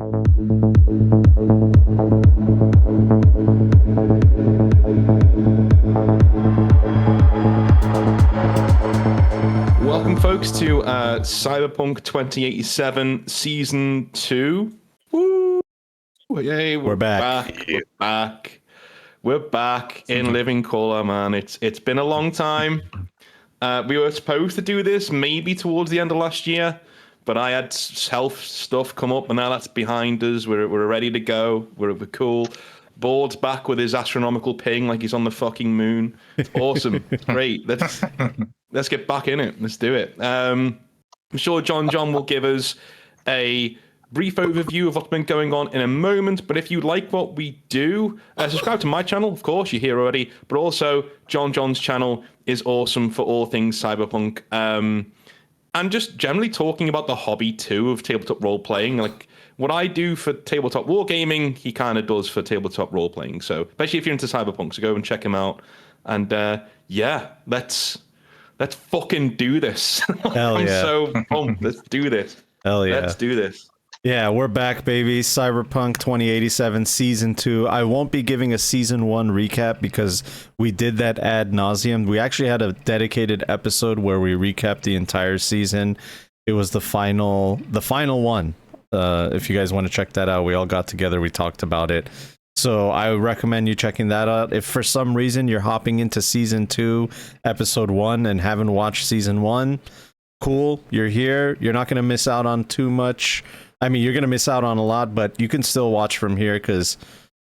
Welcome, folks, to Cyberpunk 2087 Season 2. Woo! Yay, we're back. We're back in living color, man. It's been a long time. We were supposed to do this maybe towards the end of last year, but I had health stuff come up, and now that's behind us. We're ready to go. We're cool. Board's back with his astronomical ping like he's on the fucking moon. It's awesome. It's great. Let's get back in it. Let's do it. I'm sure John will give us a brief overview of what's been going on in a moment. But if you like what we do, subscribe to my channel. Of course, you're here already. But also, John's channel is awesome for all things Cyberpunk. And just generally talking about the hobby, too, of tabletop role-playing. Like, what I do for tabletop wargaming, he kind of does for tabletop role-playing. So, especially if you're into Cyberpunk, so go and check him out. And, yeah, let's fucking do this. Hell yeah. I'm so pumped. Let's do this. Hell yeah. Let's do this. Yeah, we're back, baby. Cyberpunk 2087 Season 2. I won't be giving a Season 1 recap because we did that ad nauseum. We actually had a dedicated episode where we recapped the entire season. It was the final one. If you guys want to check that out, we all got together, we talked about it. So I recommend you checking that out. If for some reason you're hopping into Season 2, Episode 1 and haven't watched Season 1, cool, you're here. You're not going to miss out on too much. I mean, you're going to miss out on a lot, but you can still watch from here because,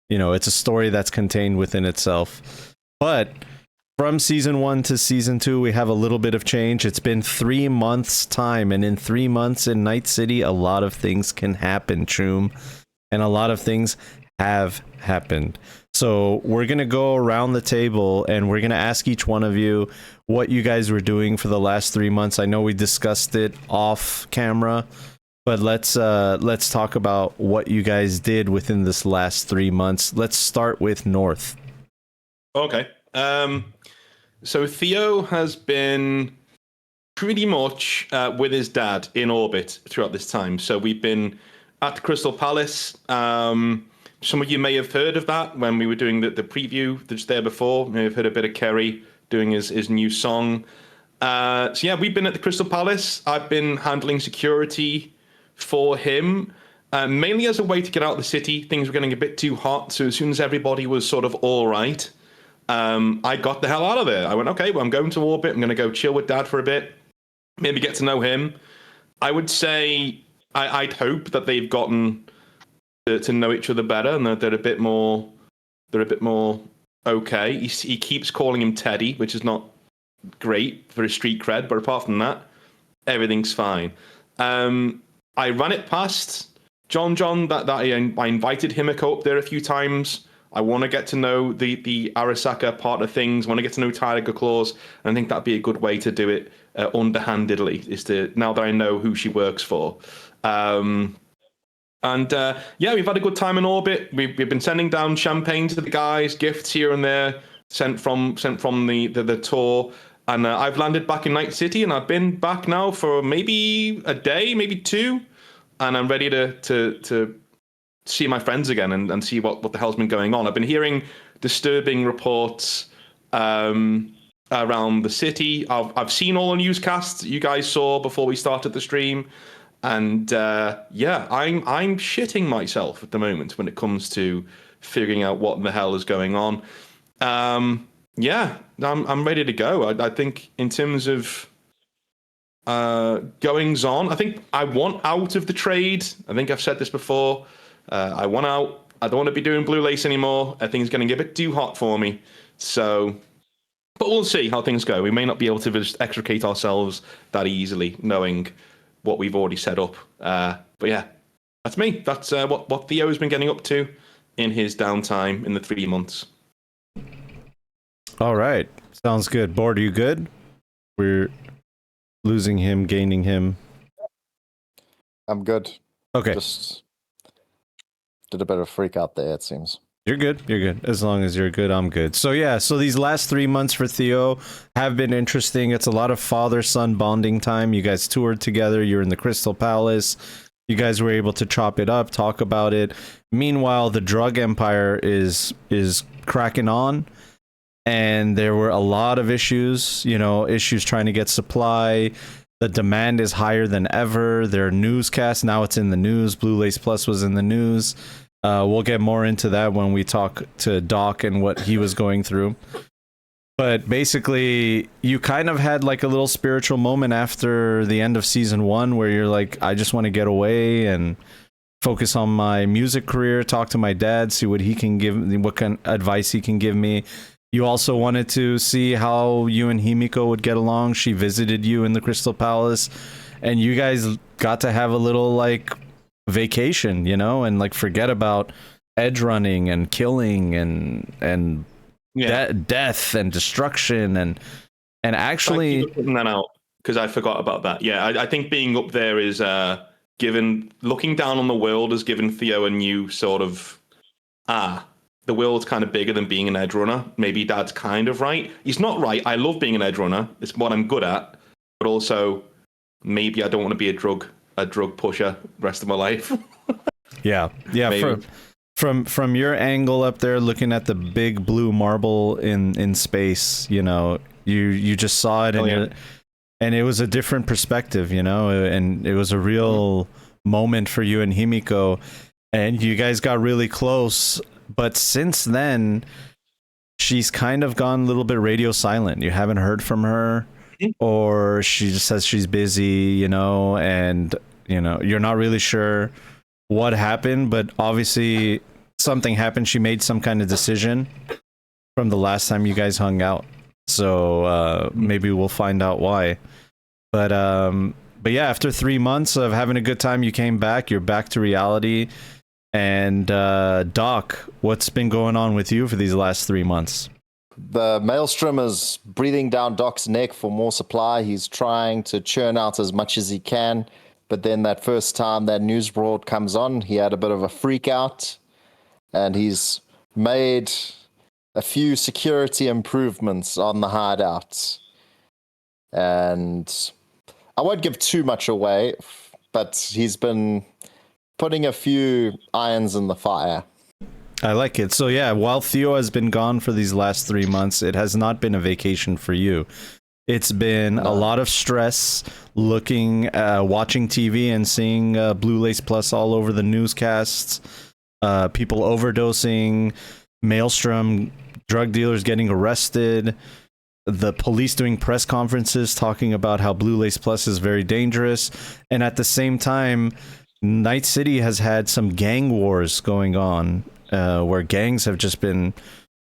you know, it's a story that's contained within itself. But from Season 1 to Season 2, we have a little bit of change. It's been 3 months' time, and in 3 months in Night City, a lot of things can happen, Choom. And a lot of things have happened. So we're going to go around the table and we're going to ask each one of you what you guys were doing for the last 3 months. I know we discussed it off camera, but let's talk about what you guys did within this last 3 months. Let's start with North. Okay. So Theo has been pretty much with his dad in orbit throughout this time. So we've been at the Crystal Palace. Some of you may have heard of that when we were doing the preview that's there before. You may have heard a bit of Kerry doing his new song. So yeah, we've been at the Crystal Palace. I've been handling security for him, mainly as a way to get out of the city. Things were getting a bit too hot. So as soon as everybody was sort of all right, I got the hell out of there. I went, okay, well, I'm going to orbit. I'm going to go chill with Dad for a bit, maybe get to know him. I would say I'd hope that they've gotten to know each other better, and they're a bit more okay. He keeps calling him Teddy, which is not great for his street cred, but apart from that, everything's fine. I ran it past John that I invited him to go up there a few times. I want to get to know the Arasaka part of things. I want to get to know Tiger Claws, and I think that'd be a good way to do it underhandedly, is to, now that I know who she works for. Yeah, we've had a good time in orbit. We've been sending down champagne to the guys, gifts here and there, sent from the tour. And I've landed back in Night City, and I've been back now for maybe a day, maybe two. And I'm ready to see my friends again and see what the hell's been going on. I've been hearing disturbing reports around the city. I've seen all the newscasts you guys saw before we started the stream. And yeah, I'm shitting myself at the moment when it comes to figuring out what the hell is going on. Yeah, I'm ready to go. I think in terms of goings on, I think I want out of the trade. I think I've said this before. I want out. I don't want to be doing Blue Lace anymore. I think it's going to get a bit too hot for me. So, but we'll see how things go. We may not be able to just extricate ourselves that easily, knowing what we've already set up. But yeah, that's me. That's what Theo's been getting up to in his downtime in the 3 months. All right. Sounds good. Board, are you good? We're losing him, gaining him. I'm good. Okay. Just did a bit of freak out there, it seems. You're good. You're good. As long as you're good, I'm good. So yeah, so these last 3 months for Theo have been interesting. It's a lot of father-son bonding time. You guys toured together. You're in the Crystal Palace. You guys were able to chop it up, talk about it. Meanwhile, the drug empire is cracking on, and there were a lot of issues, issues trying to get supply. The demand is higher than ever. There are newscasts. Now it's in the news. Blue Lace Plus was in the news. We'll get more into that when we talk to Doc and what he was going through. But basically, you kind of had like a little spiritual moment after the end of season 1 where you're like, I just want to get away and focus on my music career, talk to my dad, see what he can give me, what kind of advice he can give me. You also wanted to see how you and Himiko would get along. She visited you in the Crystal Palace, and you guys got to have a little like vacation, and like forget about edge running and killing and death and destruction and actually putting that out because I forgot about that. Yeah, I think being up there is looking down on the world has given Theo a new sort of the world's kind of bigger than being an edge runner. Maybe Dad's kind of right. He's not right. I love being an edge runner. It's what I'm good at. But also, maybe I don't want to be a drug pusher the rest of my life. yeah. From your angle up there, looking at the big blue marble in space, you just saw it, and it was a different perspective, and it was a real moment for you and Himiko, and you guys got really close. But since then, she's kind of gone a little bit radio silent. You haven't heard from her, or she just says she's busy, and you're not really sure what happened, but obviously something happened. She made some kind of decision from the last time you guys hung out. So maybe we'll find out why. But yeah, after 3 months of having a good time, you came back. You're back to reality. And Doc, what's been going on with you for these last 3 months? The maelstrom is breathing down Doc's neck for more supply. He's trying to churn out as much as he can. But then that first time that news broad comes on, he had a bit of a freak out. And he's made a few security improvements on the hideouts. And I won't give too much away, but he's been putting a few irons in the fire. I like it. So yeah, while Theo has been gone for these last 3 months, it has not been a vacation for you. It's been a lot of stress watching TV and seeing Blue Lace Plus all over the newscasts, people overdosing, Maelstrom, drug dealers getting arrested, the police doing press conferences talking about how Blue Lace Plus is very dangerous. And at the same time, Night City has had some gang wars going on, where gangs have just been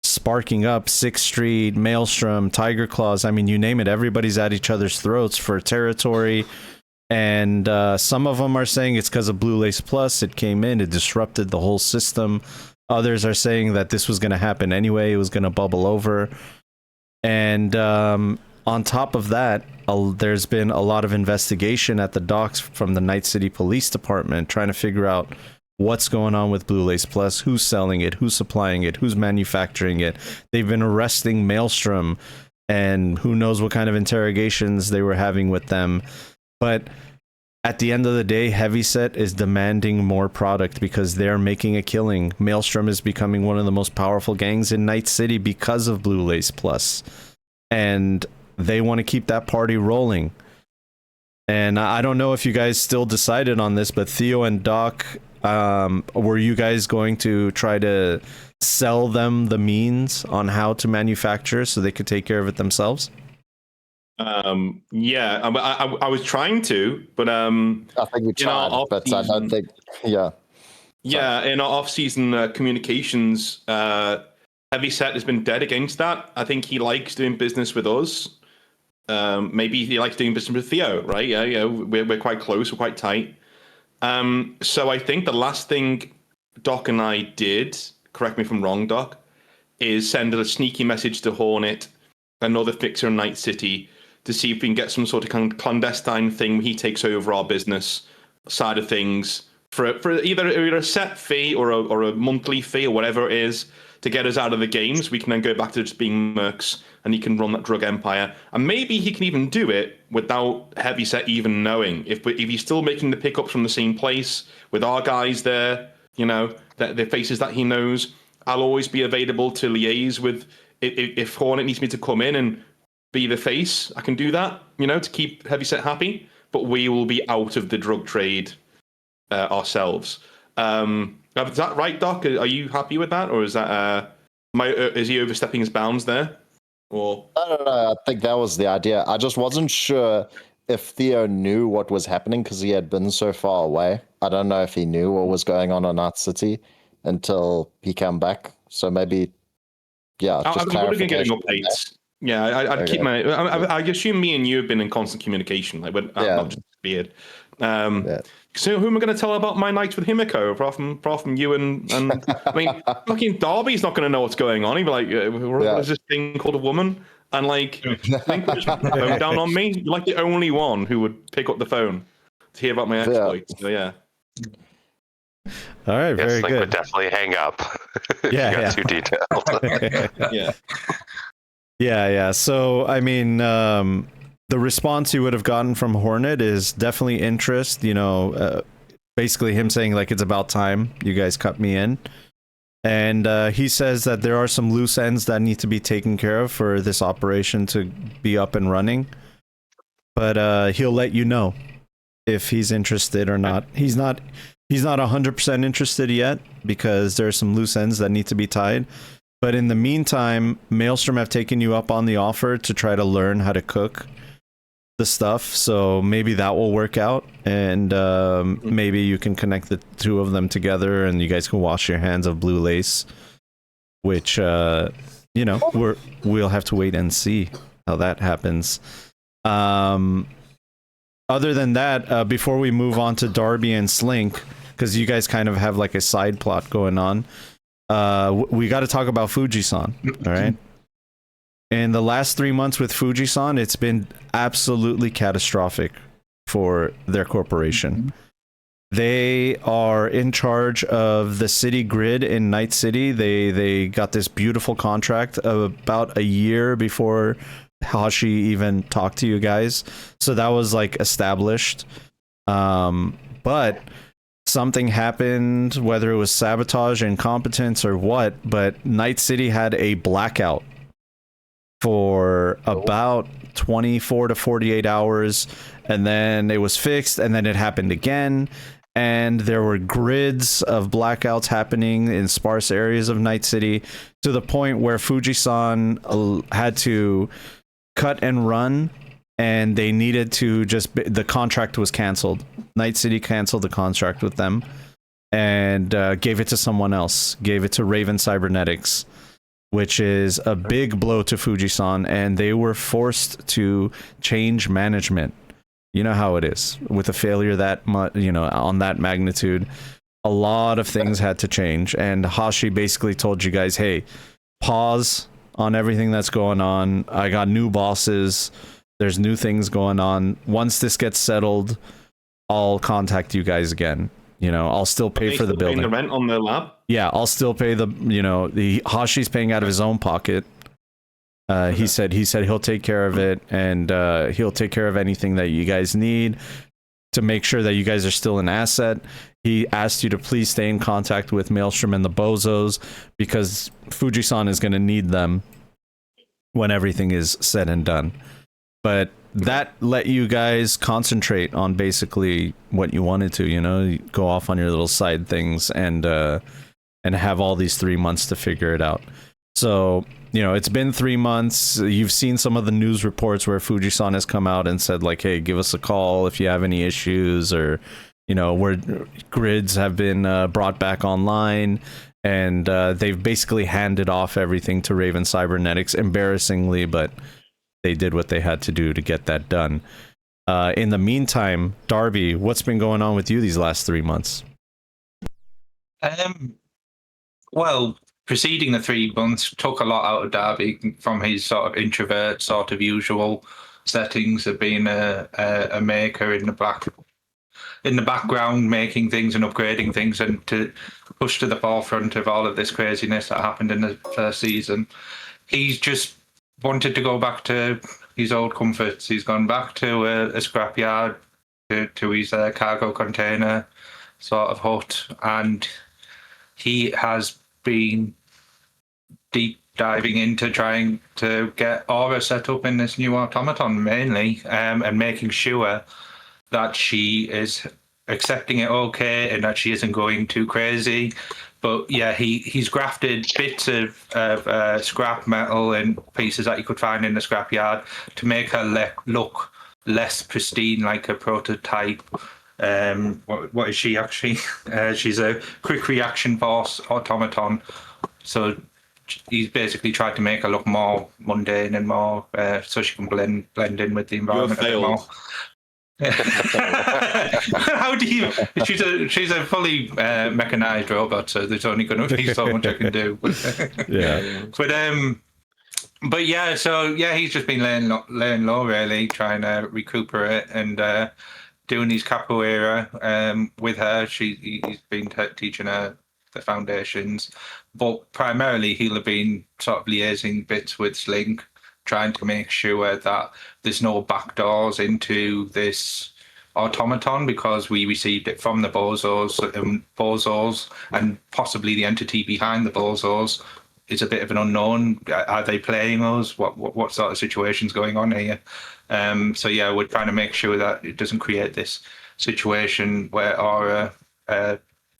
sparking up. 6th Street, Maelstrom, Tiger Claws, I mean, you name it, everybody's at each other's throats for territory. And some of them are saying it's because of Blue Lace Plus. It came in, it disrupted the whole system. Others are saying that this was going to happen anyway. It was going to bubble over. And on top of that, there's been a lot of investigation at the docks from the Night City Police Department trying to figure out what's going on with Blue Lace Plus, who's selling it, who's supplying it, who's manufacturing it. They've been arresting Maelstrom, and who knows what kind of interrogations they were having with them. But at the end of the day, Heavyset is demanding more product because they're making a killing. Maelstrom is becoming one of the most powerful gangs in Night City because of Blue Lace Plus. And they want to keep that party rolling. And I don't know if you guys still decided on this, but Theo and Doc, were you guys going to try to sell them the means on how to manufacture so they could take care of it themselves? Yeah, I was trying to, but I think we tried, but I don't think. Yeah. Yeah, in our off-season communications, Heavyset has been dead against that. I think he likes doing business with us. Maybe he likes doing business with Theo, right? Yeah, we're quite close, we're quite tight. So I think the last thing Doc and I did, correct me if I'm wrong, Doc, is send a sneaky message to Hornet, another fixer in Night City, to see if we can get some sort of clandestine thing where he takes over our business side of things, for either a set fee or a monthly fee or whatever it is to get us out of the games. We can then go back to just being mercs, and he can run that drug empire. And maybe he can even do it without Heavyset even knowing. If he's still making the pickups from the same place with our guys there, you know, the faces that he knows, I'll always be available to liaise with. If Hornet needs me to come in and be the face, I can do that, you know, to keep Heavyset happy. But we will be out of the drug trade ourselves. Is that right, Doc? Are you happy with that, or is that is he overstepping his bounds there? Or I don't know. I think that was the idea. I just wasn't sure if Theo knew what was happening because he had been so far away. I don't know if he knew what was going on in Night City until he came back. So maybe, yeah, just I'm going to get updates. Yeah, I'd keep my. I assume me and you have been in constant communication, like when not just beard. So who am I going to tell about my nights with Himiko? Apart from you and I mean, fucking Darby's not going to know what's going on. He'd be like, "What is this thing called a woman?" And like, think just put the phone down on me. You're like the only one who would pick up the phone to hear about my exploits. So yeah. All right, very good. Would definitely hang up. Yeah, too detailed. Yeah. So I mean, the response you would have gotten from Hornet is definitely interest. You know, basically him saying like it's about time you guys cut me in, and he says that there are some loose ends that need to be taken care of for this operation to be up and running. But he'll let you know if he's interested or not. He's not 100% interested yet because there are some loose ends that need to be tied. But in the meantime, Maelstrom have taken you up on the offer to try to learn how to cook the stuff, so maybe that will work out, and maybe you can connect the two of them together and you guys can wash your hands of blue lace, which you know, we'll have to wait and see how that happens. Other than that, before we move on to Darby and Slink, because you guys kind of have like a side plot going on, we got to talk about Fuji-san. All right. In the last 3 months with Fuji-san, it's been absolutely catastrophic for their corporation. They are in charge of the city grid in Night City. They got this beautiful contract about a year before Hashi even talked to you guys. So that was like established. But something happened, whether it was sabotage, incompetence, or what, but Night City had a blackout for about 24 to 48 hours, and then it was fixed, and then it happened again, and there were grids of blackouts happening in sparse areas of Night City to the point where Fuji-san had to cut and run, and they needed to the contract was canceled. Night City canceled the contract with them and gave it to someone else, gave it to Raven Cybernetics, which is a big blow to Fuji-san, and they were forced to change management. You know how it is with a failure that on that magnitude. A lot of things had to change, and Hashi basically told you guys, "Hey, pause on everything that's going on. I got new bosses. There's new things going on. Once this gets settled, I'll contact you guys again. You know, I'll still pay for the building. The rent on the lab? Yeah, I'll still pay the Hashi's paying out of his own pocket. He said he'll take care of it, and he'll take care of anything that you guys need to make sure that you guys are still an asset. He asked you to please stay in contact with Maelstrom and the Bozos because Fuji-san is going to need them when everything is said and done. But that let you guys concentrate on basically what you wanted to, you go off on your little side things and have all these 3 months to figure it out. So, it's been 3 months. You've seen some of the news reports where Fuji-san has come out and said like, hey, give us a call if you have any issues, or, where grids have been brought back online, and they've basically handed off everything to Raven Cybernetics, embarrassingly, but they did what they had to do to get that done. In the meantime, Darby, what's been going on with you these last 3 months? Well, preceding the 3 months, took a lot out of Darby from his sort of introvert, sort of usual settings of being a maker in the black in the background making things and upgrading things, and to push to the forefront of all of this craziness that happened in the first season. He's just wanted to go back to his old comforts. He's gone back to a scrapyard, to his cargo container sort of hut, and he has been deep diving into trying to get Aura set up in this new automaton mainly, and making sure that she is accepting it okay and that she isn't going too crazy. But yeah, he's grafted bits of scrap metal and pieces that you could find in the scrapyard to make her look less pristine, like a prototype. What is she actually? She's a quick reaction force automaton. So he's basically tried to make her look more mundane and more so she can blend in with the environment a bit more. How do you? She's a fully mechanized robot, so there's only going to be so much I can do. Yeah. But yeah, so yeah, he's just been laying low, really, trying to recuperate and doing his capoeira with her. He's been teaching her the foundations, but primarily he'll have been sort of liaising bits with Slink, trying to make sure that there's no backdoors into this automaton, because we received it from the bozos, and possibly the entity behind the bozos is a bit of an unknown. Are they playing us? What sort of situation's going on here? So yeah, we're trying to make sure that it doesn't create this situation where Aura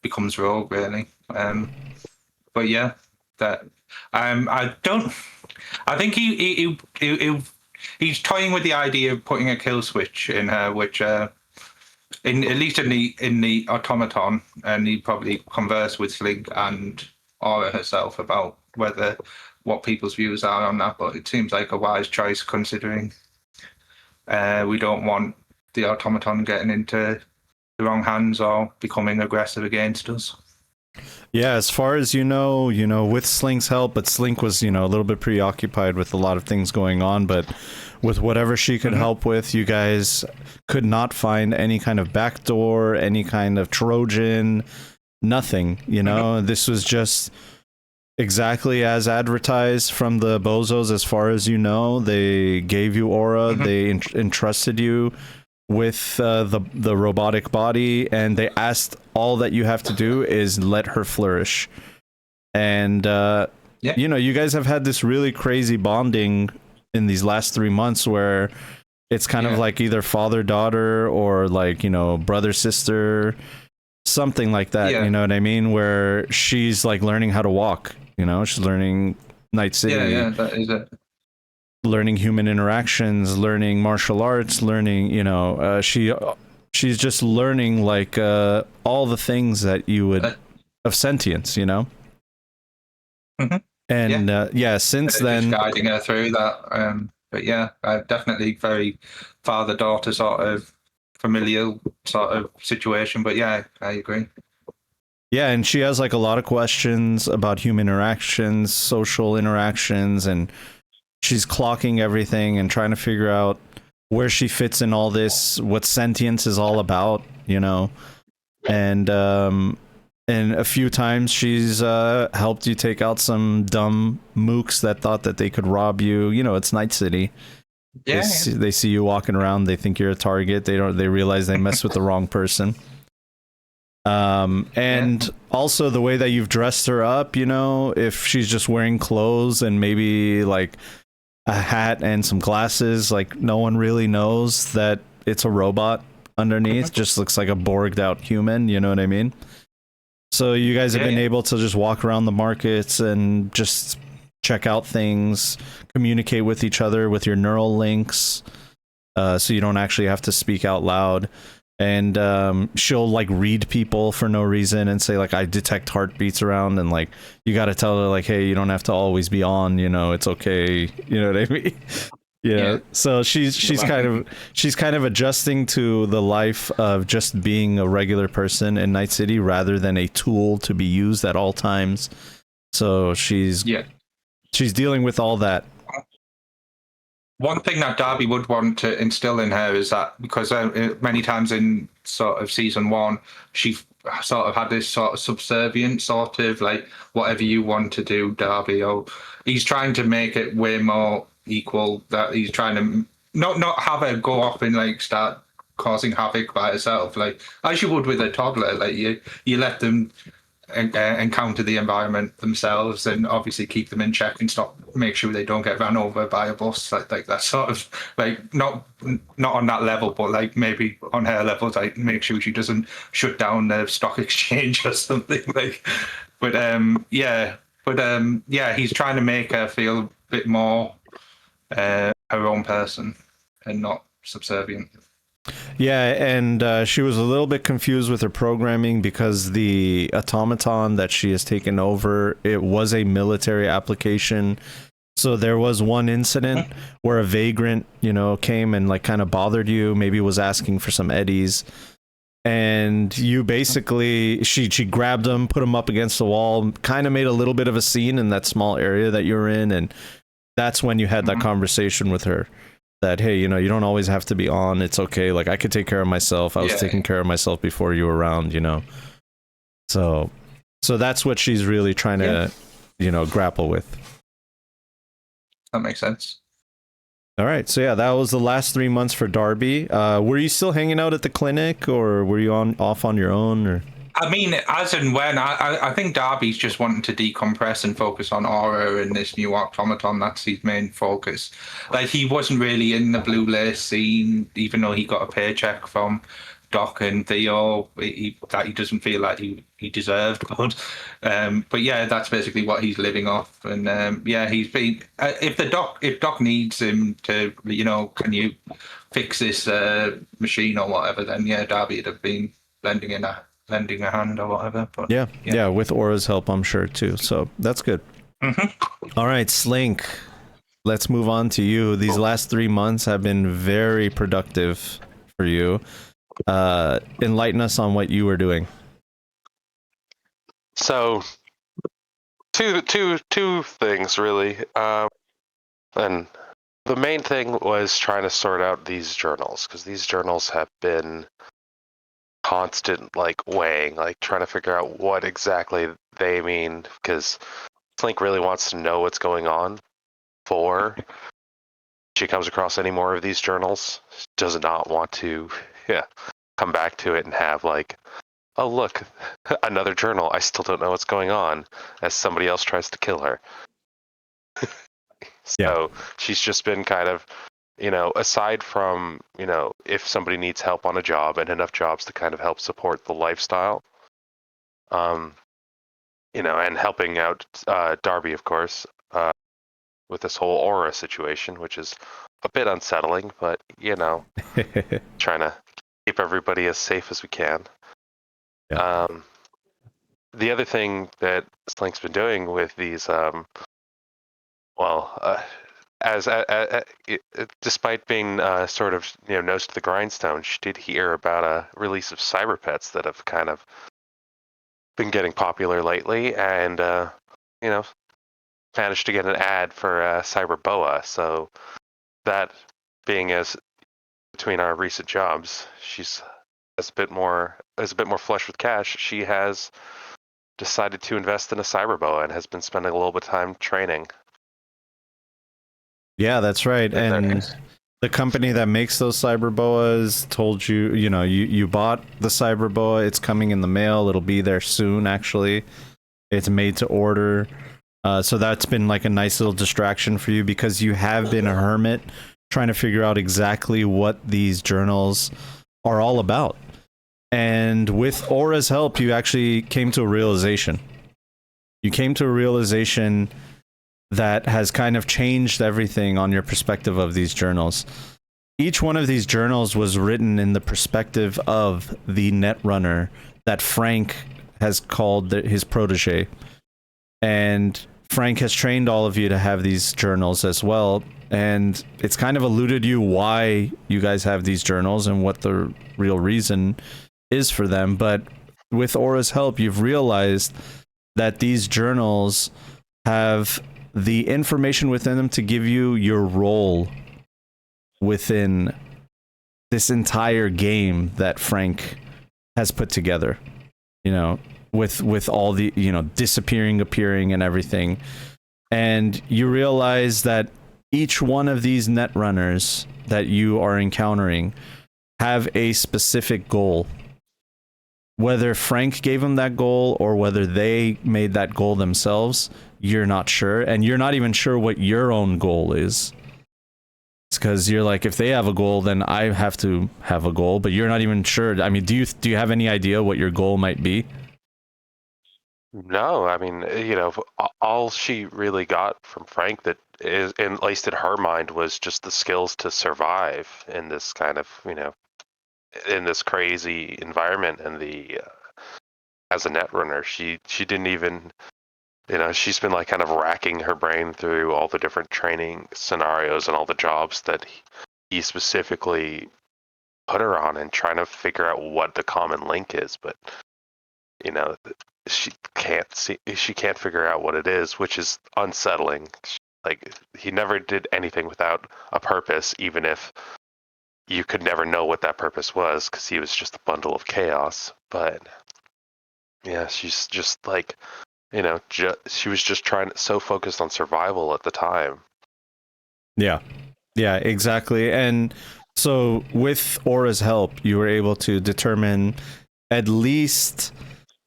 becomes rogue, really. But yeah, that I think he's toying with the idea of putting a kill switch in her, which at least in the automaton, and he probably converse with Slink and Aura herself about what people's views are on that. But it seems like a wise choice, considering we don't want the automaton getting into the wrong hands or becoming aggressive against us. Yeah, as far as you know, with Slink's help, but Slink was, a little bit preoccupied with a lot of things going on, but with whatever she could help with, you guys could not find any kind of backdoor, any kind of Trojan, nothing, This was just exactly as advertised from the bozos, as far as you know. They gave you Aura, they entrusted you with the robotic body, and they asked all that you have to do is let her flourish. And you guys have had this really crazy bonding in these last 3 months, where it's kind of like either father-daughter or like brother-sister, something like that. You know what I mean? Where she's like learning how to walk. She's learning Night City. Yeah, that is it. Learning human interactions, learning martial arts, learning, she's just learning like all the things that you would of sentience, And since then, just guiding her through that. But yeah, definitely very father-daughter sort of familial sort of situation. But yeah, I agree. Yeah, and she has like a lot of questions about human interactions, social interactions, and she's clocking everything and trying to figure out where she fits in all this, what sentience is all about, And a few times she's helped you take out some dumb mooks that thought that they could rob you. It's Night City. Yeah. They see you walking around, they think you're a target. They realize they messed with the wrong person. And also the way that you've dressed her up, if she's just wearing clothes and maybe like a hat and some glasses, like no one really knows that it's a robot underneath. Just looks like a borged out human, you know what I mean? So you guys have been able to just walk around the markets and just check out things, communicate with each other with your neural links, so you don't actually have to speak out loud. And she'll like read people for no reason and say like, I detect heartbeats around, and like you got to tell her like, hey, you don't have to always be on, it's okay, you know what I mean? So she's kind of adjusting to the life of just being a regular person in Night City rather than a tool to be used at all times. So she's dealing with all that. One thing that Darby would want to instill in her is that, because many times in sort of season one, she sort of had this sort of subservient sort of like, whatever you want to do, Darby. Or he's trying to make it way more equal. That he's trying to not have her go off and like start causing havoc by herself, like as you would with a toddler. Like you let them encounter the environment themselves, and obviously keep them in check and make sure they don't get ran over by a bus, like that sort of, like not on that level, but like maybe on her level, like make sure she doesn't shut down the stock exchange or something. Like, but he's trying to make her feel a bit more her own person and not subservient. Yeah, and she was a little bit confused with her programming because the automaton that she has taken over, it was a military application. So there was one incident where a vagrant, came and like kind of bothered you, maybe was asking for some eddies. And you basically, she grabbed him, put him up against the wall, kind of made a little bit of a scene in that small area that you're in. And that's when you had that conversation with her. That, hey, you don't always have to be on. It's okay. Like, I could take care of myself. I was taking care of myself before you were around, So that's what she's really trying to, grapple with. That makes sense. All right. So, yeah, that was the last 3 months for Darby. Were you still hanging out at the clinic, or were you off on your own? Or? I mean, as and when, I think Darby's just wanting to decompress and focus on Aura and this new automaton. That's his main focus. Like, he wasn't really in the Blue Lace scene, even though he got a paycheck from Doc and Theo that he doesn't feel like he deserved. But yeah, that's basically what he's living off. And he's been, if Doc needs him to, can you fix this machine or whatever, then yeah, Darby would have been lending a hand or whatever. But yeah, with Aura's help, I'm sure too. So that's good. All right, Slink, let's move on to you. These last 3 months have been very productive for you. Enlighten us on what you were doing. So, two things really. And the main thing was trying to sort out these journals, because these journals have been constant weighing, trying to figure out what exactly they mean, because Slink really wants to know what's going on before she comes across any more of these journals. She does not want to come back to it and have oh look, another journal, I still don't know what's going on, as somebody else tries to kill her. So she's just been kind of, aside from, if somebody needs help on a job and enough jobs to kind of help support the lifestyle, and helping out Darby, of course, with this whole Aura situation, which is a bit unsettling, but, trying to keep everybody as safe as we can. Yeah. The other thing that Slink's been doing with these, despite being sort of nose to the grindstone, she did hear about a release of Cyberpets that have kind of been getting popular lately, and managed to get an ad for Cyberboa. So that being as between our recent jobs, she's a bit more flush with cash. She has decided to invest in a Cyberboa and has been spending a little bit of time training. Yeah, that's right. And the company that makes those Cyberboas told you, you bought the Cyberboa. It's coming in the mail. It'll be there soon, actually. It's made to order. So that's been a nice little distraction for you, because you have been a hermit trying to figure out exactly what these journals are all about. And with Aura's help, you actually came to a realization. You came to a realization that has kind of changed everything on your perspective of these journals. Each one of these journals was written in the perspective of the Netrunner that Frank has called his protege. And Frank has trained all of you to have these journals as well. And it's kind of eluded you why you guys have these journals and what the real reason is for them. But with Aura's help, you've realized that these journals have the information within them to give you your role within this entire game that Frank has put together, you know, with all the, you know, disappearing, appearing, and everything. And you realize that each one of these netrunners that you are encountering have a specific goal. Whether Frank gave them that goal or whether they made that goal themselves, you're not sure. And you're not even sure what your own goal is. It's because you're like, if they have a goal, then I have to have a goal, but you're not even sure. I mean, do you have any idea what your goal might be? No, I mean, you know, all she really got from Frank, that is, at least in her mind, was just the skills to survive in this kind of, you know, in this crazy environment. And the as a netrunner, she didn't even, you know, she's been like kind of racking her brain through all the different training scenarios and all the jobs that he specifically put her on, and trying to figure out what the common link is. But, you know, she can't figure out what it is, which is unsettling. Like, he never did anything without a purpose, even if you could never know what that purpose was, because he was just a bundle of chaos. But yeah, she's just like, you know, she was just so focused on survival at the time. Yeah, exactly. And so with Aura's help, you were able to determine at least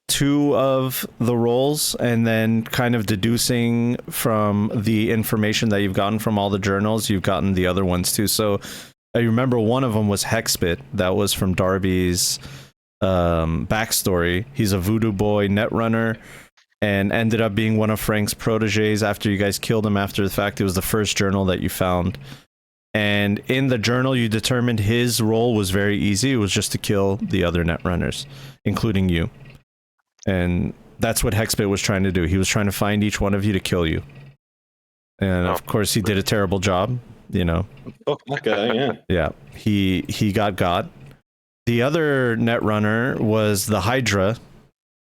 2 of the roles, and then kind of deducing from the information that you've gotten from all the journals, you've gotten the other ones too. So I remember one of them was Hexbit. That was from Darby's backstory. He's a voodoo boy netrunner and ended up being one of Frank's proteges after you guys killed him after the fact. It was the first journal that you found. And in the journal, you determined his role was very easy. It was just to kill the other netrunners, including you. And that's what Hexbit was trying to do. He was trying to find each one of you to kill you. And of course, he did a terrible job, you know. Oh, that guy, yeah. Yeah, he got. The other netrunner was the Hydra.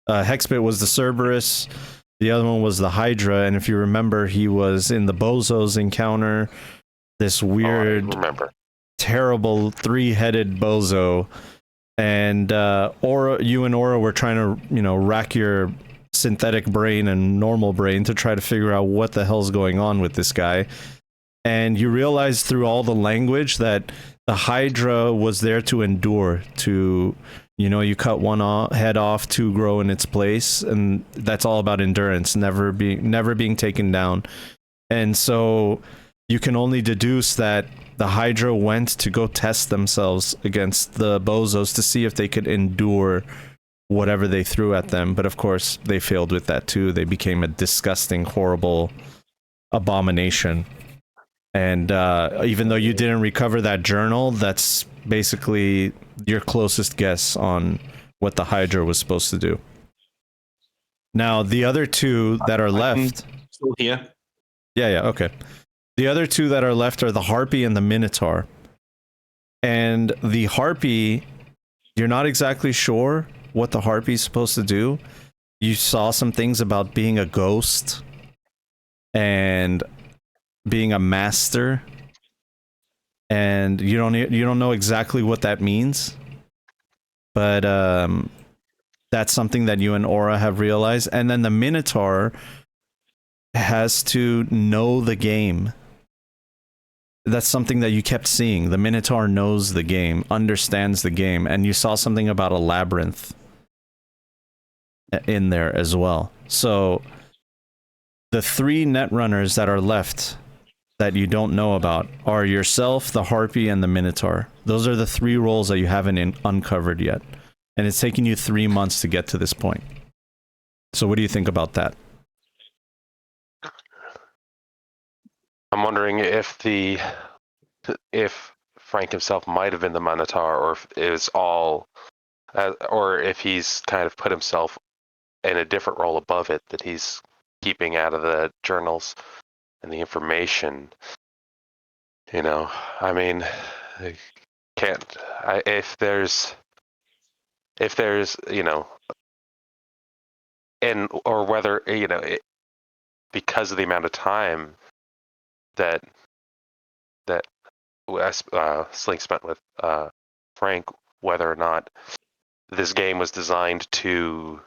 Hexbit was the Cerberus. The other one was the Hydra. And if you remember, he was in the Bozos encounter. This weird, terrible 3-headed bozo. And you and Aura were trying to, you know, rack your synthetic brain and normal brain to try to figure out what the hell's going on with this guy. And you realize through all the language that the Hydra was there to endure, to, you know, you cut one head off, 2 grow in its place, and that's all about endurance, never being taken down. And so you can only deduce that the Hydra went to go test themselves against the Bozos to see if they could endure whatever they threw at them. But of course, they failed with that too. They became a disgusting, horrible abomination. And even though you didn't recover that journal, that's basically your closest guess on what the Hydra was supposed to do. Now, the other 2 that are left... Still here. Yeah, okay. The other 2 that are left are the Harpy and the Minotaur. And the Harpy, you're not exactly sure what the Harpy is supposed to do. You saw some things about being a ghost and being a master, and you don't know exactly what that means. But that's something that you and Aura have realized. And then the Minotaur has to know the game. That's something that you kept seeing. The Minotaur knows the game, understands the game, and you saw something about a labyrinth in there as well. So the 3 netrunners that are left that you don't know about are yourself, the Harpy, and the Minotaur. Those are the 3 roles that you haven't uncovered yet. And it's taken you 3 months to get to this point. So what do you think about that? I'm wondering if Frank himself might have been the Minotaur, or if it was all, or if he's kind of put himself in a different role above it that he's keeping out of the journals and the information. You know, I mean, if there's, you know, or whether, you know, because of the amount of time that Slink spent with Frank, whether or not this game was designed to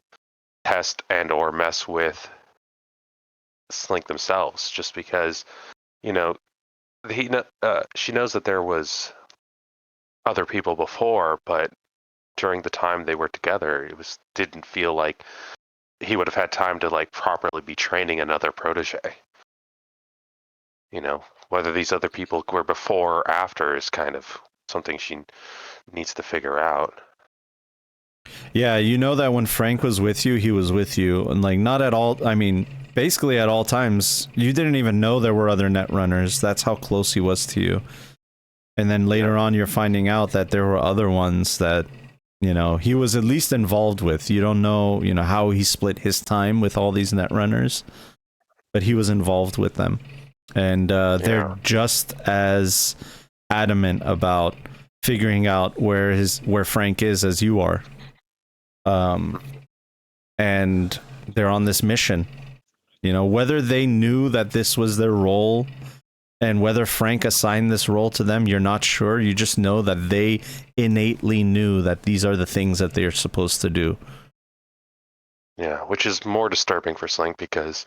test and or mess with Slink themselves, just because, you know, she knows that there was other people before, but during the time they were together, didn't feel like he would have had time to like properly be training another protege. You know, whether these other people were before or after is kind of something she needs to figure out. Yeah, you know that when Frank was with you, he was with you, and like not at all. I mean, basically at all times. You didn't even know there were other Netrunners. That's how close he was to you. And then later on, you're finding out that there were other ones that, you know, he was at least involved with. You don't know, you know, how he split his time with all these Netrunners, but he was involved with them. And they're just as adamant about figuring out where Frank is as you are. And they're on this mission. You know, whether they knew that this was their role and whether Frank assigned this role to them, you're not sure. You just know that they innately knew that these are the things that they're supposed to do. Yeah, which is more disturbing for Slink because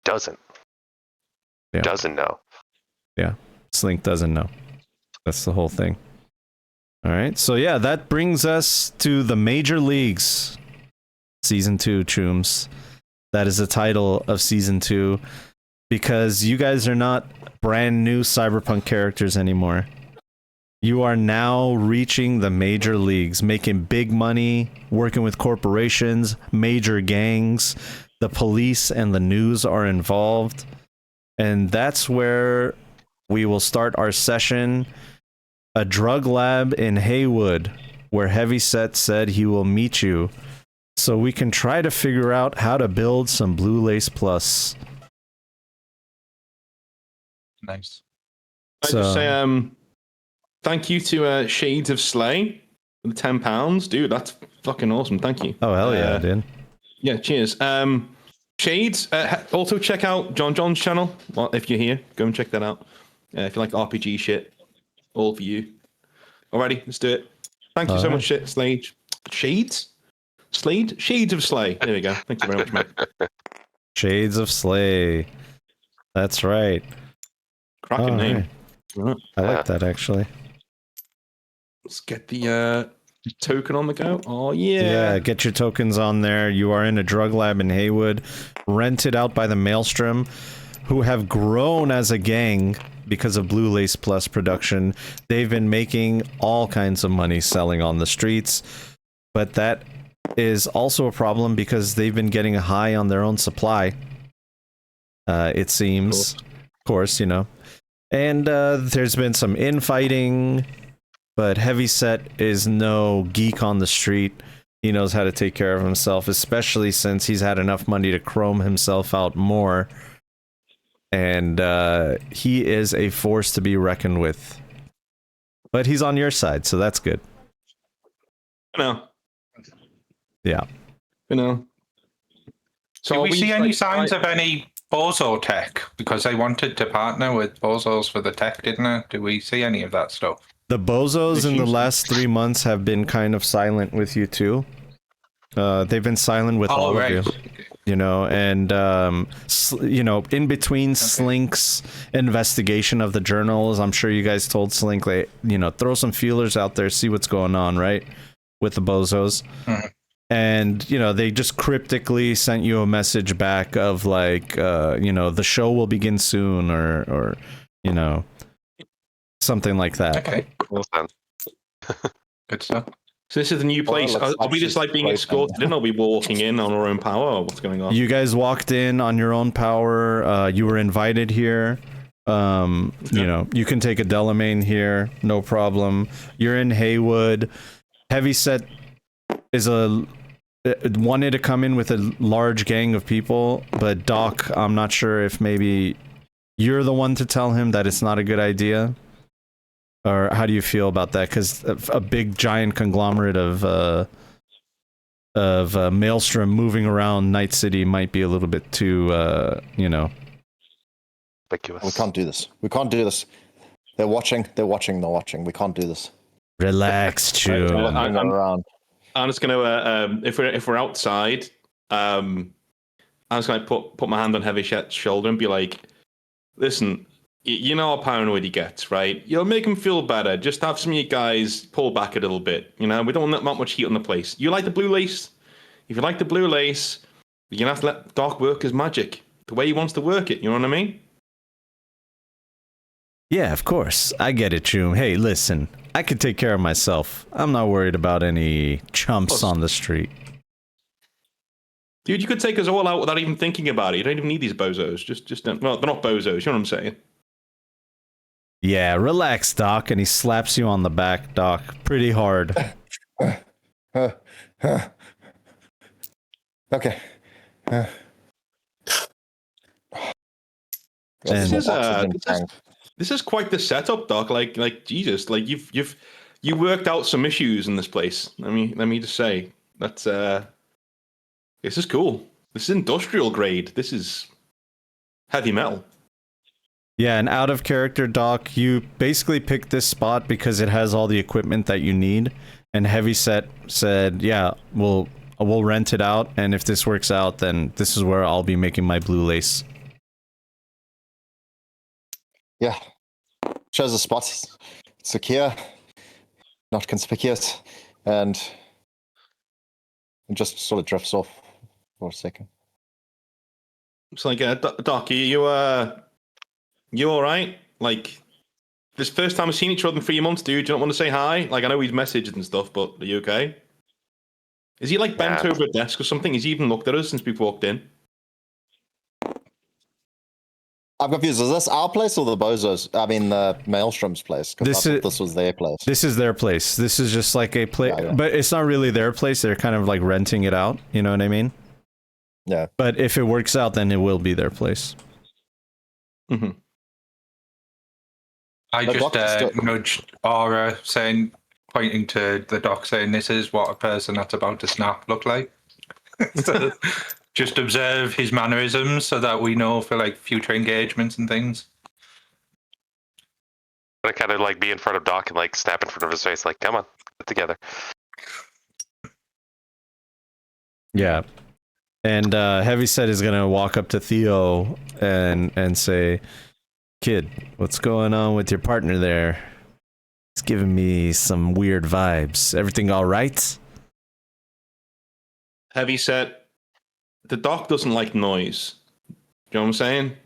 doesn't know. Yeah, Slink doesn't know. That's the whole thing. All right, so yeah, that brings us to the Major Leagues, Season 2, Chooms. That is the title of Season 2, because you guys are not brand new Cyberpunk characters anymore. You are now reaching the major leagues, making big money, working with corporations, major gangs. The police and the news are involved. And that's where we will start our session. A drug lab in Haywood, where Heavyset said he will meet you, so we can try to figure out how to build some Blue Lace Plus. Nice. I just say thank you to Shades of Slay for the £10, dude. That's fucking awesome. Thank you. Oh hell yeah, dude. Yeah, cheers. Shades. Also check out John's channel. Well, if you're here, go and check that out. If you like RPG shit, all for you. Alrighty, let's do it. Thank you so much, Slade. Shades of Slay. There we go. Thank you very much, man. Shades of Slay. That's right. Cracking name. Right. I like that, actually. Let's get the token on the go. Oh, yeah. Yeah, get your tokens on there. You are in a drug lab in Haywood, rented out by the Maelstrom, who have grown as a gang because of Blue Lace Plus production. They've been making all kinds of money selling on the streets, but that is also a problem because they've been getting a high on their own supply. It seems. Of course, you know. And there's been some infighting, but Heavyset is no geek on the street. He knows how to take care of himself, especially since he's had enough money to chrome himself out more. And he is a force to be reckoned with. But he's on your side, so that's good. No. Yeah. You know. So do we see any signs of any Bozo tech? Because they wanted to partner with Bozos for the tech, didn't it? Do we see any of that stuff? The Bozos in the last 3 months have been kind of silent with you too. They've been silent with all of you. You know, and you know, in between Slink's investigation of the journals, I'm sure you guys told Slink, like, you know, throw some feelers out there, see what's going on, right, with the Bozos. Mm-hmm. And you know, they just cryptically sent you a message back of like, you know, the show will begin soon, or you know, something like that. Okay, cool. Good stuff. So this is the new place. Are we just like being escorted in, or are we walking in on our own power, or what's going on? You guys walked in on your own power. You were invited here. You know, you can take a Delamain here, no problem. You're in Haywood. Heavyset is wanted to come in with a large gang of people, but Doc, I'm not sure if maybe you're the one to tell him that it's not a good idea. Or how do you feel about that? Because a big giant conglomerate of Maelstrom moving around Night City might be a little bit too, you know. We can't do this. We can't do this. They're watching. We can't do this. Relax, They're Choom. looking around. I'm just gonna if we're outside, I'm just gonna put my hand on Heavy Set's shoulder and be like, listen, you know how paranoid he gets, right? You'll make him feel better. Just have some of you guys pull back a little bit. You know, we don't want that much heat on the place. You like the blue lace? If you like the blue lace, you're gonna have to let Doc work his magic the way he wants to work it. You know what I mean? Yeah, of course. I get it, Choom. Hey, listen, I can take care of myself. I'm not worried about any chumps on the street. Dude, you could take us all out without even thinking about it. You don't even need these bozos. Just don't. Well, they're not bozos. You know what I'm saying? Yeah, relax, Doc. And he slaps you on the back, Doc, pretty hard. Okay. This is quite the setup, Doc. Like Jesus, like you worked out some issues in this place. Let me just say that's this is cool. This is industrial grade. This is heavy metal. Yeah, and out of character, Doc, you basically picked this spot because it has all the equipment that you need. And Heavyset said, yeah, we'll rent it out, and if this works out, then this is where I'll be making my blue lace. Yeah. Shows the spot. Secure. Not conspicuous. And just sort of drifts off for a second. It's like, Doc, you all right? Like, this first time I've seen each other in 3 months, dude. Do you not want to say hi? Like, I know he's messaged and stuff, but are you okay? Is he like bent over a desk or something? Has he even looked at us since we've walked in? I'm confused. Is this our place or the Bozos? I mean, the Maelstrom's place. This was their place. This is their place. This is just like a place, but it's not really their place. They're kind of like renting it out. You know what I mean? Yeah. But if it works out, then it will be their place. Mm-hmm. I just nudged Aura, pointing to the Doc, saying, "This is what a person that's about to snap look like." So, just observe his mannerisms so that we know for like future engagements and things. I kind of like be in front of Doc and like snap in front of his face, like, "Come on, get together." Yeah, and Heavyset is gonna walk up to Theo and say, "Kid, what's going on with your partner there? It's giving me some weird vibes. Everything all right?" Heavyset. The Doc doesn't like noise. You know what I'm saying?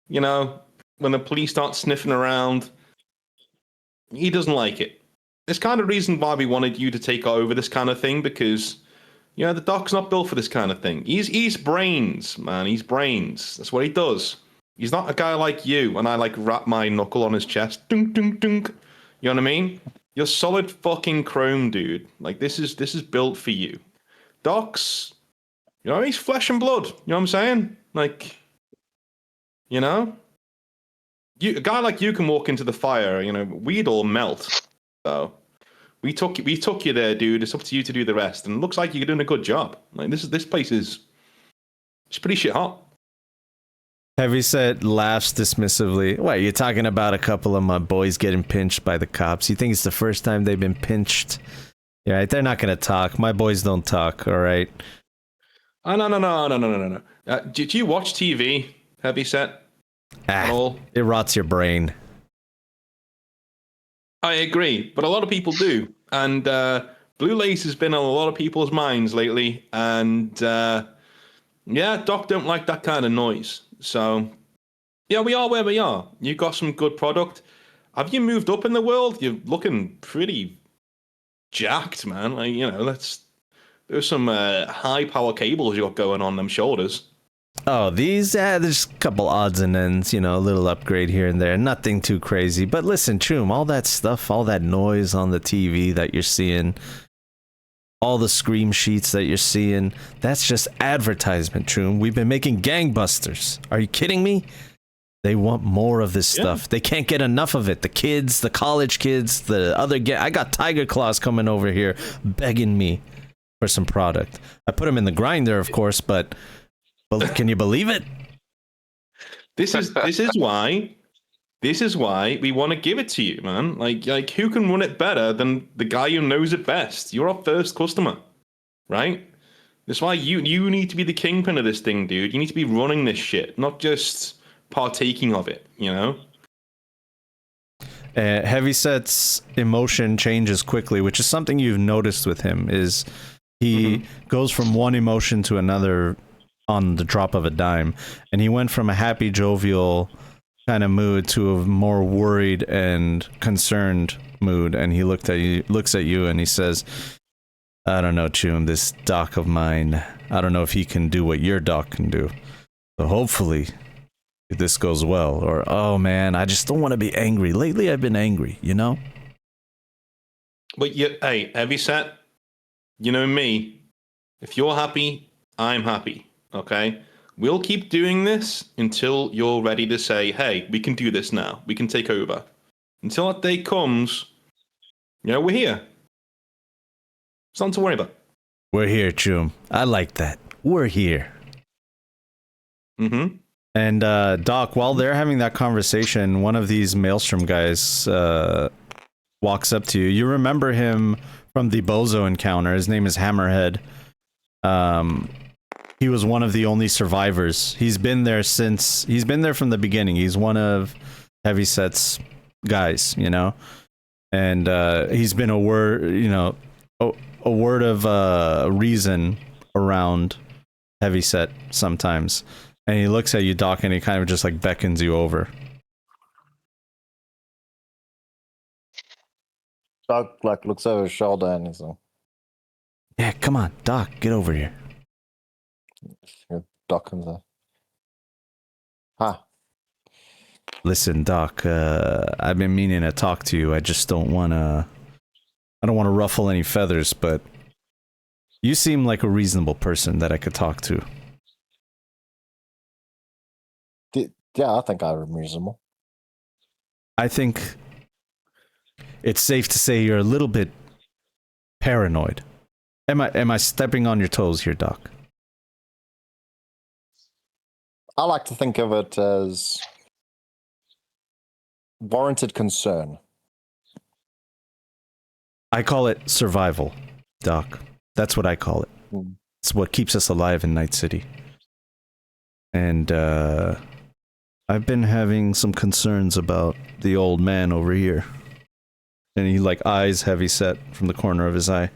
You know, when the police start sniffing around, he doesn't like it. It's kind of the reason why we wanted you to take over this kind of thing, because, you know, the Doc's not built for this kind of thing. He's brains, man. He's brains. That's what he does. He's not a guy like you, and I like wrap my knuckle on his chest. Dunk, dunk, dunk. You know what I mean? You're solid fucking chrome, dude. Like, this is built for you. Doc's, you know, he's flesh and blood. You know what I'm saying? Like, you know? A guy like you can walk into the fire, you know, we'd all melt. So we took you there, dude. It's up to you to do the rest. And it looks like you're doing a good job. Like, this place is, it's pretty shit hot. Heavyset laughs dismissively. What, you're talking about a couple of my boys getting pinched by the cops? You think it's the first time they've been pinched? Yeah, right, they're not gonna talk. My boys don't talk, all right? Oh, no. Do you watch TV, Heavyset? At all? It rots your brain. I agree, but a lot of people do. And Blue Lace has been on a lot of people's minds lately. And yeah, Doc don't like that kind of noise. So yeah, we are where we are. You got some good product. Have you moved up in the world? You're looking pretty jacked, man. Like, you know, there's some high power cables you got going on them shoulders. Oh, these, there's a couple odds and ends, you know, a little upgrade here and there. Nothing too crazy. But listen, Choom, all that stuff, all that noise on the TV that you're seeing, all the scream sheets that you're seeing, that's just advertisement, Choom. We've been making gangbusters. Are you kidding me? They want more of this stuff. They can't get enough of it. The kids, the college kids, the other I got Tiger Claws coming over here begging me for some product. I put them in the grinder, of course, but can you believe it? This is why This is why we want to give it to you, man. Like who can run it better than the guy who knows it best? You're our first customer, right? That's why you need to be the kingpin of this thing, dude. You need to be running this shit, not just partaking of it, you know? Heavyset's emotion changes quickly, which is something you've noticed with him, is he goes from one emotion to another on the drop of a dime. And he went from a happy, jovial kind of mood to a more worried and concerned mood. And he looks at you and he says, I don't know, Chum, this doc of mine, I don't know if he can do what your doc can do. So hopefully this goes well. Or, oh man, I just don't want to be angry. Lately I've been angry, you know? But hey, Heavyset, you know me. If you're happy, I'm happy, okay? We'll keep doing this until you're ready to say, hey, we can do this now. We can take over. Until that day comes, you know, we're here. It's nothing to worry about. We're here, Chum. I like that. We're here. Mm-hmm. And Doc, while they're having that conversation, one of these Maelstrom guys walks up to you. You remember him from the Bozo encounter. His name is Hammerhead. He was one of the only survivors. He's been there from the beginning. He's one of Heavyset's guys, you know? And he's been a word of reason around Heavyset sometimes. And he looks at you, Doc, and he kind of just like beckons you over. Doc like looks over his shoulder and he's like, yeah, come on, Doc, get over here. Doc comes up. Huh. Listen, Doc, I've been meaning to talk to you. I just don't want to ruffle any feathers, but you seem like a reasonable person that I could talk to. Yeah, I think I'm reasonable. I think it's safe to say you're a little bit paranoid. Am I stepping on your toes here, Doc? I like to think of it as warranted concern. I call it survival, Doc. That's what I call it. It's what keeps us alive in Night City. And I've been having some concerns about the old man over here. And he like eyes Heavyset from the corner of his eye.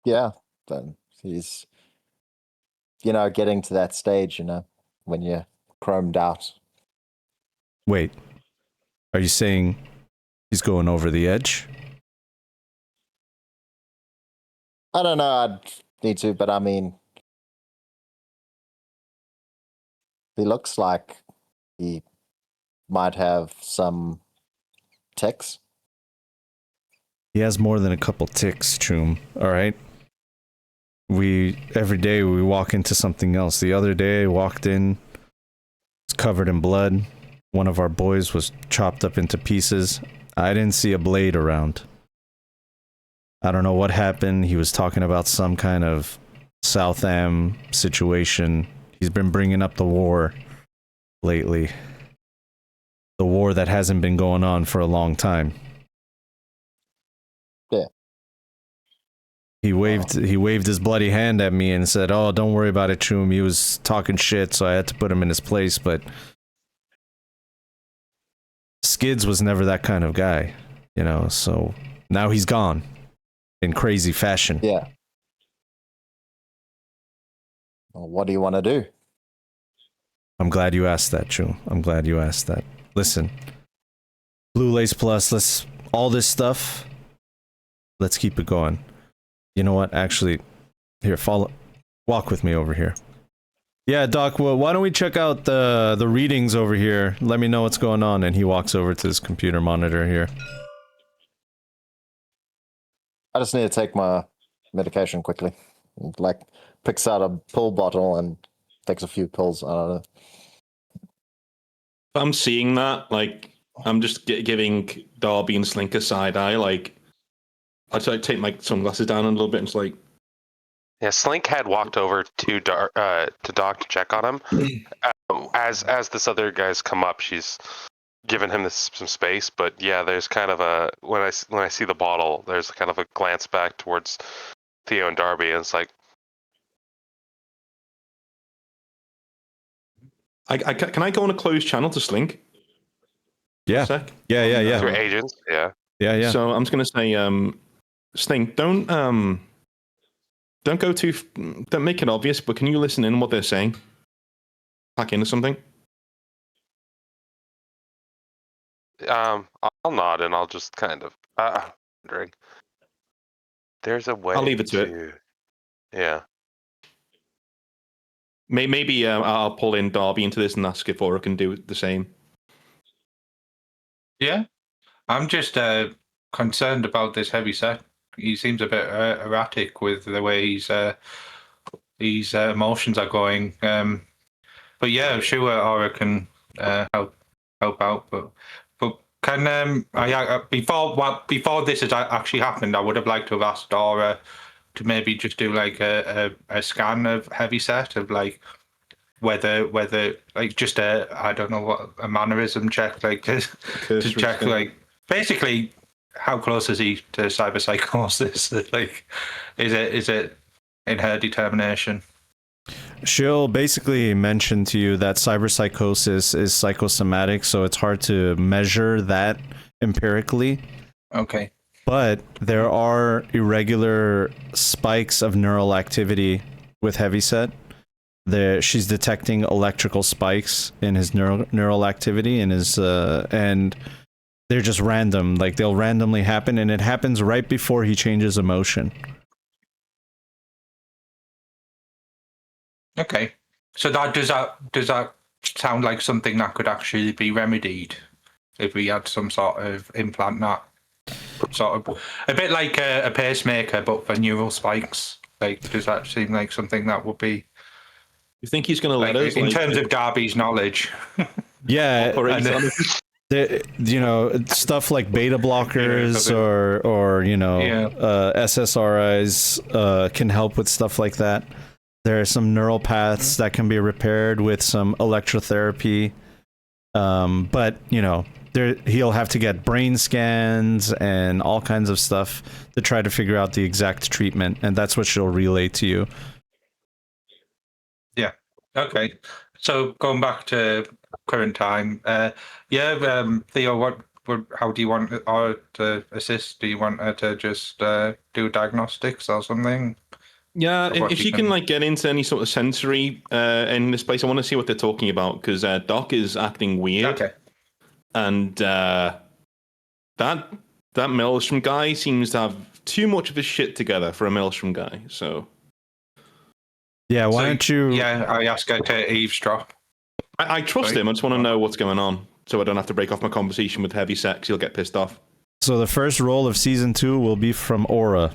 Yeah, then he's, getting to that stage, when you're chromed out. Wait, are you saying he's going over the edge? I don't know, I'd need to, but I mean, he looks like he might have some tics. He has more than a couple ticks, Choom, alright? Every day we walk into something else. The other day I walked in, it's covered in blood. One of our boys was chopped up into pieces. I didn't see a blade around. I don't know what happened. He was talking about some kind of South Am situation. He's been bringing up the war lately. The war that hasn't been going on for a long time. Yeah. He waved his bloody hand at me and said, "Oh, don't worry about it, Choom. He was talking shit, so I had to put him in his place." But Skids was never that kind of guy, so now he's gone in crazy fashion. Yeah. Well, what do you want to do? I'm glad you asked that, Choom. I'm glad you asked that. Listen, Blue Lace Plus, all this stuff, let's keep it going. You know what? Actually, here, walk with me over here. Yeah, Doc, well, why don't we check out the readings over here? Let me know what's going on. And he walks over to his computer monitor here. I just need to take my medication quickly. Like, picks out a pill bottle and takes a few pills. I don't know. I'm seeing that, like, I'm just giving Darby and Slink a side eye, like, I try to take my sunglasses down a little bit and it's like, Yeah, Slink had walked over to Doc to check on him. As this other guy's come up, she's given him some space. But yeah, there's kind of a when I see the bottle, there's kind of a glance back towards Theo and Darby, and it's like, can I go on a closed channel to Slink? Yeah. Yeah. through agents, yeah. So I'm just gonna say, Slink, don't make it obvious, but can you listen in on what they're saying? Hack into something. I'll nod and I'll just kind of wondering. There's a way. I'll leave it to it. Yeah. Maybe I'll pull in Darby into this and ask if Aura can do the same. Yeah, I'm just concerned about this heavy set. He seems a bit erratic with the way his emotions are going. But yeah, sure, Aura can help out. But can before this has actually happened, I would have liked to have asked Aura to maybe just do like a scan of heavy set of like whether like just I don't know what a mannerism check, like to check like basically how close is he to cyberpsychosis? Like is it in her determination? She'll basically mention to you that cyberpsychosis is psychosomatic, so it's hard to measure that empirically. Okay. But there are irregular spikes of neural activity with Heavyset. She's detecting electrical spikes in his neural activity and and they're just random. Like they'll randomly happen, and it happens right before he changes emotion. Okay. So does that sound like something that could actually be remedied if we had some sort of implant that sort of a bit like a pacemaker but for neural spikes? Like, does that seem like something that would be? You think he's going to let us? In terms of Darby's knowledge? Yeah. Stuff like beta blockers or SSRIs can help with stuff like that. There are some neural paths that can be repaired with some electrotherapy. But, he'll have to get brain scans and all kinds of stuff to try to figure out the exact treatment. And that's what she'll relay to you. Yeah. Okay. So going back to current time, Theo, how do you want her to assist? Do you want her to just do diagnostics or something? Yeah, if she can get into any sort of sensory in this place, I want to see what they're talking about because Doc is acting weird. Okay. And that Maelstrom guy seems to have too much of his shit together for a Maelstrom guy. So yeah, why don't you? Yeah, I ask her to eavesdrop. I trust him. I just want to know what's going on, so I don't have to break off my conversation with Heavy Sex. He'll get pissed off. So the first roll of season 2 will be from Aura.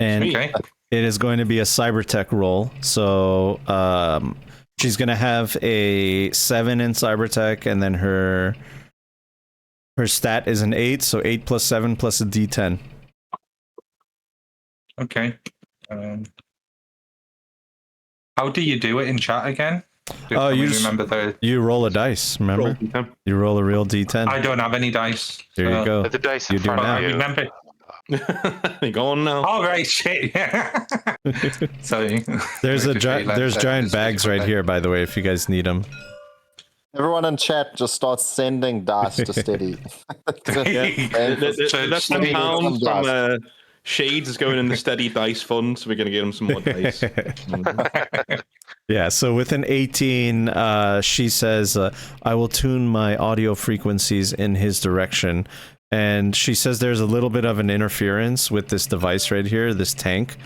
And it is going to be a cybertech roll. So she's going to have a 7 in cybertech, and then her stat is an 8, so 8 plus 7 plus a d10. Okay. How do you do it in chat again? You roll a dice, remember? You roll a real d10. I don't have any dice. There you go. The dice you in do front now. of you. Remember. You're going now. Oh right, shit. Yeah. Sorry. There's giant bags right here, by the way, if you guys need them. Everyone in chat just starts sending dice to Steady. That's £10 from Shades is going in the Steady dice fund, so we're going to get him some more dice. Yeah, so with an 18, she says, I will tune my audio frequencies in his direction. And she says there's a little bit of an interference with this device right here, this tank.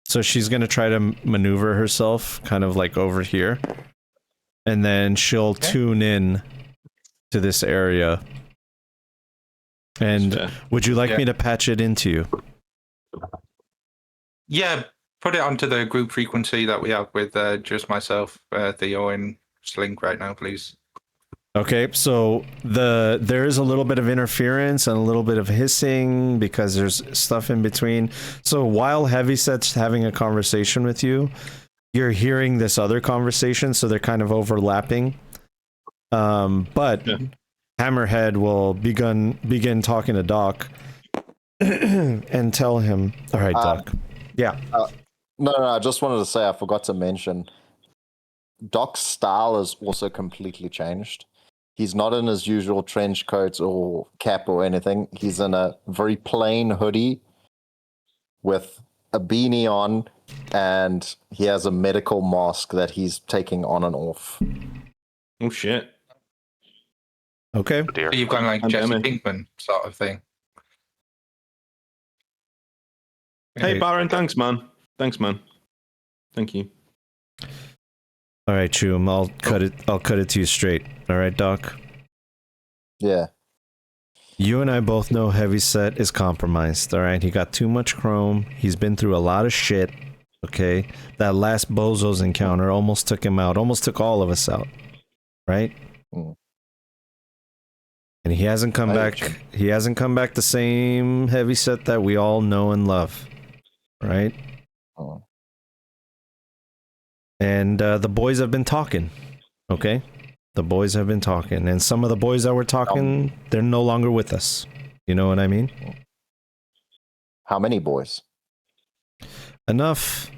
So she's going to try to maneuver herself kind of like over here. And then she'll tune in to this area. And would you like me to patch it into you? Yeah, put it onto the group frequency that we have with just myself, Theo, and Slink right now, please. Okay, so there is a little bit of interference and a little bit of hissing because there's stuff in between. So while Heavyset's having a conversation with you, you're hearing this other conversation, so they're kind of overlapping. But Yeah. Hammerhead will begin talking to Doc and tell him, "All right, Doc." Yeah. No, I just wanted to say I forgot to mention Doc's style is also completely changed. He's not in his usual trench coat or cap or anything. He's in a very plain hoodie with a beanie on, and he has a medical mask that he's taking on and off. Oh shit. Okay. Oh, dear. So you've gone like Jesse Pandemic. Pinkman sort of thing. Hey, Baron, thanks, man. Thanks, man. Thank you. All right, Choom. I'll cut it to you straight. All right, Doc. Yeah. You and I both know Heavyset is compromised. All right, he got too much chrome. He's been through a lot of shit. Okay, that last Bozo's encounter almost took him out. Almost took all of us out. Right. Mm. And he hasn't come back. He hasn't come back the same Heavyset that we all know and love. Right. Oh. And the boys have been talking. Okay. The boys have been talking, and some of the boys that were talking, they're no longer with us. You know what I mean? How many boys? Enough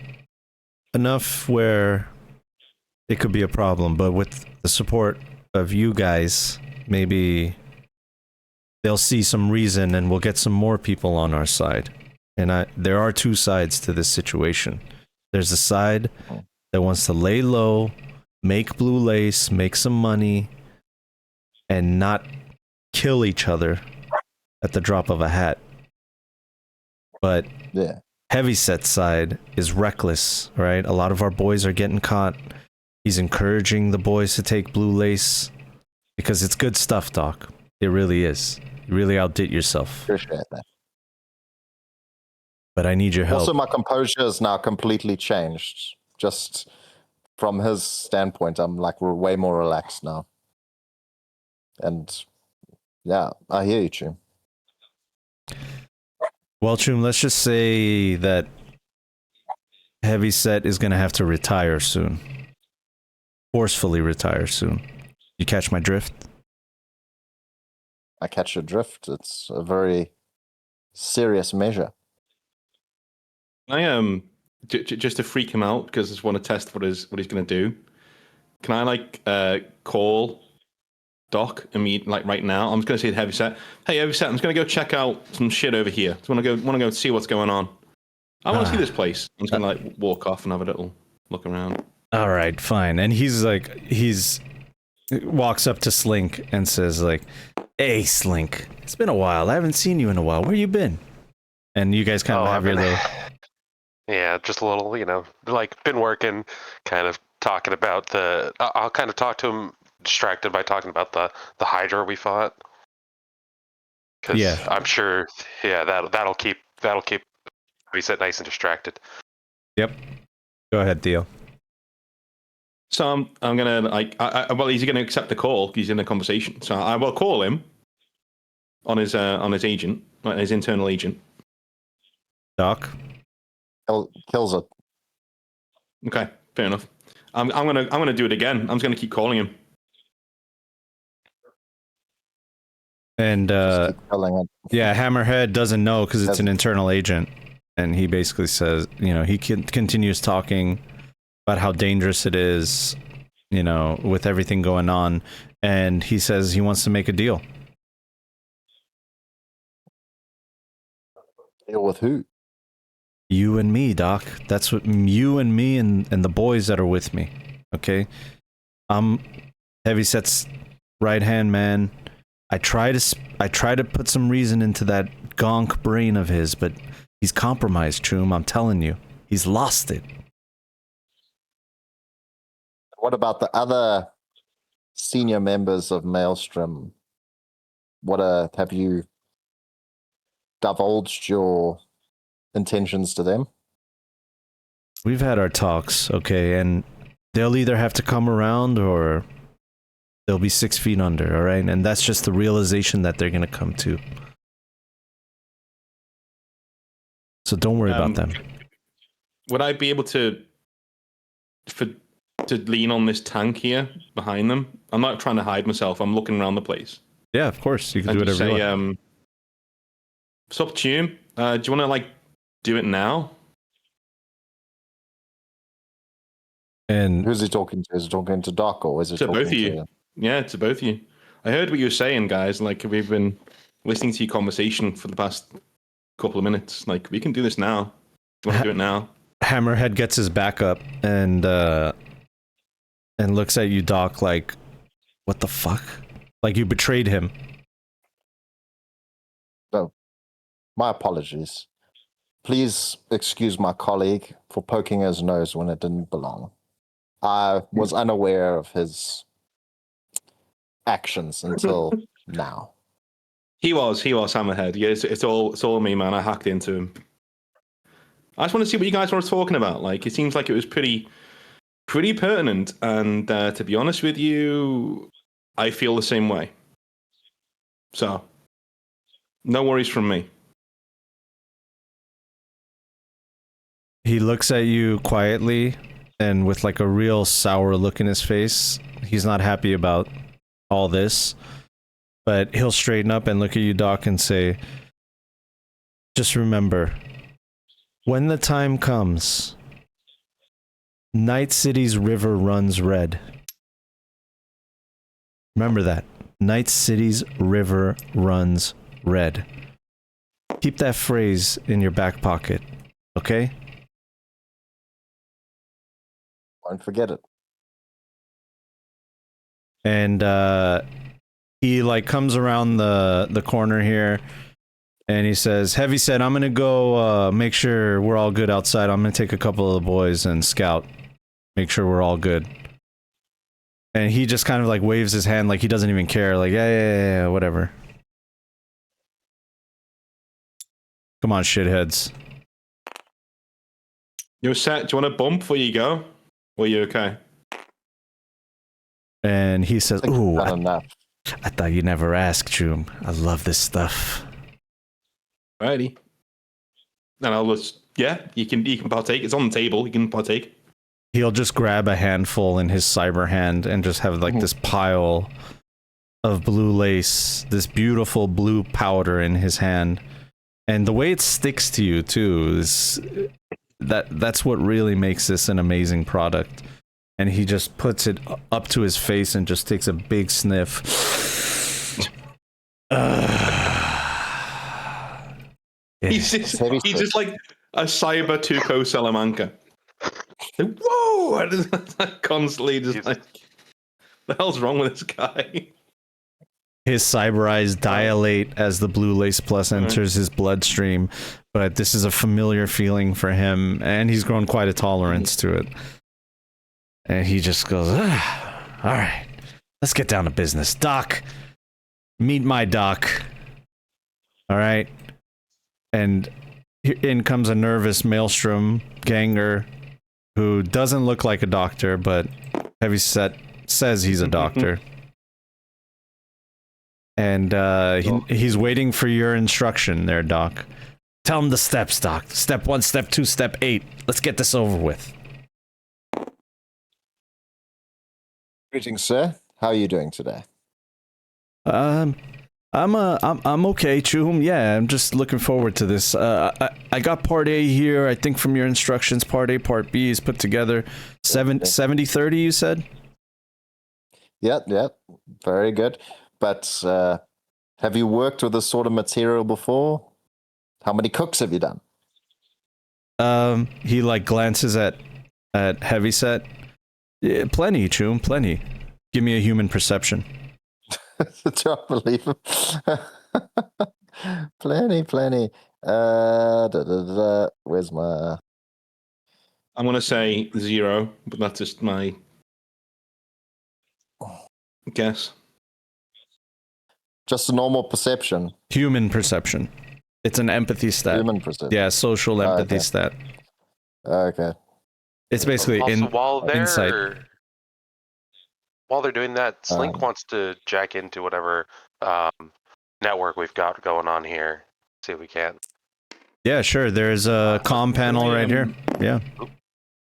where it could be a problem, but with the support of you guys, maybe they'll see some reason and we'll get some more people on our side. And there are two sides to this situation. There's a side that wants to lay low, make blue lace, make some money, and not kill each other at the drop of a hat. But Yeah. Heavyset's side is reckless, right? A lot of our boys are getting caught. He's encouraging the boys to take blue lace because it's good stuff, Doc. It really is. You really outdid yourself. Appreciate that. But I need your help. Also, my composure is now completely changed. Just from his standpoint, I'm like we're way more relaxed now. And yeah, I hear you, Choom. Well, Choom, let's just say that Heavyset is going to have to retire soon. Forcefully retire soon. You catch my drift? I catch your drift. It's a very serious measure. I just to freak him out because I just want to test what he's going to do. Can I call Doc immediately, like right now? I'm just going to say to Heavyset, "Hey, Heavyset, I'm just going to go check out some shit over here. I want to go see what's going on. I want to see this place." I'm just going to walk off and have a little look around. All right, fine. And he's walks up to Slink and says "Hey, Slink, it's been a while. I haven't seen you in a while. Where you been?" And you guys kind of have your little... Yeah, just a little, been working, kind of talking about I'll kind of talk to him distracted by talking about the Hydra we fought. Because I'm sure, that'll keep Heavyset nice and distracted. Yep. Go ahead, Theo. So I'm gonna well, he's gonna accept the call. He's in a conversation, so I will call him on his agent, his internal agent. Doc. Kills it. Okay, fair enough. I'm gonna do it again. I'm just gonna keep calling him. And Just keep telling it. yeah, Hammerhead doesn't know because it's an internal agent, and he basically says, he continues talking about how dangerous it is, with everything going on, and he says he wants to make a deal. Deal with who? You and me, Doc. That's what you and me and the boys that are with me. Okay, I'm Heavyset's right hand man. I try to put some reason into that gonk brain of his, but he's compromised, Choom. I'm telling you, he's lost it. What about the other senior members of Maelstrom? What have you divulged your intentions to them? We've had our talks, okay, and they'll either have to come around or they'll be 6 feet under, all right? And that's just the realization that they're going to come to. So don't worry about them. Would I be able to lean on this tank here behind them? I'm not trying to hide myself. I'm looking around the place. Yeah, of course. You can And do just whatever say, you want. it's up to you. Do you want to, like, do it now? And Who's he talking to? Is he talking to Doc or is he To talking both of you. to... Yeah, to both of you. I heard what you were saying, guys. Like, we've been listening to your conversation for the past couple of minutes. Like, we can do this now. Do you want to do it now? Hammerhead gets his back up and looks at you, Doc, like, what the fuck? Like you betrayed him. Oh, my apologies. Please excuse my colleague for poking his nose when it didn't belong. I was unaware of his actions until now. He was Hammerhead. Yeah, it's all me, man. I hacked into him. I just want to see what you guys were talking about. Like, it seems like it was pretty pertinent. And to be honest with you, I feel the same way. So, no worries from me. He looks at you quietly and with like a real sour look in his face. He's not happy about all this, but he'll straighten up and look at you, Doc, and say, just remember, when the time comes, Night City's river runs red. Remember that. Night City's river runs red. Keep that phrase in your back pocket, okay? Don't forget it. And he like comes around the corner here and he says, Heavyset, I'm gonna go make sure we're all good outside. I'm gonna take a couple of the boys and scout, make sure we're all good. And he just kind of like waves his hand like he doesn't even care, like yeah, whatever. Come on, shitheads. You're set. Do you want to bump before you go? Or are you okay? And he says, ooh, Not enough. I thought you never asked, Joom. I love this stuff. Alrighty. And I'll just, yeah, you can partake. It's on the table. You can partake. He'll just grab a handful in his cyber hand and just have like this pile of blue lace, this beautiful blue powder in his hand. And the way it sticks to you too is that's what really makes this an amazing product. And he just puts it up to his face and just takes a big sniff. He's just like a cyber Tuco Salamanca. Like, whoa! And it's constantly just like, the hell's wrong with this guy? His cyber eyes dilate as the blue lace plus enters his bloodstream, but this is a familiar feeling for him, and he's grown quite a tolerance to it. And he just goes, all right, let's get down to business. Doc, meet my doc. All right. And in comes a nervous Maelstrom ganger who doesn't look like a doctor, but Heavyset says he's a doctor. And he's waiting for your instruction there, Doc. Tell him the steps, Doc. Step 1, step 2, step 8. Let's get this over with. Greetings, sir. How are you doing today? I'm okay, Choom. Yeah, I'm just looking forward to this. I got part A here. I think from your instructions, part A, part B is put together. 70-30, you said? Yep. Very good. But have you worked with this sort of material before? How many cooks have you done? He like glances at Heavyset. Yeah, plenty, Choom, plenty. Give me a human perception. Do I believe him? Plenty. Where's my... I'm going to say 0, but that's just my guess. Just a normal perception. Human perception. It's an empathy stat. Human perception. Yeah, social empathy stat. Okay. It's basically Also, while they're insight. while they're doing that, Slink wants to jack into whatever network we've got going on here. See if we can. Yeah, sure. There's a comm panel right here. Yeah.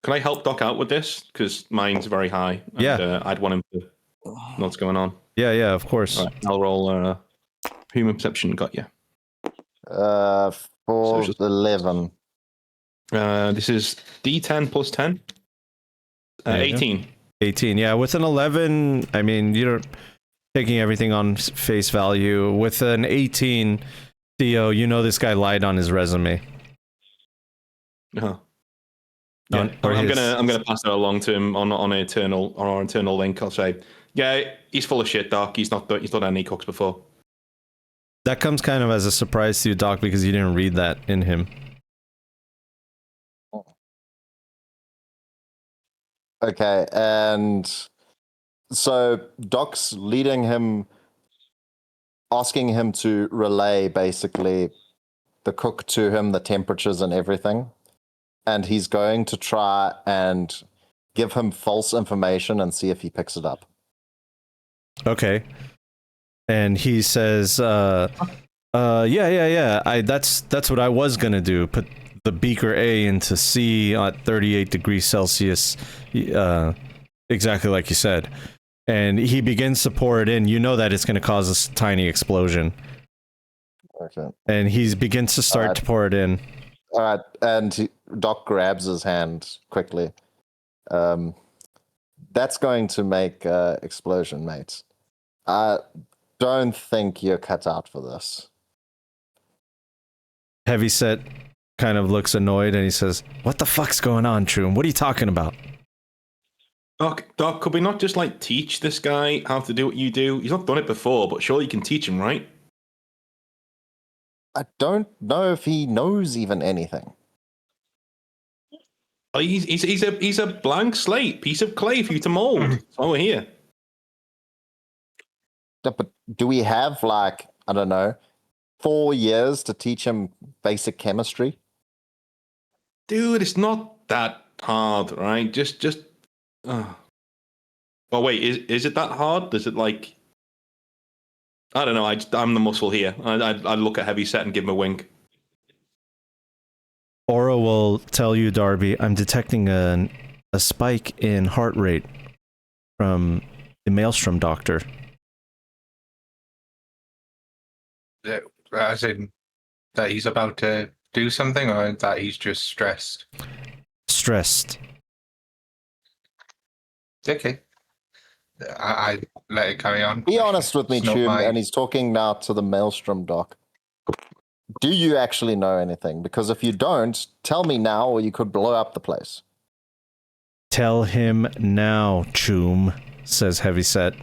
Can I help Doc out with this? Because mine's very high. And, Yeah. I'd want him to know what's going on. Yeah, of course. All right, I'll roll human perception. Got you. 11. This is D10 plus 10. 18. 18. Yeah, with an 11, I mean, you're taking everything on face value. With an 18, Theo, you know this guy lied on his resume. Uh-huh. Yeah, I'm gonna pass that along to him on our internal link. I'll say, yeah, he's full of shit, Doc. He's not done any cooks before. That comes kind of as a surprise to you, Doc, because you didn't read that in him. Okay, and so Doc's leading him, asking him to relay basically the cook to him, the temperatures and everything. And he's going to try and give him false information and see if he picks it up. Okay. And he says, yeah. That's what I was gonna do. Put the beaker A into C at 38 degrees Celsius, exactly like you said. And he begins to pour it in. You know that it's gonna cause a tiny explosion. Okay. And he begins to start to pour it in. All right, and Doc grabs his hand quickly. That's going to make explosion, mates. I don't think you're cut out for this. Heavyset kind of looks annoyed and he says, "What the fuck's going on, Troom? What are you talking about?" Doc, could we not just like teach this guy how to do what you do? He's not done it before, but surely you can teach him, right? I don't know if he knows even anything. Oh, he's a blank slate, piece of clay for you to mold. That's why we're here. But do we have, like, I don't know, 4 years to teach him basic chemistry? Dude, it's not that hard, right? Just. Oh wait, is it that hard? Is it like? I don't know. I'm the muscle here. I look at Heavyset and give him a wink. Aura will tell you, Darby, I'm detecting a spike in heart rate from the Maelstrom doctor. As in that he's about to do something, or that he's just stressed? Stressed. Okay. I let it carry on. Be honest with me, Tube, and he's talking now to the Maelstrom doc. Do you actually know anything? Because if you don't, tell me now or you could blow up the place. Tell him now, Choom, says Heavyset.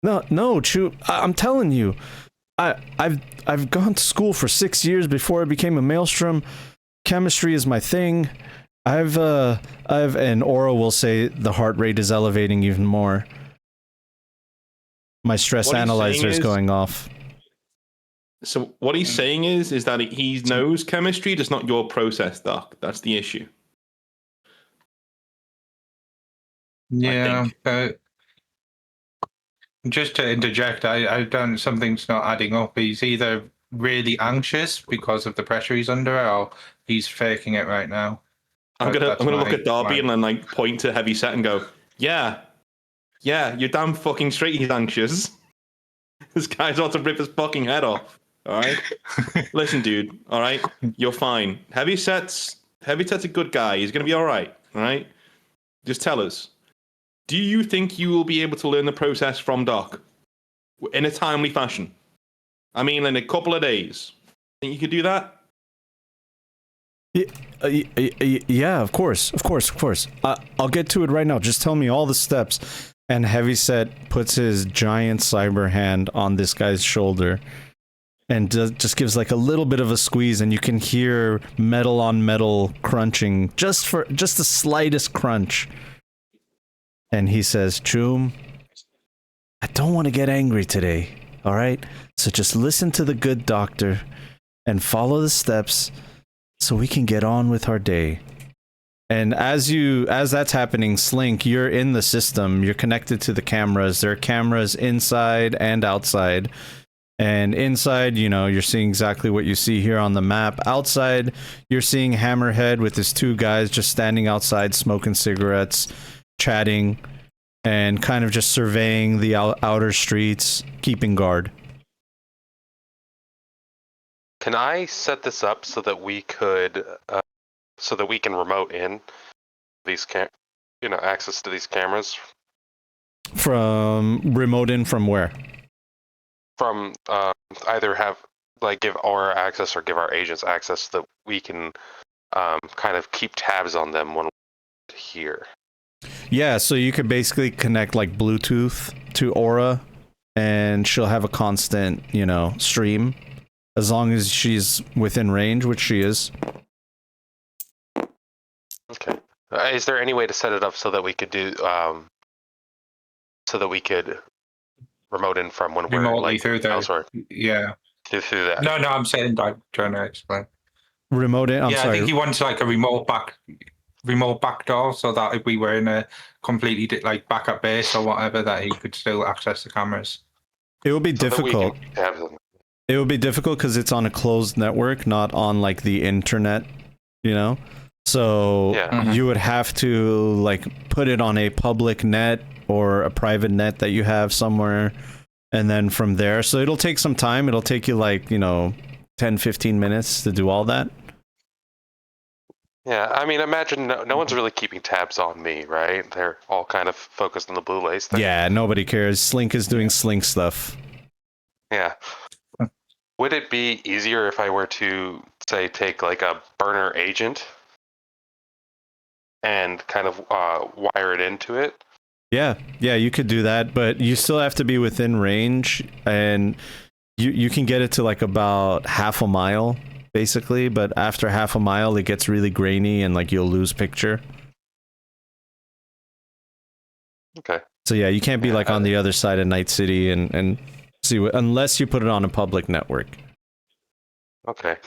No, Choom, I'm telling you. I've gone to school for 6 years before I became a Maelstrom. Chemistry is my thing. And Aura will say the heart rate is elevating even more. My stress analyzer is going off. So what he's saying is that he knows chemistry, just not your process, Doc. That's the issue. Yeah, just to interject, I don't. Something's not adding up. He's either really anxious because of the pressure he's under, or he's faking it right now. I'm gonna look at Darby and then like point to Heavyset and go, yeah, you're damn fucking straight. He's anxious. This guy's about to rip his fucking head off. All right, listen, dude. All right, you're fine. Heavyset's a good guy. He's gonna be all right. All right, just tell us. Do you think you will be able to learn the process from Doc in a timely fashion? I mean, in a couple of days. Think you could do that? Yeah, of course. I'll get to it right now. Just tell me all the steps. And Heavyset puts his giant cyber hand on this guy's shoulder and just gives like a little bit of a squeeze, and you can hear metal on metal crunching, just the slightest crunch. And he says, Choom, I don't want to get angry today, all right? So just listen to the good doctor and follow the steps so we can get on with our day. And as that's happening, Slink, you're in the system. You're connected to the cameras. There are cameras inside and outside. And inside, you're seeing exactly what you see here on the map. Outside, you're seeing Hammerhead with his two guys just standing outside, smoking cigarettes, chatting, and kind of just surveying the outer streets, keeping guard. Can I set this up so that we could, so that we can remote in these access to these cameras? From remote in from where? From either give Aura access or give our agents access so that we can kind of keep tabs on them when we're here. Yeah, so you could basically connect like Bluetooth to Aura, and she'll have a constant, stream, as long as she's within range, which she is. Okay. Is there any way to set it up so that we could do, so that we could remote in from when remotely we're like through there? Elsewhere? Yeah. Through that. No, I'm saying, like, trying to explain. Remote in. I'm I sorry. think he wants like a remote back door, so that if we were in a completely like backup base or whatever, that he could still access the cameras. It would be So that we difficult. can have them. It would be difficult because it's on a closed network, not on like the internet, So Yeah. you would have to like put it on a public net or a private net that you have somewhere, and then from there. So it'll take some time. It'll take you like 10-15 minutes to do all that. Yeah, I mean, imagine no one's really keeping tabs on me, right? They're all kind of focused on the blue lace thing. Yeah, nobody cares. Slink is doing Slink stuff. Yeah. Would it be easier if I were to, say, take like a burner agent and kind of wire it into it? Yeah, you could do that, but you still have to be within range, and you can get it to like about half a mile, basically, but after half a mile, it gets really grainy and like you'll lose picture. Okay. So yeah, you can't be like on the other side of Night City and see unless you put it on a public network. Okay.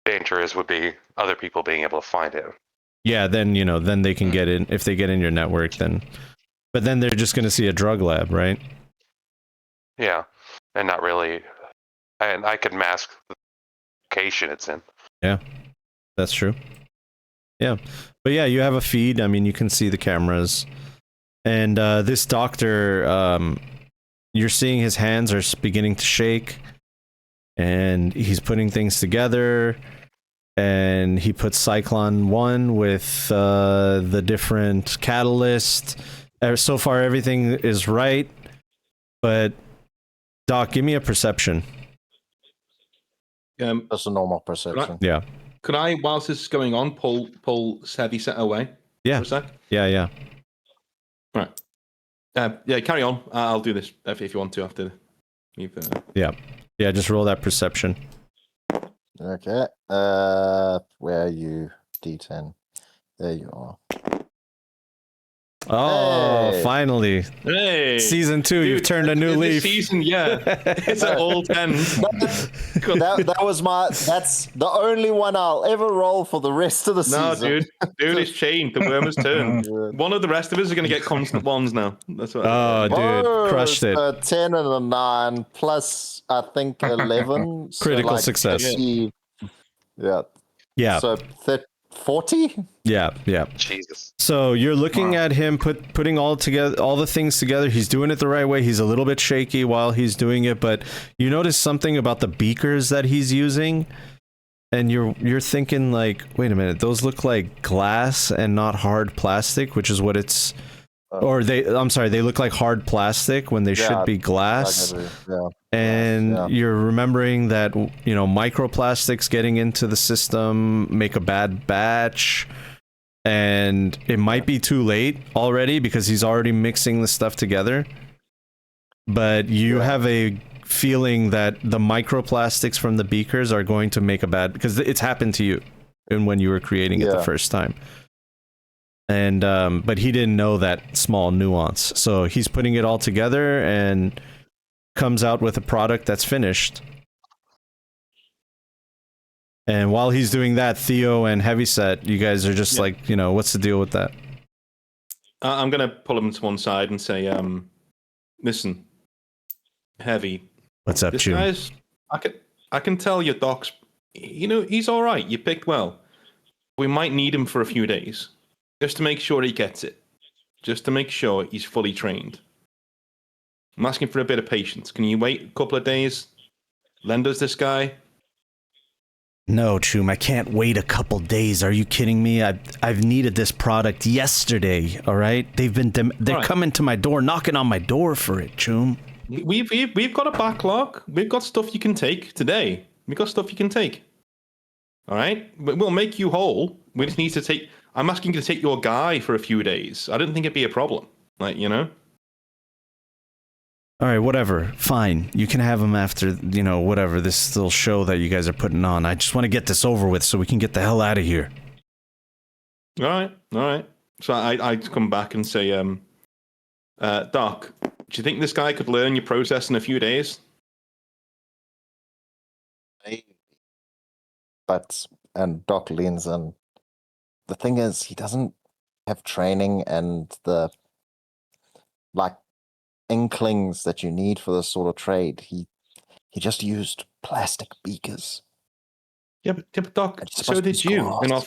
Dangerous would be other people being able to find it. Yeah, then then they can get in. If they get in your network, then but then they're just going to see a drug lab, right? Yeah, and not really. And I could mask the location it's in. Yeah, that's true. Yeah, but yeah, you have a feed. I mean, you can see the cameras, and this doctor, you're seeing his hands are beginning to shake, and he's putting things together. And he puts Cyclone 1 with the different catalyst. So far, everything is right. But, Doc, give me a perception. That's a normal perception. Yeah. Could I, whilst this is going on, pull Heavy Set away? Yeah. For a sec? Yeah. Right. Yeah, carry on. I'll do this if you want to after you've... Yeah, just roll that perception. Okay. Where are you? D10. There you are. Oh, Hey. Finally. Hey! Season 2, you've turned a new this leaf. Season, yeah. It's an all 10. That was that's the only one I'll ever roll for the rest of the No, season. dude, it's changed. The worm has turned. One of the rest of us are going to get constant ones now. That's what. Oh, dude, crushed it. A 10 and a 9 plus, I think, 11. So Critical like success. 50, yeah. Yeah. So 40? Yeah. Jesus. So you're looking at him putting all the things together. He's doing it the right way. He's a little bit shaky while he's doing it, but you notice something about the beakers that he's using, and you're thinking like, wait a minute, those look like glass and not hard plastic, which is what it's. Or they look like hard plastic when they should be glass. And you're remembering that, microplastics getting into the system make a bad batch, and it might be too late already because he's already mixing the stuff together. But you have a feeling that the microplastics from the beakers are going to make a bad, because it's happened to you when you were creating it the first time. And but he didn't know that small nuance, so he's putting it all together and comes out with a product that's finished. And while he's doing that, Theo and Heavyset, you guys are just like, what's the deal with that? I'm gonna pull him to one side and say, listen, Heavy. What's up, This Chew? guy's. I can tell your doc's. He's all right. You picked well. We might need him for a few days, just to make sure he gets it. Just to make sure he's fully trained. I'm asking for a bit of patience. Can you wait a couple of days? Lend us this guy. No, Choom, I can't wait a couple days. Are you kidding me? I've needed this product yesterday. All right, they're coming to my door, knocking on my door for it, Choom. We've got a backlog. We've got stuff you can take today. We've got stuff you can take. All right, we'll make you whole. We just need to take. I'm asking you to take your guy for a few days. I didn't think it'd be a problem. All right, whatever. Fine. You can have him after, whatever, this little show that you guys are putting on. I just want to get this over with so we can get the hell out of here. All right. So I come back and say, Doc, do you think this guy could learn your process in a few days? And Doc leans in. The thing is, he doesn't have training and the inklings that you need for this sort of trade. He just used plastic beakers. Yeah, but Doc, so did you. Do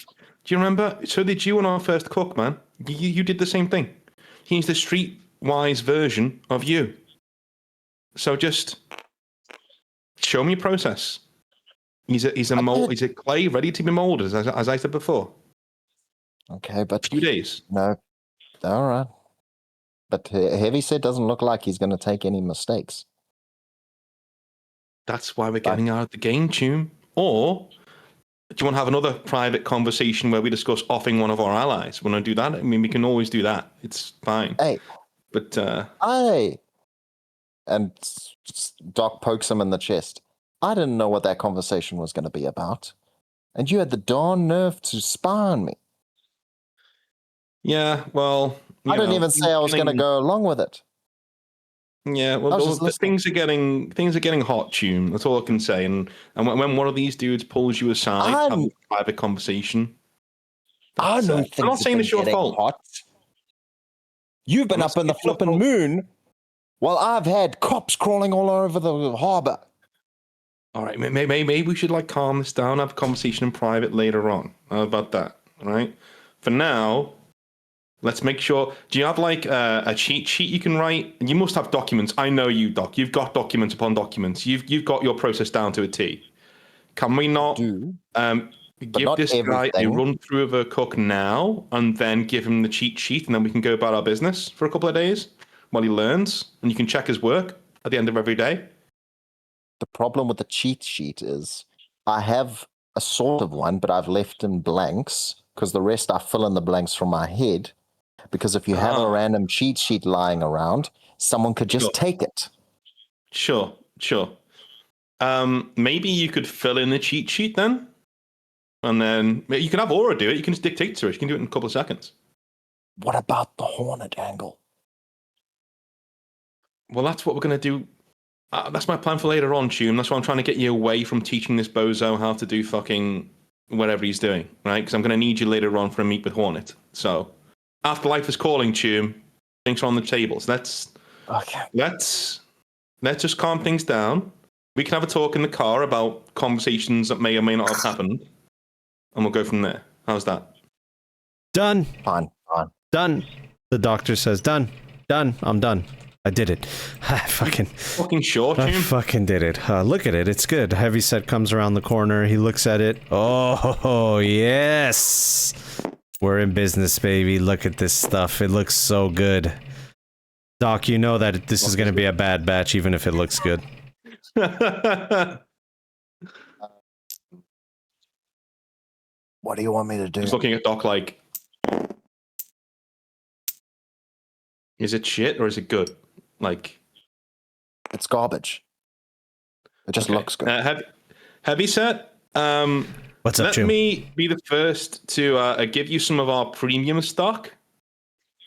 you remember? So did you in our first cook, man. You did the same thing. He's the streetwise version of you. So just show me your process. He's a clay ready to be molded, as I said before. Okay, but a few days. No, all right. But Heavyset doesn't look like he's going to take any mistakes. That's why we're getting out of the game, Tune. Or do you want to have another private conversation where we discuss offing one of our allies? Want to do that? I mean, we can always do that. It's fine. Hey. But, And Doc pokes him in the chest. I didn't know what that conversation was going to be about. And you had the darn nerve to spy on me. Yeah, well... I didn't even say I was going to go along with it. Yeah, well, things are getting hot, Tune. That's all I can say. And when one of these dudes pulls you aside, have a private conversation. I know I'm not saying it's your fault. Hot. You've been up in the flipping moon while I've had cops crawling all over the harbor. All right, maybe we should calm this down, have a conversation in private later on. How about that? All right. For now, let's make sure. Do you have a cheat sheet you can write? You must have documents. I know you, Doc. You've got documents upon documents. You've got your process down to a T. Can we not give this guy a run through of a cook now, and then give him the cheat sheet, and then we can go about our business for a couple of days while he learns, and you can check his work at the end of every day? The problem with the cheat sheet is I have a sort of one, but I've left in blanks because the rest I fill in the blanks from my head. Because if you have a random cheat sheet lying around, someone could just take it. Sure. Maybe you could fill in the cheat sheet then? And then you can have Aura do it. You can just dictate to her. She can do it in a couple of seconds. What about the Hornet angle? Well, that's what we're going to do. That's my plan for later on, Tune. That's why I'm trying to get you away from teaching this bozo how to do fucking whatever he's doing, right? Because I'm going to need you later on for a meet with Hornet. So... Afterlife is calling, Tune. Things are on the tables. Let's just calm things down. We can have a talk in the car about conversations that may or may not have happened, and we'll go from there. How's that? Done. Fine. Done. The doctor says, done. I'm done. I did it. I fucking sure, Tune. I fucking did it. Look at it. It's good. Heavyset comes around the corner. He looks at it. Oh, yes. We're in business, baby. Look at this stuff. It looks so good. Doc, you know that this is going to be a bad batch, even if it looks good. What do you want me to do? Just looking at Doc is it shit or is it good? It's garbage. It just looks good. Heavyset? What's up, Let me be the first to give you some of our premium stock,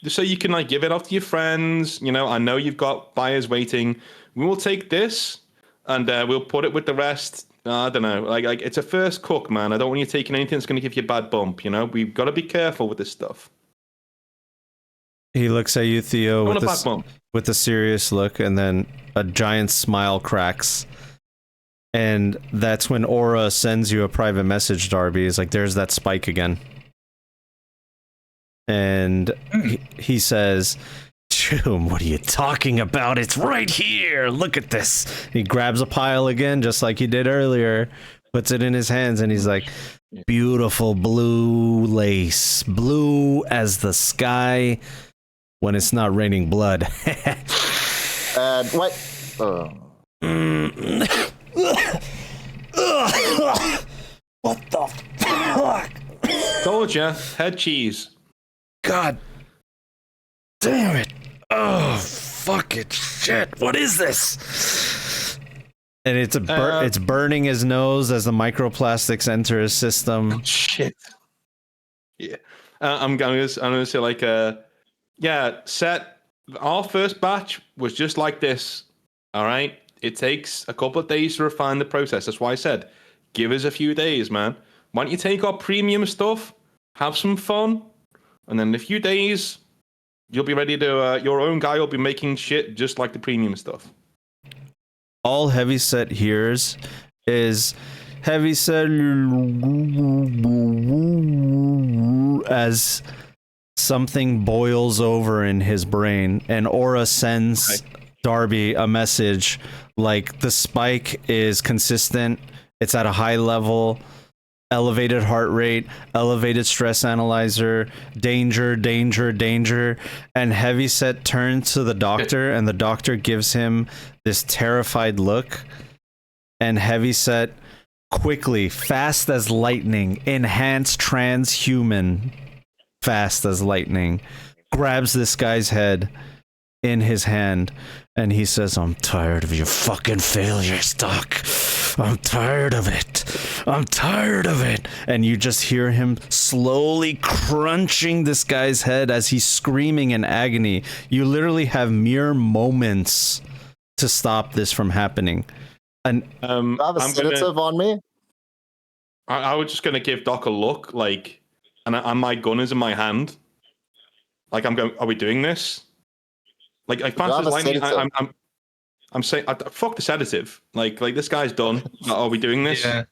just so you can give it off to your friends. I know you've got buyers waiting. We will take this and we'll put it with the rest I don't know. Like it's a first cook, man. I don't want you taking anything that's going to give you a bad bump. You know, we've got to be careful with this stuff. He looks at you, Theo, with a serious look, and then a giant smile cracks. And that's when Aura sends you a private message, Darby. He's like, there's that spike again. And he says, Choom, what are you talking about? It's right here. Look at this. He grabs a pile again, just like he did earlier, puts it in his hands, and he's like, beautiful blue lace. Blue as the sky when it's not raining blood. What? What the fuck? Told ya, head cheese. God damn it. Oh, fucking shit. What is this? And it's it's burning his nose as the microplastics enter his system. Shit. Yeah. I'm gonna say like Set. Our first batch was just like this. All right. It takes a couple of days to refine the process. That's why I said, give us a few days, man. Why don't you take our premium stuff, have some fun, and then in a few days, you'll be ready to. Your own guy will be making shit just like the premium stuff. All Heavyset hears is Heavyset as something boils over in his brain, and Aura sends Darby a message like the spike is consistent, it's at a high level, elevated heart rate, elevated stress analyzer, danger, danger, danger. And Heavyset turns to the doctor, and the doctor gives him this terrified look. And Heavyset quickly, fast as lightning, enhanced transhuman, fast as lightning, grabs this guy's head in his hand, and he says, I'm tired of your fucking failures, Doc. I'm tired of it. I'm tired of it. And you just hear him slowly crunching this guy's head as he's screaming in agony. You literally have mere moments to stop this from happening. And I have a sedative on me. I was just gonna give Doc a look, like, and my gun is in my hand. Like I'm going. Are we doing this? Like fast as lightning. I'm saying, fuck the sedative. Like this guy's done. Are we doing this? Yeah.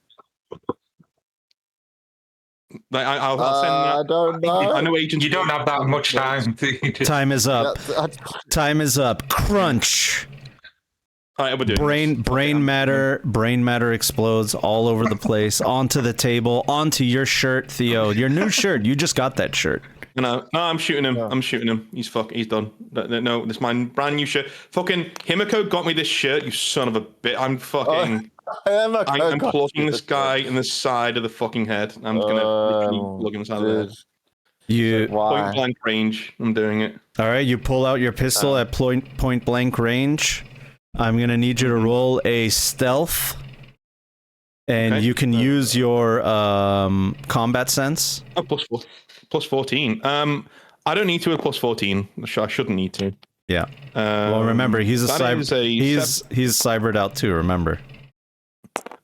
Like I'll send that. I don't know. I know agents. You don't have that much time. Time is up. Time is up. Crunch. All right, we're doing brain matter explodes all over the place, onto the table, onto your shirt, Theo. Your new shirt. You just got that shirt. No, I'm shooting him. I'm shooting him. He's done. No, this is my brand new shirt. Fucking Himiko got me this shirt, you son of a bitch. I'm fucking... I'm plugging this guy in the side of the fucking head. I'm gonna literally plug him inside of the head. You point blank range. I'm doing it. All right, you pull out your pistol at point blank range. I'm gonna need you to roll a stealth, and you can use your combat sense. Oh, plus 14. I don't need to with plus 14. I shouldn't need to. Yeah. Well, remember, he's he's cybered out too. Remember.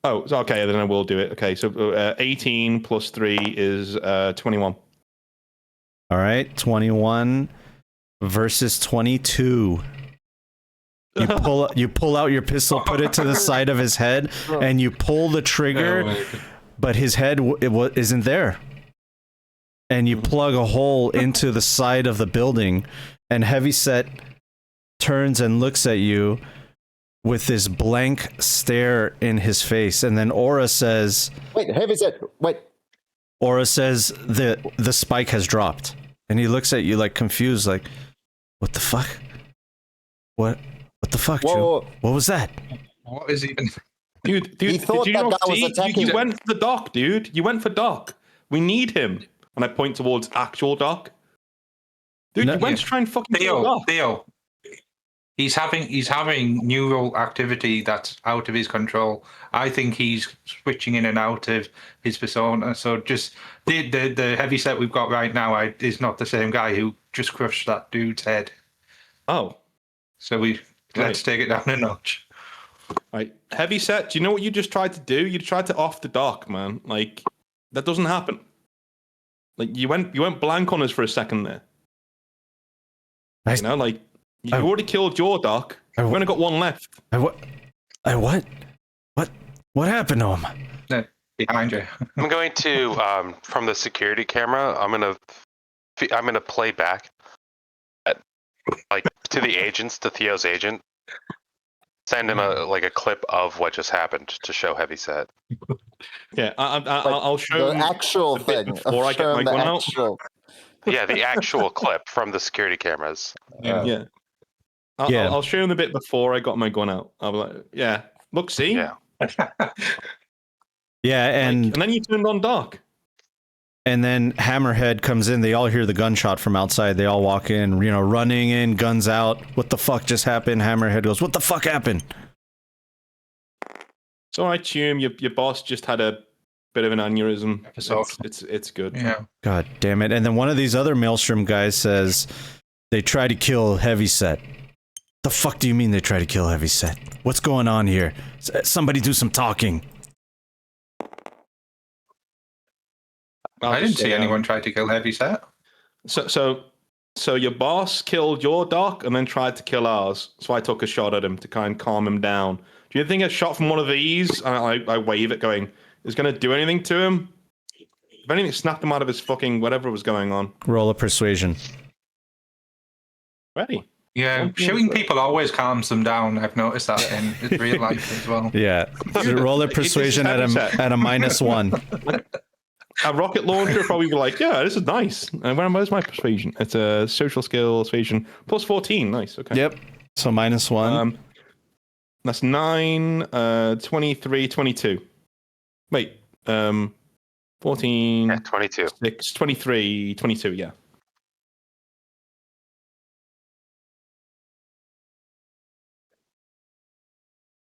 Oh, okay. Then I will do it. Okay, so 18 plus 3 is 21. All right, 21 versus 22. You pull out your pistol, put it to the side of his head, and you pull the trigger, but his head isn't there. And you plug a hole into the side of the building, and Heavyset turns and looks at you with this blank stare in his face, and then Aura says, "Wait, Heavyset, wait." Aura says the spike has dropped, and he looks at you like confused, like, "What the fuck? What the fuck, Joe? What was that?" What is even? Dude, he thought that guy was attacking. You went for the Doc, dude. You went for Doc. We need him. And I point towards actual Doc. Dude, you went to try and fucking kill Doc. Theo. He's having neural activity that's out of his control. I think he's switching in and out of his persona. So just the Heavyset we've got right now is not the same guy who just crushed that dude's head. Oh. So let's take it down a notch. Right, Heavyset. Do you know what you just tried to do? You tried to off the dock, man. Like that doesn't happen. Like you went blank on us for a second there. You know, like you already killed your dock. We've only got one left. What? What happened to him? No, behind you. I'm going to from the security camera. I'm gonna play back like to the agents, to Theo's agent. Send him a clip of what just happened to show Heavyset. Yeah, I'll show the him actual the bit thing. before I get my gun out. Yeah, the actual clip from the security cameras. Yeah. I'll show him the bit before I got my gun out. I'll be like, yeah, look, see? Yeah. Yeah, And then you turned on Doc. And then Hammerhead comes in. They all hear the gunshot from outside. They all walk in, running in, guns out. What the fuck just happened? Hammerhead goes, what the fuck happened? So I assume your boss just had a bit of an aneurysm. Episode. It's good. Yeah. God damn it. And then one of these other Maelstrom guys says, they try to kill Heavyset. The fuck do you mean they try to kill Heavyset? What's going on here? Somebody do some talking. I didn't see anyone try to kill Heavyset. So your boss killed your doc and then tried to kill ours. So I took a shot at him to kind of calm him down. Do you think a shot from one of these, and I wave it going, is going to do anything to him? If anything, snapped him out of his fucking whatever was going on. Roll a persuasion. Ready. Yeah, shooting people always calms them down. I've noticed that in real life as well. Yeah. Roll a persuasion at a -1. A rocket launcher probably be like, yeah, this is nice. And where's my persuasion? It's a social skill persuasion plus 14. Nice. Okay. Yep. So -1. That's 9, 23, 22. Wait, 14, Yeah, 22. 6, 23, 22, yeah.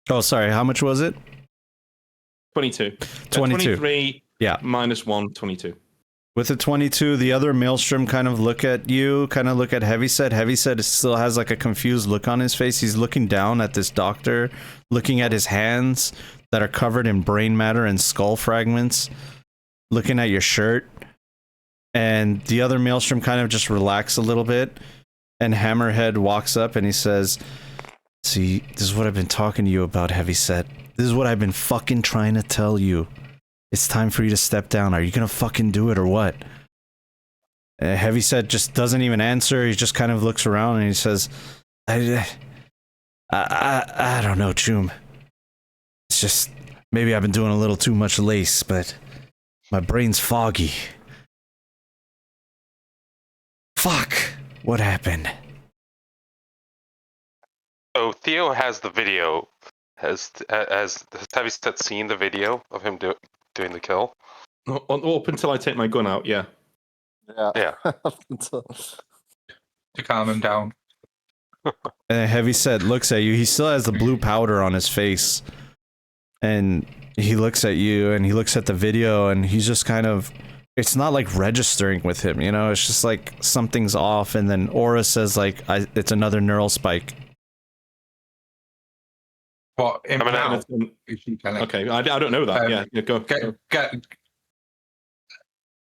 Oh, sorry. How much was it? 22. 22. 23, yeah. -1, 22. With the 22, the other Maelstrom kind of look at you, kind of look at Heavyset. Heavyset still has like a confused look on his face. He's looking down at this doctor, looking at his hands that are covered in brain matter and skull fragments, looking at your shirt. And the other Maelstrom kind of just relax a little bit. And Hammerhead walks up and he says, see, this is what I've been talking to you about, Heavyset. This is what I've been fucking trying to tell you. It's time for you to step down. Are you gonna fucking do it or what? Heavyset just doesn't even answer. He just kind of looks around and he says, I don't know, Choom. It's just, maybe I've been doing a little too much lace, but my brain's foggy. Fuck. What happened? So Theo has the video. Has Heavyset seen the video of him doing the kill? Up until I take my gun out, yeah. Yeah. To calm him down. And Heavyset looks at you. He still has the blue powder on his face. And he looks at you and he looks at the video and he's just kind of, it's not like registering with him, it's just like something's off. And then Aura says like, it's another neural spike. What? Okay, I don't know that. Yeah, go.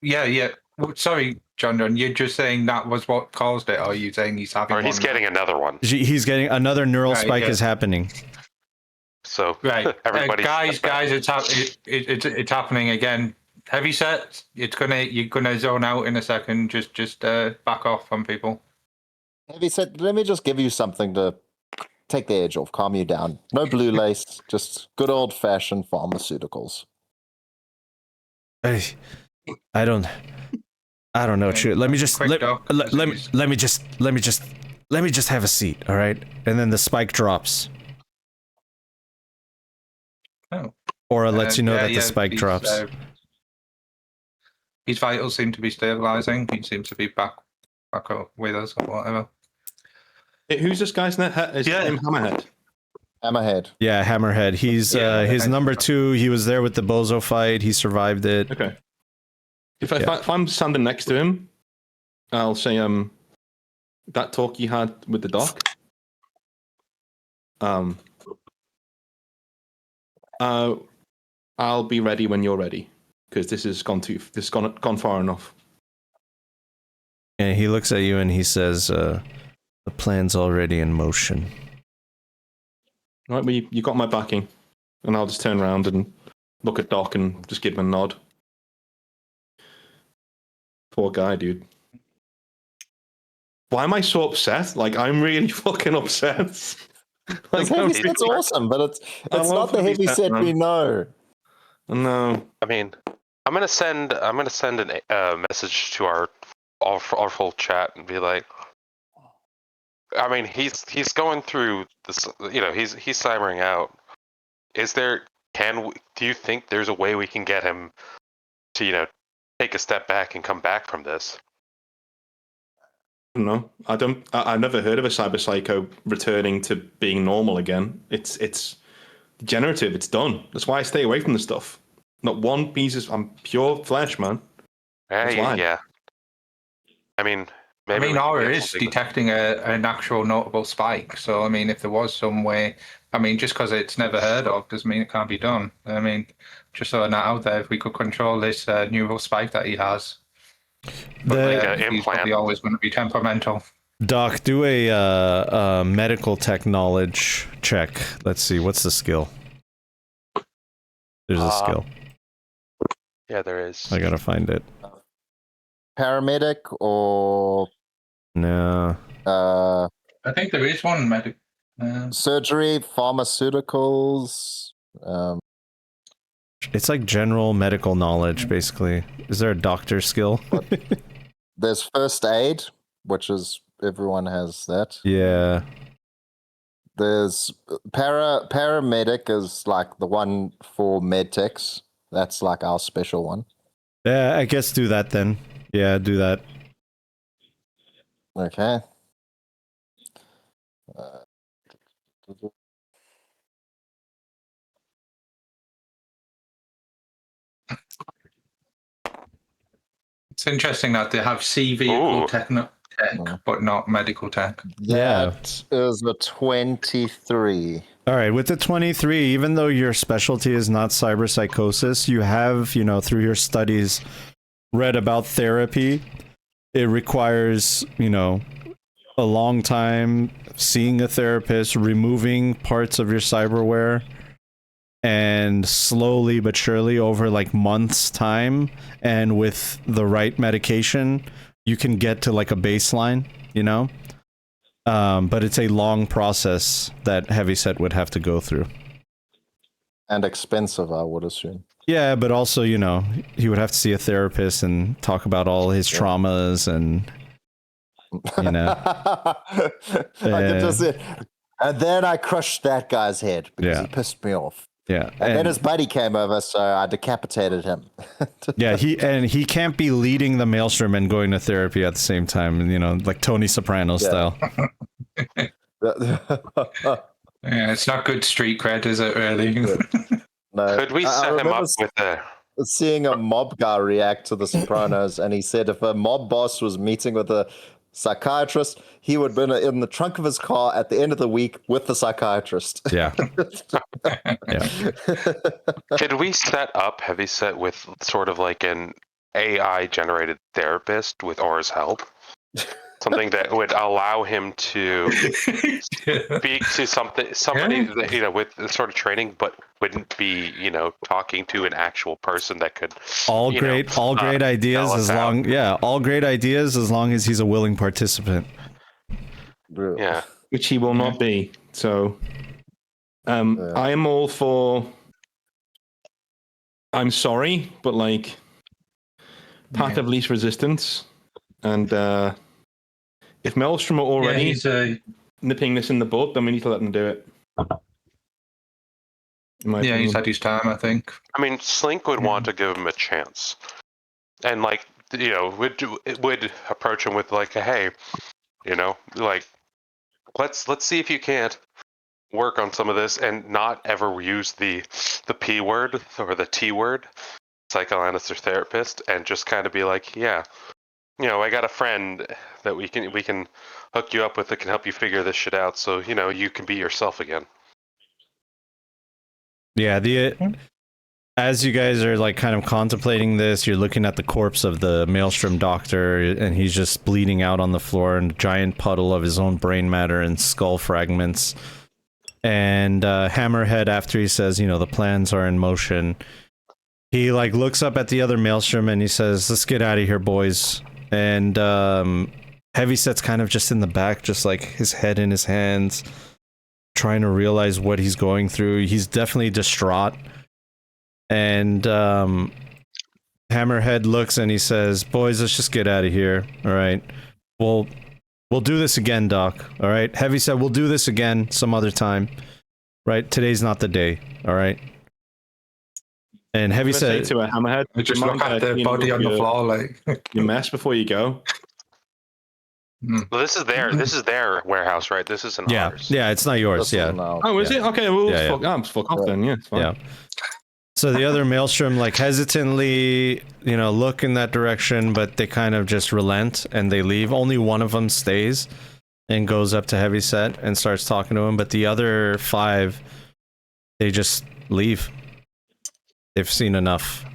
Yeah. Sorry, John. You're just saying that was what caused it, or are you saying he's having? Or he's getting another one. He's getting another neural spike is happening. So right, everybody, guys, it's happening again. Heavyset, you're gonna zone out in a second. Just back off on people. Heavyset, let me just give you something to take the edge off, calm you down. No blue lace, just good old fashioned pharmaceuticals. I don't know. Let me just let me just have a seat, all right? And then the spike drops. Oh. Aura lets you know that the spike drops. His vitals seem to be stabilizing. He seems to be back up with us or whatever. Who's this guy's name? Is him Hammerhead? Hammerhead. Yeah, Hammerhead. He's his number 2. He was there with the Bozo fight. He survived it. Okay. If I'm standing next to him, I'll say that talk you had with the doc. I'll be ready when you're ready, because this has gone far enough. And he looks at you and he says, "The plan's already in motion." Right, well, you got my backing, and I'll just turn around and look at Doc and just give him a nod. Poor guy, dude. Why am I so upset? Like, I'm really fucking upset. Like, Heavyset's awesome, but it's not the Heavyset we know. No. I mean, I'm gonna send a message to our full chat and be like, I mean, he's going through this, he's cybering out. Do you think there's a way we can get him to, take a step back and come back from this? No, I've never heard of a cyber psycho returning to being normal again. It's degenerative. It's done. That's why I stay away from the stuff. Not one piece of. I'm pure flesh, man. That's why. Yeah. I mean, maybe Aura is detecting an actual notable spike. So, I mean, if there was some way, I mean, just because it's never heard of doesn't mean it can't be done. I mean, just throwing that out there, if we could control this neural spike that he has, he's probably always going to be temperamental. Doc, do a medical tech knowledge check. Let's see, what's the skill? There's a skill. Yeah, there is. I gotta find it. Paramedic or no? I think there is one medic. Surgery, pharmaceuticals. It's like general medical knowledge, basically. Is there a doctor skill? There's first aid, which is everyone has that. Yeah. There's paramedic is like the one for medtechs. That's like our special one. Yeah, I guess do that then. Yeah, do that. Okay. It's interesting that they have C vehicle tech, but not medical tech. That is a 23. All right, with the 23, even though your specialty is not cyberpsychosis, you have, through your studies, read about therapy. It requires, a long time seeing a therapist, removing parts of your cyberware, and slowly but surely over like months' time, and with the right medication, you can get to like a baseline, but it's a long process that Heavyset would have to go through. And expensive, I would assume. Yeah, but also, he would have to see a therapist and talk about all his traumas and, I can just say, and then I crushed that guy's head because he pissed me off. Yeah. And then his buddy came over, so I decapitated him. Yeah, he can't be leading the maelstrom and going to therapy at the same time, like Tony Soprano style. Yeah, it's not good street cred, is it, really? No. Could we set him up with seeing a mob guy react to The Sopranos, and he said if a mob boss was meeting with a psychiatrist, he would be in the trunk of his car at the end of the week with the psychiatrist. Yeah. Could we set up Heavyset with sort of like an AI generated therapist with Aura's help? Something that would allow him to speak to somebody that, with the sort of training, but wouldn't be, talking to an actual person that could. All great ideas all great ideas as long as he's a willing participant. Yeah, which he will not be. So, I am all for. I'm sorry, but like path of least resistance, and. If Maelstrom are already nipping this in the bud, then we need to let them do it. He's had his time, I think. I mean, Slink would want to give him a chance, and would approach him with like, hey, let's see if you can't work on some of this and not ever use the P word or the T word, psychoanalyst or therapist, and just kind of be like, yeah. I got a friend that we can hook you up with that can help you figure this shit out, so you can be yourself again. Yeah, as you guys are like kind of contemplating this, you're looking at the corpse of the Maelstrom doctor, and he's just bleeding out on the floor in a giant puddle of his own brain matter and skull fragments. And Hammerhead, after he says, you know, the plans are in motion, he like looks up at the other Maelstrom and he says, "Let's get out of here, boys." And Heavyset's kind of just in the back, just like his head in his hands, trying to realize what he's going through. He's definitely distraught. And Hammerhead looks and he says, "Boys, let's just get out of here. All right, we'll do this again, Doc. All right." Heavyset, "We'll do this again some other time. Right? Today's not the day. All right." And Heavyset to a Hammerhead, I just look at the body on the floor, like you mess before you go. Well, this is their warehouse, right? This isn't ours. Yeah, it's not yours. Yeah. Oh, is it? Okay, well, fuck off then. Yeah, it's fine. Yeah. So the other Maelstrom, like, hesitantly, you know, look in that direction, but they kind of just relent and they leave. Only one of them stays and goes up to Heavyset and starts talking to him, but the other 5, they just leave. They've seen enough.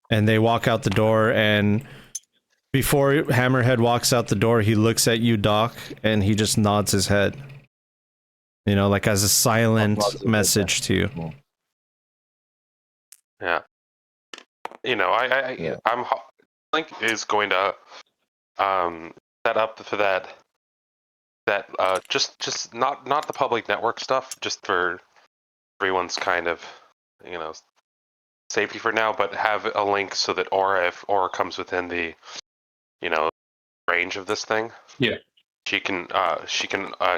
And they walk out the door, and before Hammerhead walks out the door, he looks at you, Doc, and he just nods his head. You know, like as a silent message to you. Yeah. You know, I'm Link is going to set up for that just not the public network stuff, just for everyone's kind of, you know, safety for now, but have a link so that if Aura comes within the, you know, range of this thing, she can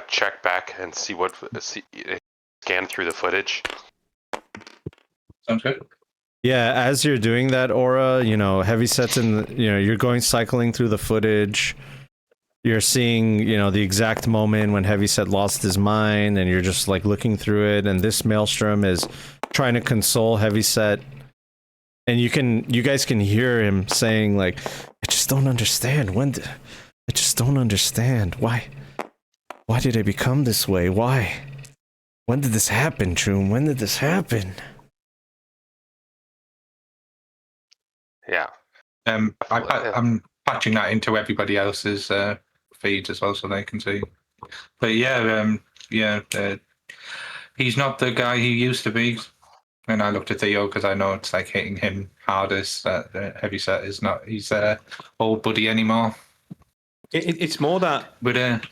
check back and scan through the footage. Sounds good. Yeah, as you're doing that, Aura, you know, Heavyset's you're going cycling through the footage. You're seeing, you know, the exact moment when Heavyset lost his mind, and you're just like looking through it, and this Maelstrom is trying to console Heavyset. And you guys can hear him saying, like, "I just don't understand. I just don't understand. Why did I become this way? Why? When did this happen, Troom? When did this happen?" Yeah. I'm patching that into everybody else's feeds as well, so they can see. But he's not the guy he used to be. And I looked at Theo because I know it's like hitting him hardest. Heavyset is not his old buddy anymore. It's more that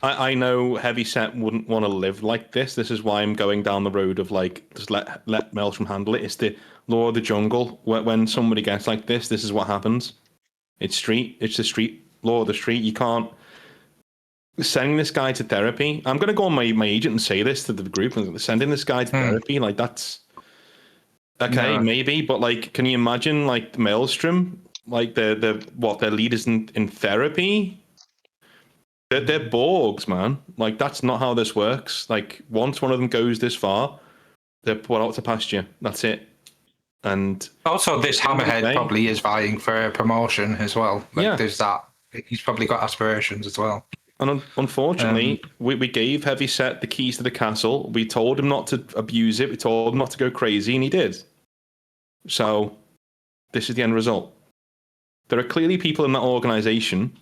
I know Heavyset wouldn't want to live like this. This is why I'm going down the road of like just let Maelstrom handle it. It's the law of the jungle. When somebody gets like this is what happens. It's the street law of the street. You can't sending this guy to therapy. I'm gonna go on my agent and say this to the group and sending this guy to therapy, like that's okay, maybe, but like, can you imagine like the Maelstrom, like their leaders in therapy? They're Borgs, man. Like that's not how this works. Like once one of them goes this far, they're put out to pasture. That's it. And also, this Hammerhead probably is vying for a promotion as well. Like, there's that. He's probably got aspirations as well. And unfortunately, we gave Heavyset the keys to the castle. We told him not to abuse it. We told him not to go crazy, and he did. So, this is the end result. There are clearly people in that organization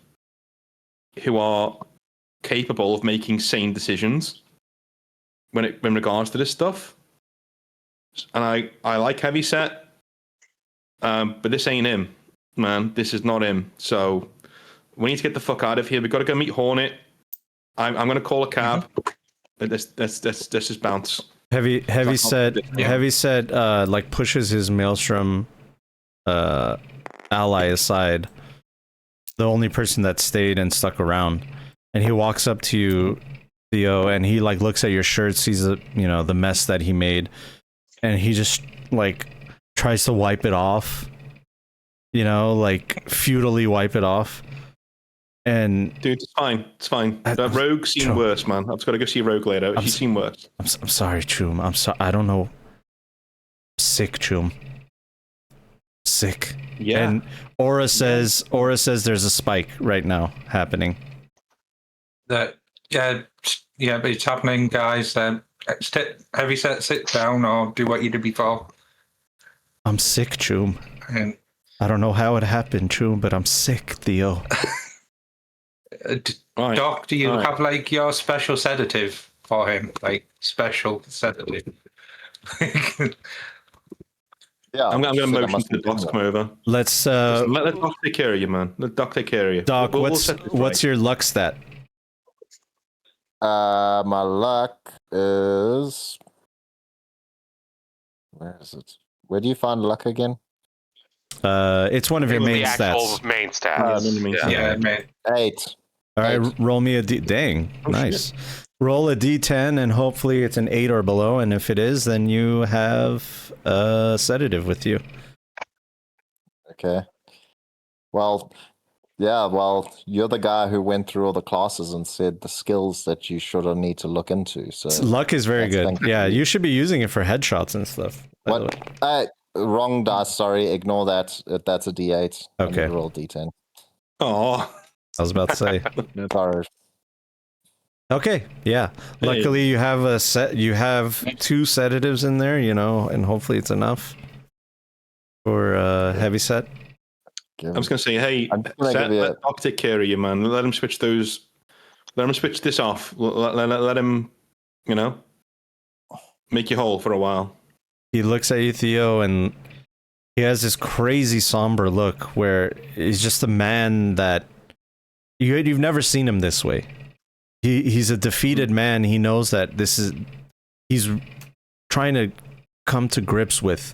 who are capable of making sane decisions in regards to this stuff. And I like Heavyset, but this ain't him, man. This is not him. So we need to get the fuck out of here. We've got to go meet Hornet. I'm going to call a cab. Let's just bounce. Heavyset like pushes his Maelstrom ally aside, the only person that stayed and stuck around, and he walks up to you, Theo, and he like looks at your shirt, sees the mess that he made, and he just like tries to wipe it off, like futilely wipe it off. And dude, it's fine. Rogue seen worse, man. I've got to go see Rogue later. She's seen worse. I'm sorry, Choom. I'm sorry. I don't know. Sick, Choom. Sick. Yeah. And Aura says there's a spike right now happening. Yeah, but it's happening, guys. Heavy set, sit down or do what you did before. I'm sick, Choom. And I don't know how it happened, Choom, but I'm sick, Theo. Right. Doc, do you Right. have like your special sedative for him? Like special sedative? Yeah, I'm going to said I motion must to the docs to come over. Let's Let Doc take care of you, man. Let Doc take care of you. Doc, We'll what's set this what's right. your luck stat? My luck is. Where is it? Where do you find luck again? It's one of your main the actual stats. main stats. Yeah, no, no, no, Yeah, mate. 8. All right, 8. roll me a d. Dang, Oh, nice. Roll a d10, and hopefully it's an 8 or below. And if it is, then you have a sedative with you. Okay. Well, yeah, well, you're the guy who went through all the classes and said the skills that you should or need to look into. So Luck is very that's good. thank Yeah, you. you should be using it for headshots and stuff. by the What? way. Wrong dice. Sorry, ignore that. That's a D8. I need Okay. to roll D10. Oh. I was about to say. Sorry. Okay, yeah. Luckily, you have a set. You have 2 sedatives in there, you know, and hopefully it's enough for heavy set. I was going to say, hey, I'm just gonna Seth, give you let Doc take care of you, man. Let him switch those. Let him switch this off. Let him, you know, make you whole for a while. He looks at you, Theo, and he has this crazy somber look where he's just a man that you've never seen him this way. He's a defeated man. He knows that he's trying to come to grips with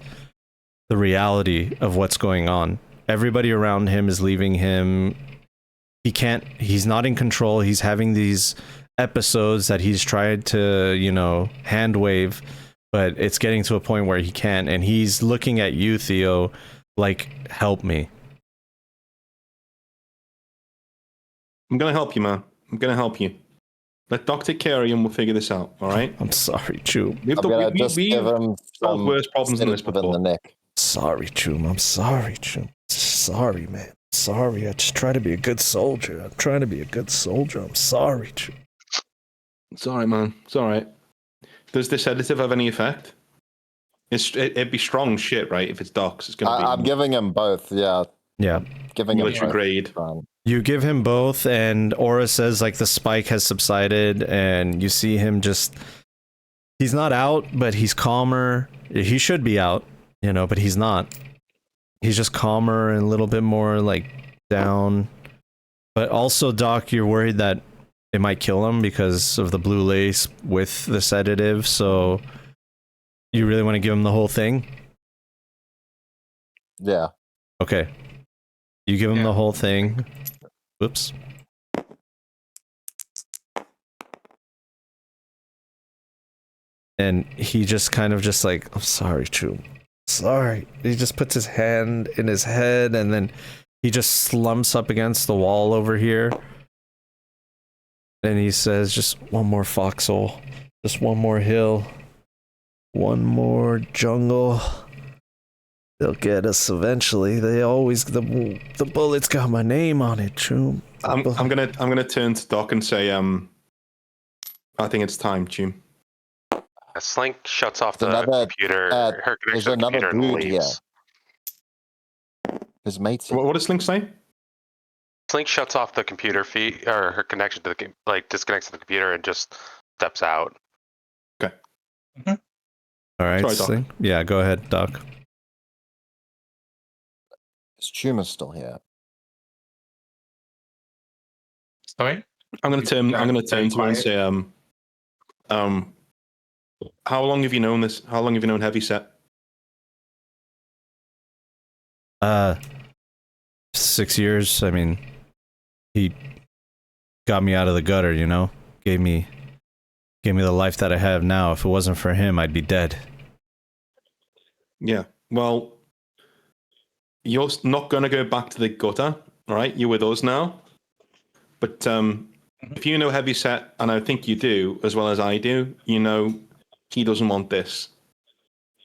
the reality of what's going on. Everybody around him is leaving him. He's not in control. He's having these episodes that he's tried to, you know, hand wave, but it's getting to a point where he can't. And he's looking at you, Theo, like, help me. I'm going to help you, man. I'm going to help you. Let Doc take care of you and we'll figure this out, all right? I'm sorry, Choom. We've I'm gonna just give him solved some worse problems than this sedative in before. the neck. Sorry, Choom. I'm sorry, Choom. Sorry, man. Sorry. I just try to be a good soldier. I'm trying to be a good soldier. I'm sorry, Choom. It's all right, man. It's all right. Does this sedative have any effect? It'd be strong shit, right? If it's Doc's, it's going to be. I'm giving him both. Yeah, Yeah. giving him military both. grade. You give him both, and Aura says, like, the spike has subsided, and you see him just. He's not out, but he's calmer. He should be out, you know, but he's not. He's just calmer and a little bit more, like, down. But also, Doc, you're worried that it might kill him because of the blue lace with the sedative, so you really want to give him the whole thing? Yeah. Okay. You give him Yeah. the whole thing. Whoops. And he just kind of just like, I'm sorry, Chu. Sorry. He just puts his hand in his head and then he just slumps up against the wall over here. And he says, just one more foxhole. Just one more hill. One more jungle. They'll get us eventually. They always the bullets got my name on it, Choom. I'm gonna turn to Doc and say, I think it's time, Choom. Slink shuts off the Another, computer. Her there's connection to the another computer and dude here. leaves. His mates. What does Slink say? Slink shuts off the computer feed, or her connection to the disconnects to the computer and just steps out. Okay. All right, Sorry, Doc. Sling. Yeah, go ahead, Doc. His tumor's still here. Sorry? I'm gonna turn to her and say, how long have you known this? How long have you known Heavyset? 6 years. I mean, he got me out of the gutter, you know? Gave me the life that I have now. If it wasn't for him, I'd be dead. Yeah. Well, you're not gonna go back to the gutter, all right? You're with us now. But if you know Heavyset, and I think you do, as well as I do, you know he doesn't want this.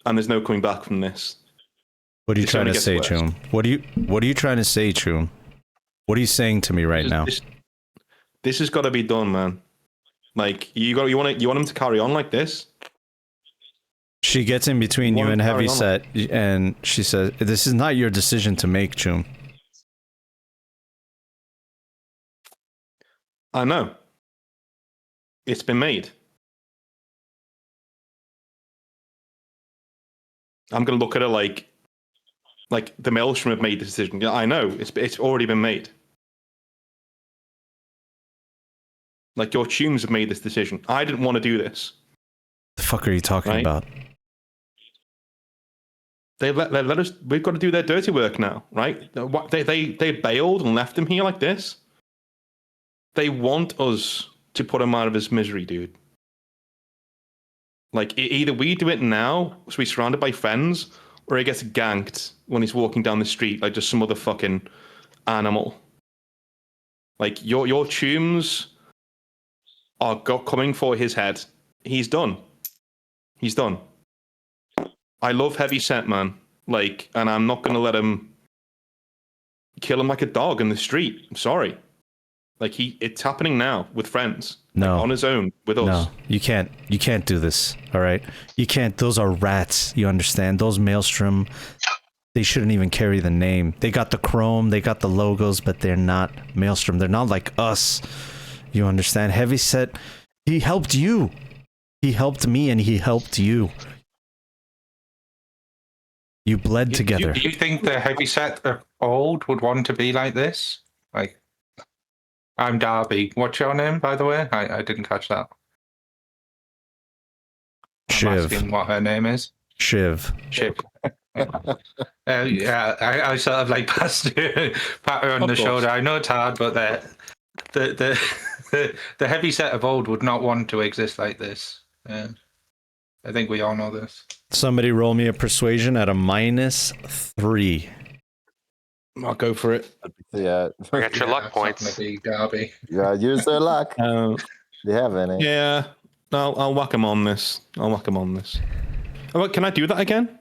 And there's no coming back from this. What are you It's trying only to gets say, worse. Choom? What are you trying to say, Choom? What are you saying to me right now? This has got to be done, man. Like you want him to carry on like this? She gets in between you and Heavyset, and she says, "This is not your decision to make, Choom." I know. It's been made. I'm gonna look at it like the Maelstrom have made the decision. Yeah, I know. It's already been made. Like your tunes have made this decision. I didn't want to do this. The fuck are you talking about? They let us. We've got to do their dirty work now, right? They bailed and left him here like this. They want us to put him out of his misery, dude. Like either we do it now, so he's surrounded by friends, or he gets ganked when he's walking down the street like just some other fucking animal. Like your tunes are coming for his head. He's done. He's done. I love Heavyset, man. Like, and I'm not gonna let him kill him like a dog in the street. I'm sorry. Like it's happening now with friends. No. Like, on his own with us. No, you can't. You can't do this. All right, you can't. Those are rats. You understand? Those Maelstrom. They shouldn't even carry the name. They got the chrome. They got the logos, but they're not Maelstrom. They're not like us. You understand? Heavyset. He helped you. He helped me, and he helped you. You bled together. Do you think the Heavyset of old would want to be like this? Like, I'm Darby. What's your name, by the way? I didn't catch that. Shiv. I'm asking what her name is. Shiv. Yeah, I sort of like pat her on the shoulder. I know it's hard, but the Heavyset of old would not want to exist like this. I think we all know this. Somebody roll me a persuasion at a -3. I'll go for it. Yeah. Get your luck points. Darby. Yeah, use their luck. Do you have any? Yeah. I'll whack him on this. Oh, can I do that again?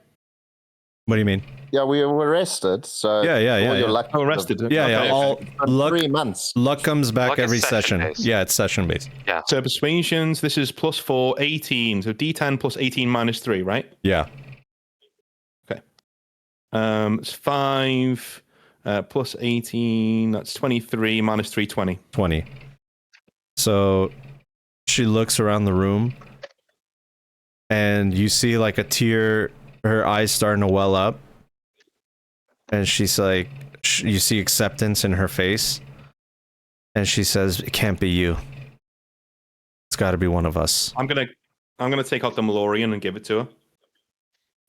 What do you mean? Yeah, we were arrested. So Yeah. your luck. Oh, arrested. Yeah. All luck. 3 months. Luck comes back Luck is every session. session-based. Yeah, it's session based. Yeah. So persuasions, this is +4, 18. So D10 plus 18 minus 3, right? Yeah. It's 5 plus 18. That's 23 minus 3, 20. 20. So she looks around the room, and you see like a tear. Her eyes starting to well up, and she's like, you see acceptance in her face, and she says, "It can't be you. It's got to be one of us." I'm gonna take out the Malorian and give it to her.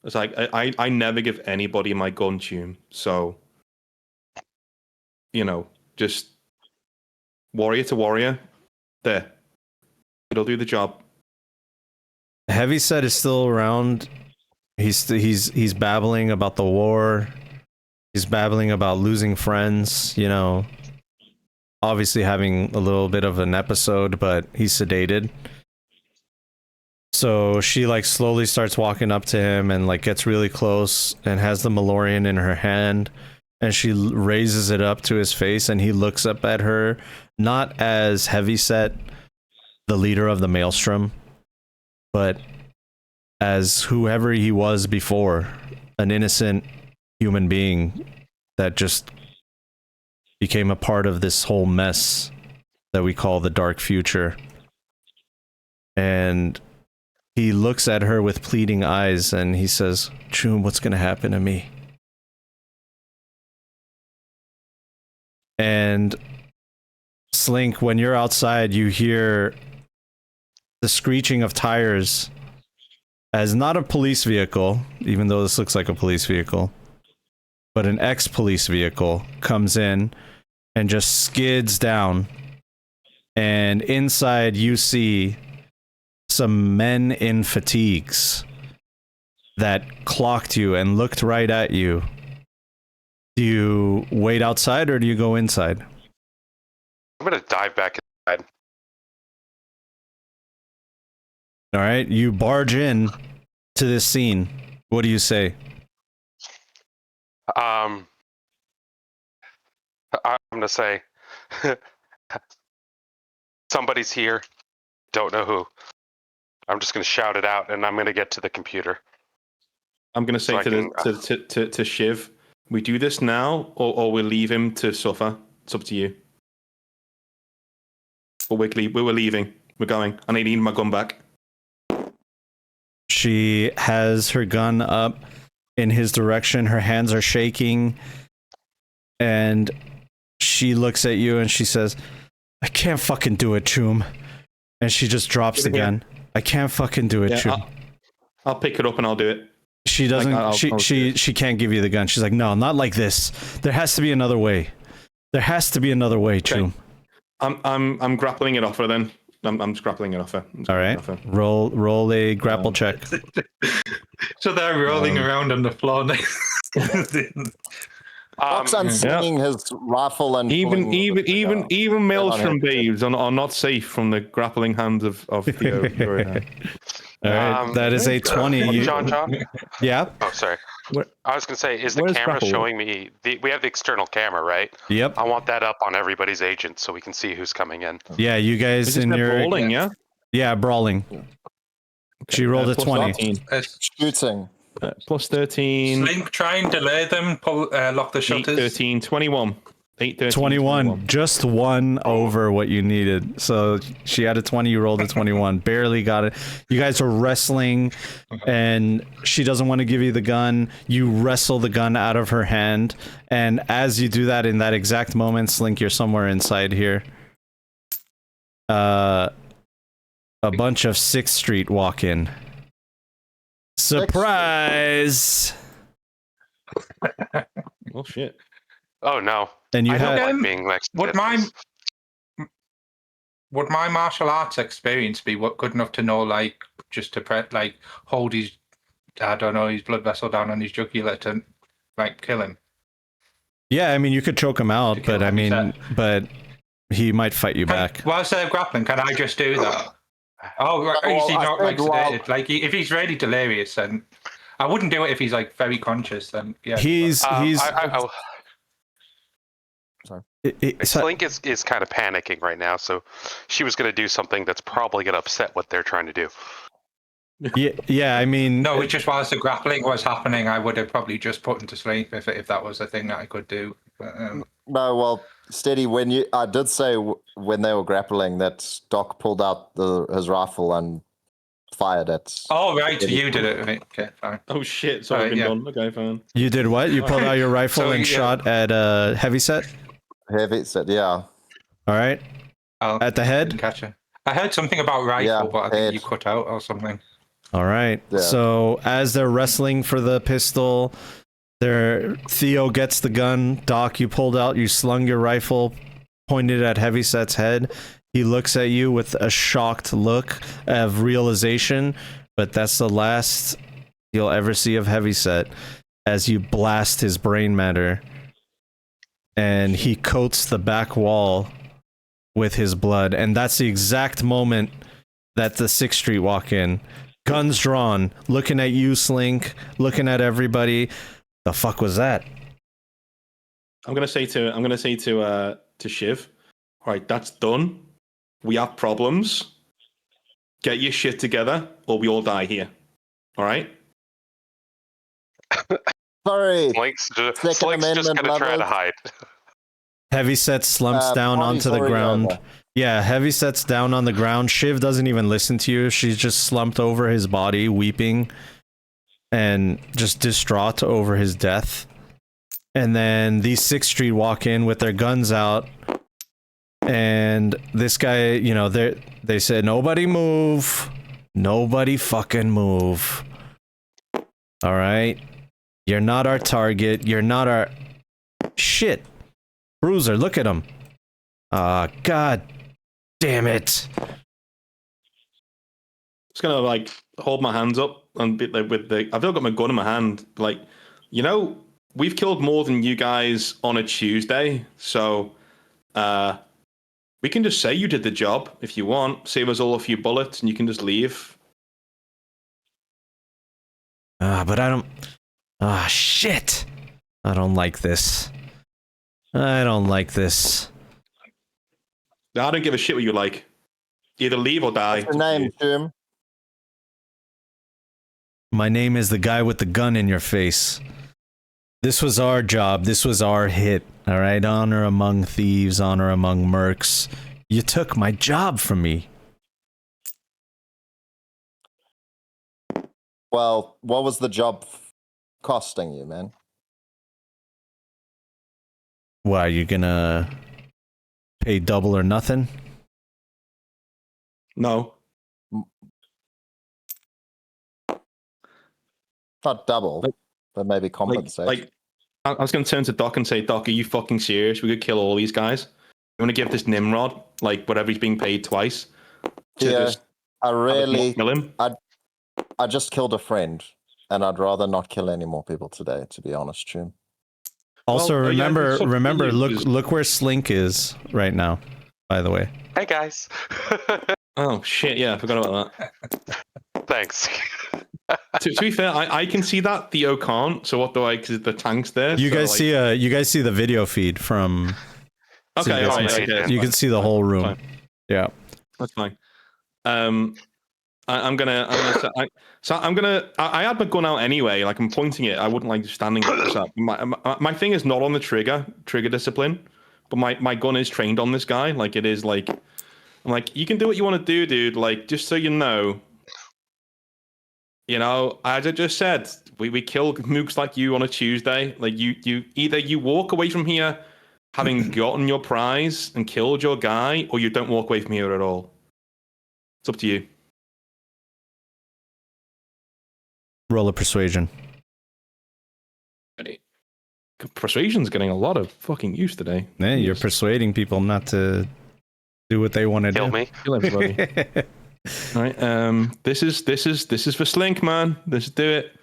It's like I never give anybody my gun tune, so just warrior to warrior. There, it'll do the job. Heavyset is still around. He's babbling about the war. He's babbling about losing friends. Obviously having a little bit of an episode, but he's sedated. So she like slowly starts walking up to him and like gets really close and has the Malorian in her hand, and she raises it up to his face, and he looks up at her, not as Heavyset, the leader of the Maelstrom, but as whoever he was before, an innocent human being that just became a part of this whole mess that we call the dark future. And he looks at her with pleading eyes, and he says, "Choom, what's going to happen to me?" And Slink, when you're outside, you hear the screeching of tires as not a police vehicle, even though this looks like a police vehicle, but an ex-police vehicle comes in and just skids down. And inside you see some men in fatigues that clocked you and looked right at you. Do you wait outside or do you go inside? I'm gonna dive back inside. All right, you barge in to this scene. What do you say? I'm gonna say somebody's here. don't know who. I'm just going to shout it out, and I'm going to get to the computer. I'm going to say to Shiv, we do this now, or we leave him to suffer. It's up to you. But we're leaving. We're going. I need my gun back. She has her gun up in his direction. Her hands are shaking. And she looks at you and she says, I can't fucking do it, Choom. And she just drops the gun. I can't fucking do it, Choom. I'll pick it up and I'll do it. She doesn't. Like, she can't give you the gun. She's like, no, not like this. There has to be another way. There has to be another way, Choom. I'm grappling it off her then. I'm just grappling it off her. All right. Roll a grapple check. So they're rolling around on the floor now. Doc's unslinging his rifle and even Maelstrom babes are not safe from the grappling hands of Theo. All right, that is a 20. John? Yeah? Oh, sorry. I was going to say, is the camera showing me... we have the external camera, right? Yep. I want that up on everybody's agent so we can see who's coming in. Yeah, you guys in your... Brawling, yeah? Yeah, brawling. Okay. She rolled a 20. Shooting. Plus 13. Slink, try and delay them, lock the shutters. 13, 21. 8, 13, 21, just one over what you needed. So she had a 20, you rolled a 21, barely got it. You guys are wrestling, and she doesn't want to give you the gun. You wrestle the gun out of her hand, and as you do that, in that exact moment, Slink, you're somewhere inside here. A bunch of 6th Street walk in. Surprise! Oh shit. Oh no. And you I have don't like being next to would my martial arts experience be good enough to know, like, just to hold his, I don't know, his blood vessel down on his jugular to, like, kill him? Yeah, I mean, you could choke him out, but he might fight you back. Whilst they're grappling, can I just do that? Oh, is he not, like, sedated? Like, if he's really delirious, then I wouldn't do it. If he's, like, very conscious, then yeah. Slink is kind of panicking right now, so she was going to do something that's probably going to upset what they're trying to do. Yeah. I mean, no, it's just whilst the grappling was happening, I would have probably just put him to sleep if that was a thing that I could do. But, no, well, Steady. I did say when they were grappling that Doc pulled out his rifle and fired it. Oh right, so you did it. Okay, fine. Oh shit! Sorry, I've been done. Okay, fine. You did what? You pulled out your rifle and shot at a heavyset. Heavyset, yeah. All right. At the head. Gotcha. I heard something about rifle, but I think you cut out or something. All right. Yeah. So as they're wrestling for the pistol, Theo gets the gun. Doc, you pulled out. You slung your rifle, pointed at Heavyset's head. He looks at you with a shocked look of realization, but that's the last you'll ever see of Heavyset as you blast his brain matter. And he coats the back wall with his blood. And that's the exact moment that the 6th Street walk in. Guns drawn, looking at you, Slink, looking at everybody. The fuck was that? I'm gonna say to Shiv, all right, that's done. We have problems. Get your shit together, or we all die here. All right. Sorry. Slink's just gonna try to hide. Heavyset slumps down onto the ground. Over. Yeah, Heavyset's down on the ground. Shiv doesn't even listen to you. She's just slumped over his body, weeping and just distraught over his death. And then these 6th Street walk in with their guns out. And this guy, they said, nobody move. Nobody fucking move. All right? You're not our target. You're not our... Shit. Bruiser, look at him. God damn it. Just gonna hold my hands up and be like I've still got my gun in my hand. Like, we've killed more than you guys on a Tuesday, so we can just say you did the job if you want. Save us all a few bullets, and you can just leave. But I don't. Shit. I don't like this. I don't like this. I don't give a shit what you like. Either leave or die. What's your name, Jim? My name is the guy with the gun in your face. This was our job. This was our hit. All right? Honor among thieves, honor among mercs. You took my job from me. Well, what was the job costing you, man? Why, you gonna pay double or nothing? No. Not double, but maybe compensate. Like, I was going to turn to Doc and say, Doc, are you fucking serious? We could kill all these guys. I'm going to give this Nimrod, like, whatever he's being paid twice. Yeah, I really... kill him. I just killed a friend, and I'd rather not kill any more people today, to be honest, Jim. Also, Well, remember, look where Slink is right now, by the way. Hey guys. Oh, shit, yeah, I forgot about that. Thanks. to be fair, I can see that. Theo can't. So what do I? Because the tank's there. You so guys like... you guys see the video feed from. Okay, so you can see the whole room. Fine. Yeah, that's fine. I'm gonna. I had my gun out anyway. Like I'm pointing it. I wouldn't like just standing. So my thing is not on the trigger discipline, but my gun is trained on this guy. Like it is like. I'm like, you can do what you want to do, dude. Like, just so you know. You know, as I just said, we kill mooks like you on a Tuesday. Like you either you walk away from here having gotten your prize and killed your guy, or you don't walk away from here at all. It's up to you. Roll of persuasion. Persuasion's getting a lot of fucking use today. Yeah, you're persuading people not to do what they want to do. Kill me. Kill everybody. All right. This is for Slink, man. Let's do it.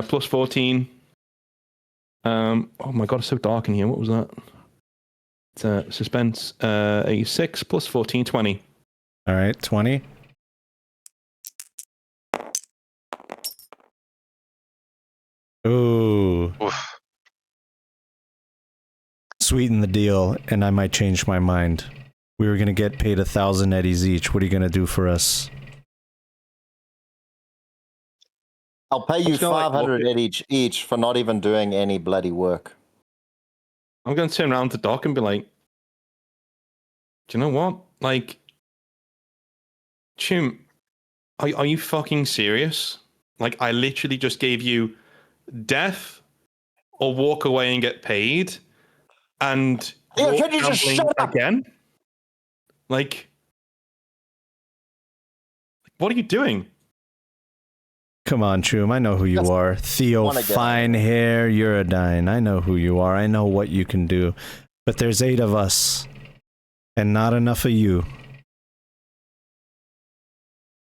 Plus 14. Oh my god, it's so dark in here. What was that? It's suspense. A 6 plus 14, 20. All right, 20. Ooh. Oof. Sweeten the deal, and I might change my mind. We were gonna get paid 1,000 eddies each. What are you gonna do for us? I'll pay you 500 each for not even doing any bloody work. I'm going to turn around to Doc and be like, do you know what? Like, Chum, are you fucking serious? Like, I literally just gave you death or walk away and get paid. And Yeah, can you just shut up? Again? Like, what are you doing? Come on, Chum, I know who you are. Theo, fine hair, Uridine. I know who you are. I know what you can do. But there's 8 of us, and not enough of you.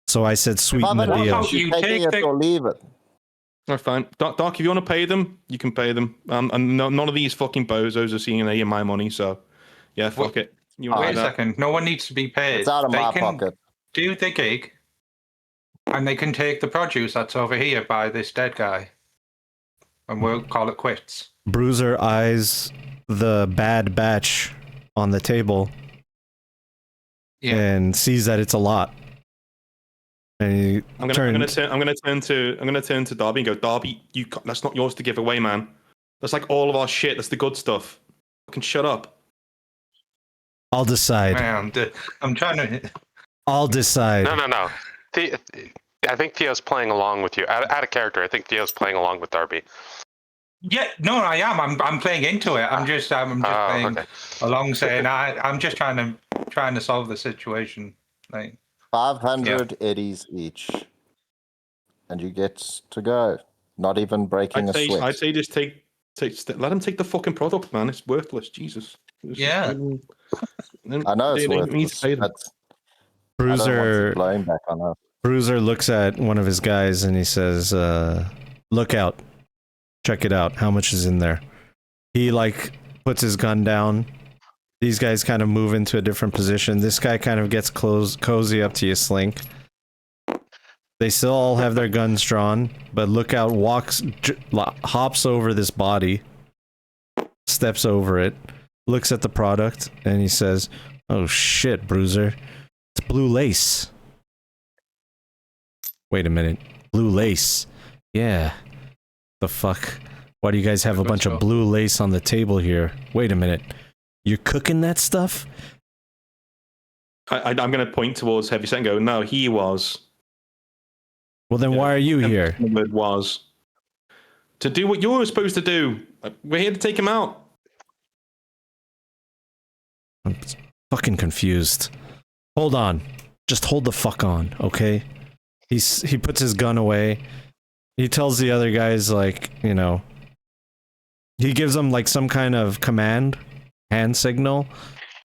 So I said sweeten the deal. You take it or leave it. All right, fine. Doc, if you want to pay them, you can pay them. And none of these fucking bozos are seeing any of my money, so yeah, fuck it. Wait a second. No one needs to be paid. It's out of my pocket. Do the gig, and they can take the produce that's over here by this dead guy, and we'll call it quits. Bruiser eyes the bad batch on the table and sees that it's a lot. And I'm gonna turn to Darby and go, Darby, that's not yours to give away, man. That's like all of our shit. That's the good stuff. Fucking shut up. I'll decide. Man, I'm trying to. I'll decide. No. I think Theo's playing along with you. Out of character, I think Theo's playing along with Darby. Yeah, no, I am. I'm playing into it. I'm just playing along, saying I'm just trying to solve the situation. Like 500 eddies each, and you get to go. Not even breaking a sweat. I'd say just let him take the fucking product, man. It's worthless. Jesus. Yeah. I know it's worthless. Bruiser looks at one of his guys and he says, look out. Check it out. How much is in there? He puts his gun down. These guys kind of move into a different position. This guy kind of gets cozy up to you, Slink. They still all have their guns drawn, but Lookout hops over this body, steps over it, looks at the product, and he says, oh shit, Bruiser. It's blue lace. Wait a minute. Blue lace. Yeah. The fuck? Why do you guys have a bunch of blue lace on the table here? Wait a minute. You're cooking that stuff? I'm going to point towards Heavyset and go, no, he was. Well, then why are you here? The word was. To do what you're supposed to do. We're here to take him out. I'm fucking confused. Hold on. Just hold the fuck on, okay? He puts his gun away. He tells the other guys, like, you know, he gives them like some kind of command, hand signal,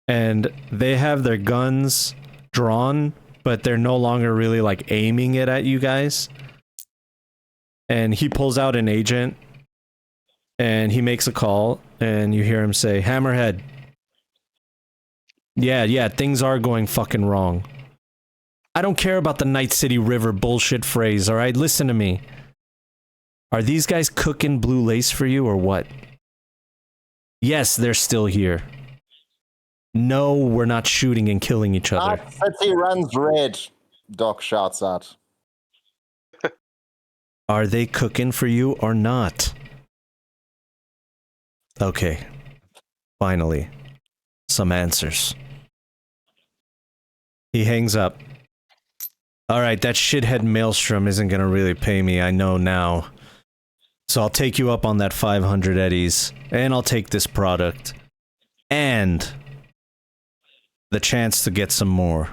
and they have their guns drawn, but they're no longer really like aiming it at you guys. And he pulls out an agent and he makes a call, and you hear him say, Hammerhead. Yeah, things are going fucking wrong. I don't care about the Night City River bullshit phrase, alright? Listen to me. Are these guys cooking blue lace for you or what? Yes, they're still here. No, we're not shooting and killing each other. Night City runs red, Doc shouts out. Are they cooking for you or not? Okay. Finally. Some answers. He hangs up. Alright, that shithead Maelstrom isn't gonna really pay me, I know now. So I'll take you up on that 500 eddies, and I'll take this product. And the chance to get some more.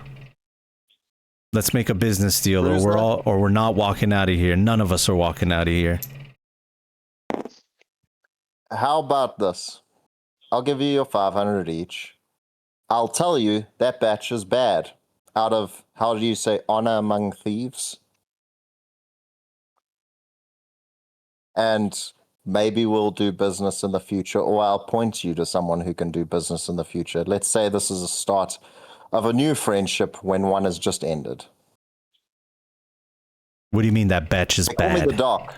Let's make a business deal, or we're not walking out of here. None of us are walking out of here. How about this? I'll give you your 500 each. I'll tell you that batch is bad. Out of, how do you say, honor among thieves? And maybe we'll do business in the future, or I'll point you to someone who can do business in the future. Let's say this is a start of a new friendship when one has just ended. What do you mean that batch is Call me the bad? Doc.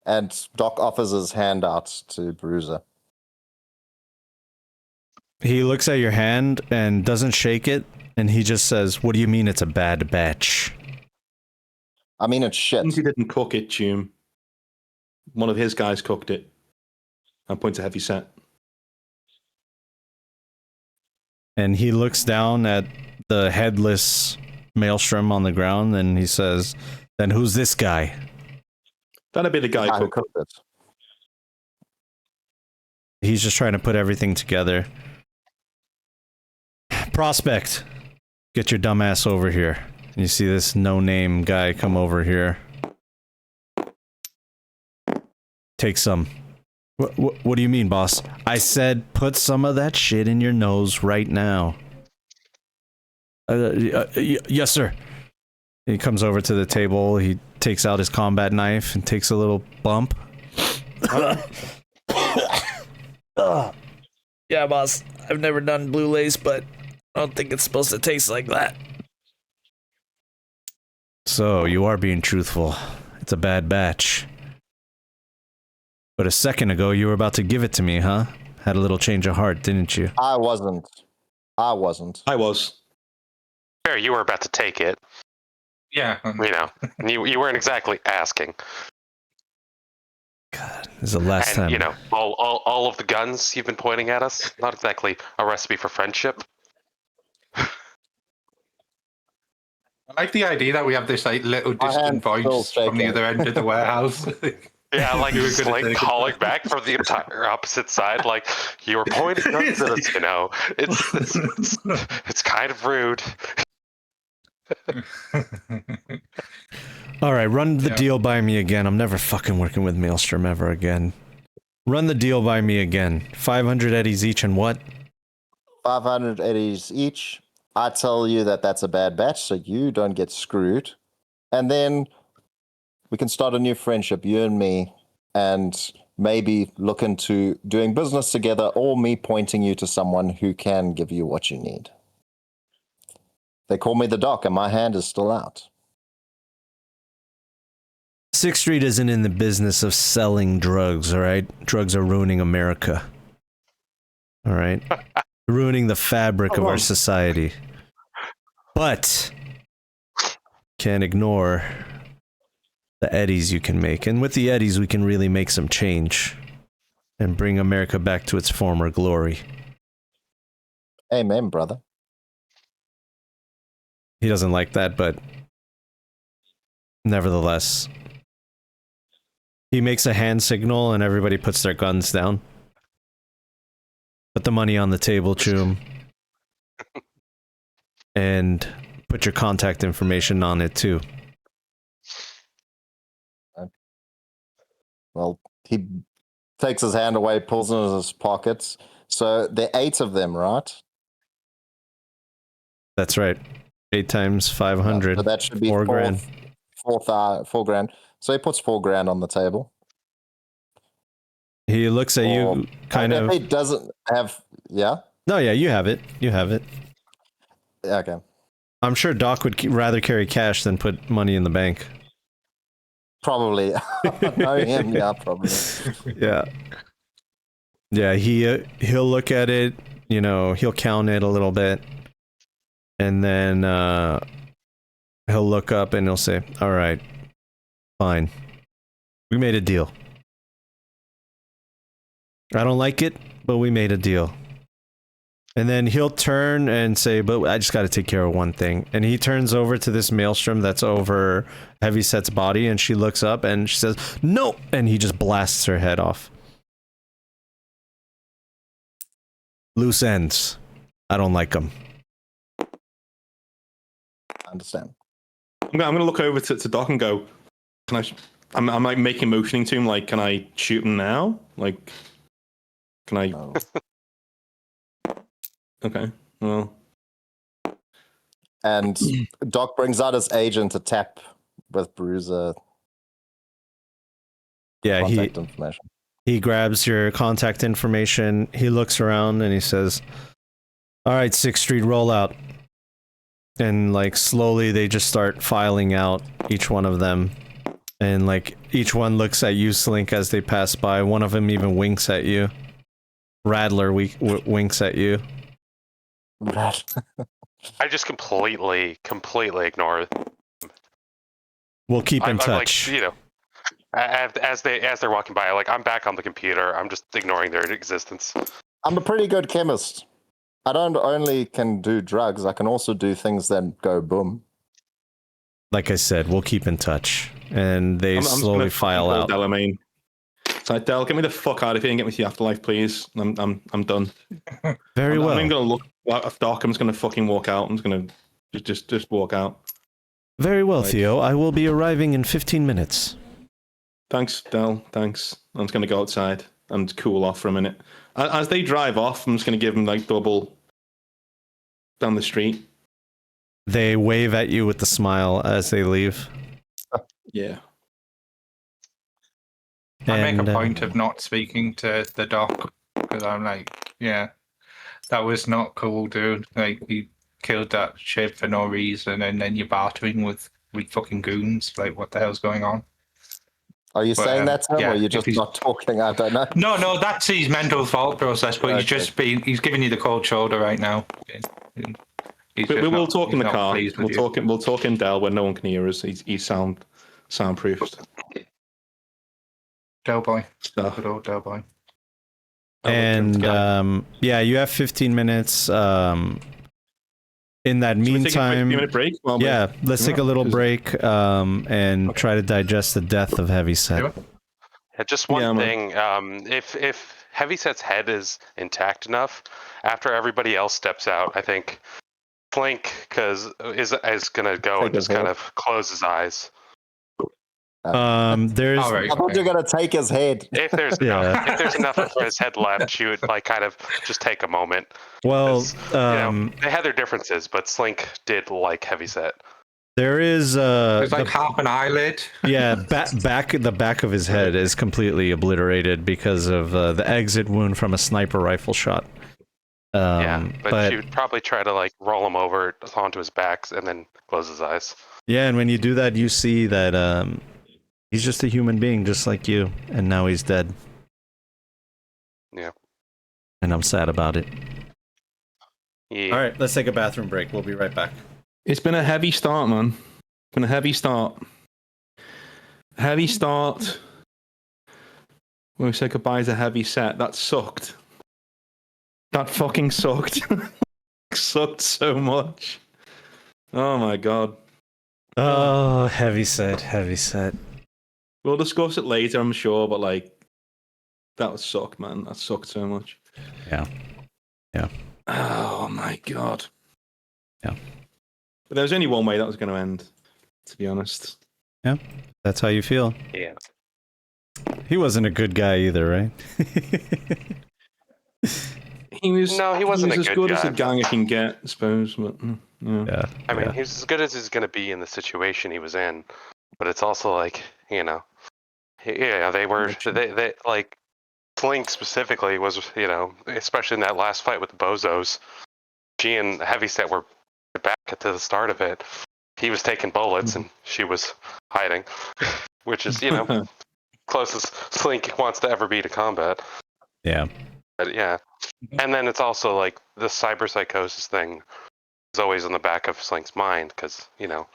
And Doc offers his hand out to Bruiser. He looks at your hand and doesn't shake it, and he just says, what do you mean it's a bad batch? I mean, it's shit. He didn't cook it, Tume. One of his guys cooked it. I point to Heavyset. And he looks down at the headless Maelstrom on the ground, and he says, then who's this guy? That'd be the guy I who cooked cooked it. He's just trying to put everything together. Prospect, get your dumb ass over here. You see this no-name guy come over here. Take some. What do you mean, boss? I said put some of that shit in your nose right now. Yes, sir. He comes over to the table. He takes out his combat knife and takes a little bump. Yeah, boss. I've never done blue lace, but I don't think it's supposed to taste like that. So, you are being truthful. It's a bad batch. But a second ago, you were about to give it to me, huh? Had a little change of heart, didn't you? I wasn't. I was. Sure, you were about to take it. Yeah. You know, you weren't exactly asking. God, this is the last time. And, you know, all of the guns you've been pointing at us, not exactly a recipe for friendship. I like the idea that we have this like little My distant hand's still voice from the shaking. other end of the warehouse. Yeah, like You were just gonna like take it. calling back from the entire opposite side, like you were pointing guns at us. You know, it's kind of rude. All right, run the Yeah. deal by me again. I'm never fucking working with Maelstrom ever again. Run the deal by me again. 500 eddies each and what? 500 eddies each. I tell you that that's a bad batch, so you don't get screwed. And then we can start a new friendship, you and me, and maybe look into doing business together, or me pointing you to someone who can give you what you need. They call me the Doc, and my hand is still out. 6th Street isn't in the business of selling drugs, all right? Drugs are ruining America. All right? ruining the fabric of our society. But can't ignore the eddies you can make. And with the eddies, we can really make some change and bring America back to its former glory. Amen, brother. He doesn't like that, but nevertheless, he makes a hand signal and everybody puts their guns down. Put the money on the table, Choom. And put your contact information on it too. Well, he takes his hand away, pulls it in his pockets. So there are 8 of them, right? That's right. 8 times 500. So that should be 4 grand. 4 grand. So he puts 4 grand on the table. He looks at you kind of. He doesn't have. Yeah. No, yeah, you have it. You have it. Okay. I'm sure Doc would rather carry cash than put money in the bank. Probably. Know him, yeah, probably. Yeah. Yeah, he'll look at it, you know, he'll count it a little bit, and then he'll look up and he'll say, "All right, fine. We made a deal. I don't like it, but we made a deal." And then he'll turn and say, "But I just got to take care of one thing." And he turns over to this maelstrom that's over Heavyset's body, and she looks up and she says, "No!" And he just blasts her head off. Loose ends. I don't like them. I understand. I'm gonna look over to Doc and go, "Can I?" I'm like making motioning to him, like, "Can I shoot him now? Like, can I?" No. Okay. Well. And Doc brings out his agent to tap with Bruiser. Yeah, contact information. he grabs your contact information. He looks around and he says, "All right, 6th Street, roll out." And like slowly they just start filing out, each one of them. And like each one looks at you, Slink, as they pass by. One of them even winks at you. Rattler winks at you. I just completely ignore. We'll keep in I'm touch. like, you know, as they're walking by, like, I'm back on the computer. I'm just ignoring their existence. I'm a pretty good chemist. I don't only can do drugs, I can also do things that go boom. Like I said, we'll keep in touch. And they slowly file out. Del, I mean. It's like, "Del, get me the fuck out of here and get me to the afterlife, please. I'm done." Very well. I'm not even gonna look at Doc. I'm just gonna fucking walk out. I'm just gonna just walk out. Very well, Like, Theo. I will be arriving in 15 minutes. Thanks, Del. Thanks. I'm just gonna go outside and cool off for a minute. As they drive off, I'm just gonna give them like double down the street. They wave at you with a smile as they leave. Yeah. I make And, a point of not speaking to the doc because I'm like, yeah, that was not cool, dude. Like, you killed that shit for no reason, and then you're bartering with fucking goons. Like, what the hell's going on? Are you saying that, Sam, yeah, or you're if just he's- not talking? I don't know. No, that's his mental thought process, but Okay. he's giving you the cold shoulder right now. We'll talk in the car. We'll We'll talk in Del where no one can hear us. He's soundproofed. Del boy. Stuff. Good old Del boy. And yeah, you have 15 minutes. In that meantime, 15-minute break. yeah, let's take a little break and try to digest the death of Heavyset. Yeah, just one thing. If Heavyset's head is intact enough, after everybody else steps out, I think Flink is gonna go and just kind of close his eyes. There's. All right. I thought you were gonna take his head. If there's Yeah. if there's enough for his head left, she would like kind of just take a moment. Well, You know, they had their differences, but Slink did like Heavyset. there is. It's like half an eyelid. Yeah, the back of his head is completely obliterated because of the exit wound from a sniper rifle shot. Yeah, but she would probably try to like roll him over onto his back and then close his eyes. Yeah, and when you do that, you see that he's just a human being, just like you, and now he's dead. Yeah. And I'm sad about it. Yeah. All right, let's take a bathroom break. We'll be right back. It's been a heavy start, man. It's been a heavy start. Heavy start. When we said goodbye to heavy set, that sucked. That fucking sucked. Sucked so much. Oh my god. Oh, heavy set, heavy set. We'll discuss it later, I'm sure, but like, that was sucked, man. That sucked so much. Yeah. Yeah. Oh my god. Yeah. But there was only one way that was going to end, to be honest. Yeah. That's how you feel. Yeah. He wasn't a good guy either, right? He was. No, he wasn't a as good good as guy. a gang can get, I suppose. But yeah. Yeah. I mean, yeah. he's as good as he's going to be in the situation he was in, but it's also like, you know, yeah, they were, they like, Slink specifically was, you know, especially in that last fight with the Bozos, she and Heavyset were back at the start of it. He was taking bullets and she was hiding, which is, you know, closest Slink wants to ever be to combat. Yeah. But yeah. And then it's also like the cyberpsychosis thing is always in the back of Slink's mind because, you know,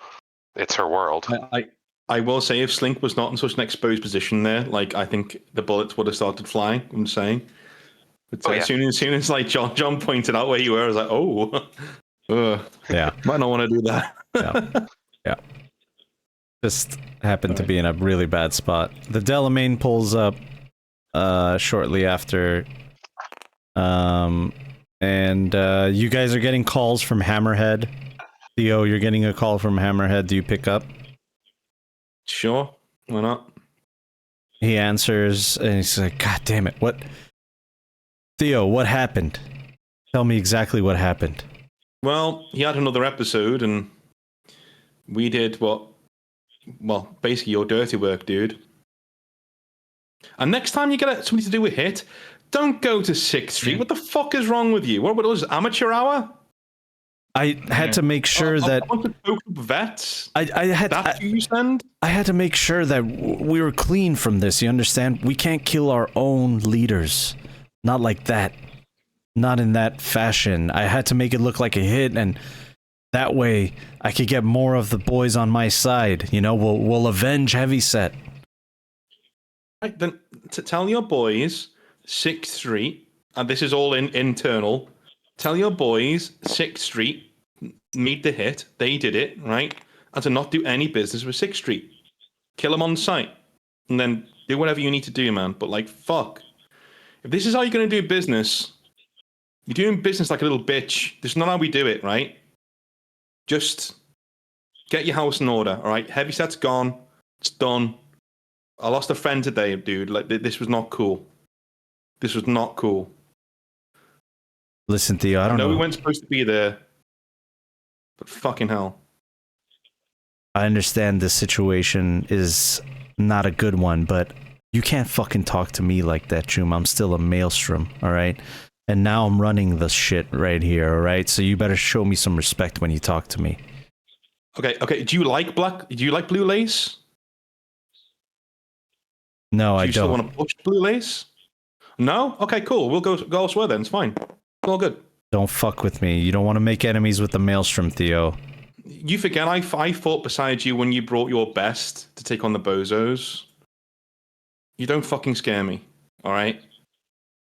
it's her world. I will say, if Slink was not in such an exposed position there, like, I think the bullets would have started flying. I'm saying. But as soon as like John pointed out where you were, I was like, oh, Yeah. might not want to do that. Yeah. Yeah. Just happened to be in a really bad spot. The Delamain pulls up shortly after. And you guys are getting calls from Hammerhead. Theo, you're getting a call from Hammerhead. Do you pick up? Sure, why not? He answers and he's like, God damn it, what? Theo, what happened? Tell me exactly what happened. Well, he had another episode, and we did basically your dirty work, dude. And next time you get somebody to do a hit, don't go to 6th Street. What the fuck is wrong with you? What was it, amateur hour? I had to make sure that I want to poke up vets. I had That's who you send? I had to make sure that we were clean from this. You understand? We can't kill our own leaders. Not like that. Not in that fashion. I had to make it look like a hit, and that way I could get more of the boys on my side. You know, we'll avenge Heavyset. Right, then tell your boys 6th Street, and this is all internal. Tell your boys 6th Street made the hit. They did it, right? And to not do any business with 6th Street. Kill them on sight. And then do whatever you need to do, man. But like, fuck. If this is how you're going to do business, you're doing business like a little bitch. This is not how we do it, right? Just get your house in order, all right? Heavyset's gone. It's done. I lost a friend today, dude. Like, this was not cool. This was not cool. Listen, Theo, I don't know. We weren't supposed to be there. But fucking hell. I understand this situation is not a good one, but you can't fucking talk to me like that, Jum. I'm still a maelstrom, alright? And now I'm running the shit right here, alright? So you better show me some respect when you talk to me. Okay. Do you like blue lace? No, I Do you still don't. want to push blue lace? No? Okay, cool. We'll go elsewhere then. It's fine. It's all good. Don't fuck with me. You don't want to make enemies with the maelstrom, Theo. You forget I fought beside you when you brought your best to take on the bozos. You don't fucking scare me, all right?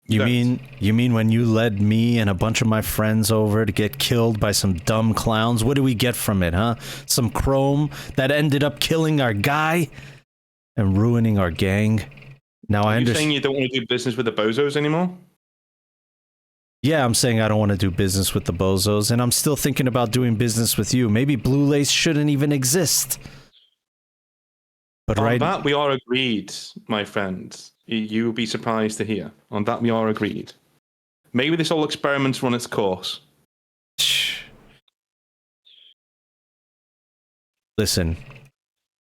You mean when you led me and a bunch of my friends over to get killed by some dumb clowns? What do we get from it, huh? Some chrome that ended up killing our guy and ruining our gang? Now I understand. You're saying you don't want to do business with the bozos anymore? Yeah, I'm saying I don't want to do business with the bozos, and I'm still thinking about doing business with you. Maybe Blue Lace shouldn't even exist. But on that we are agreed, my friend. You will be surprised to hear. On that we are agreed. Maybe this whole experiment's run its course. Listen,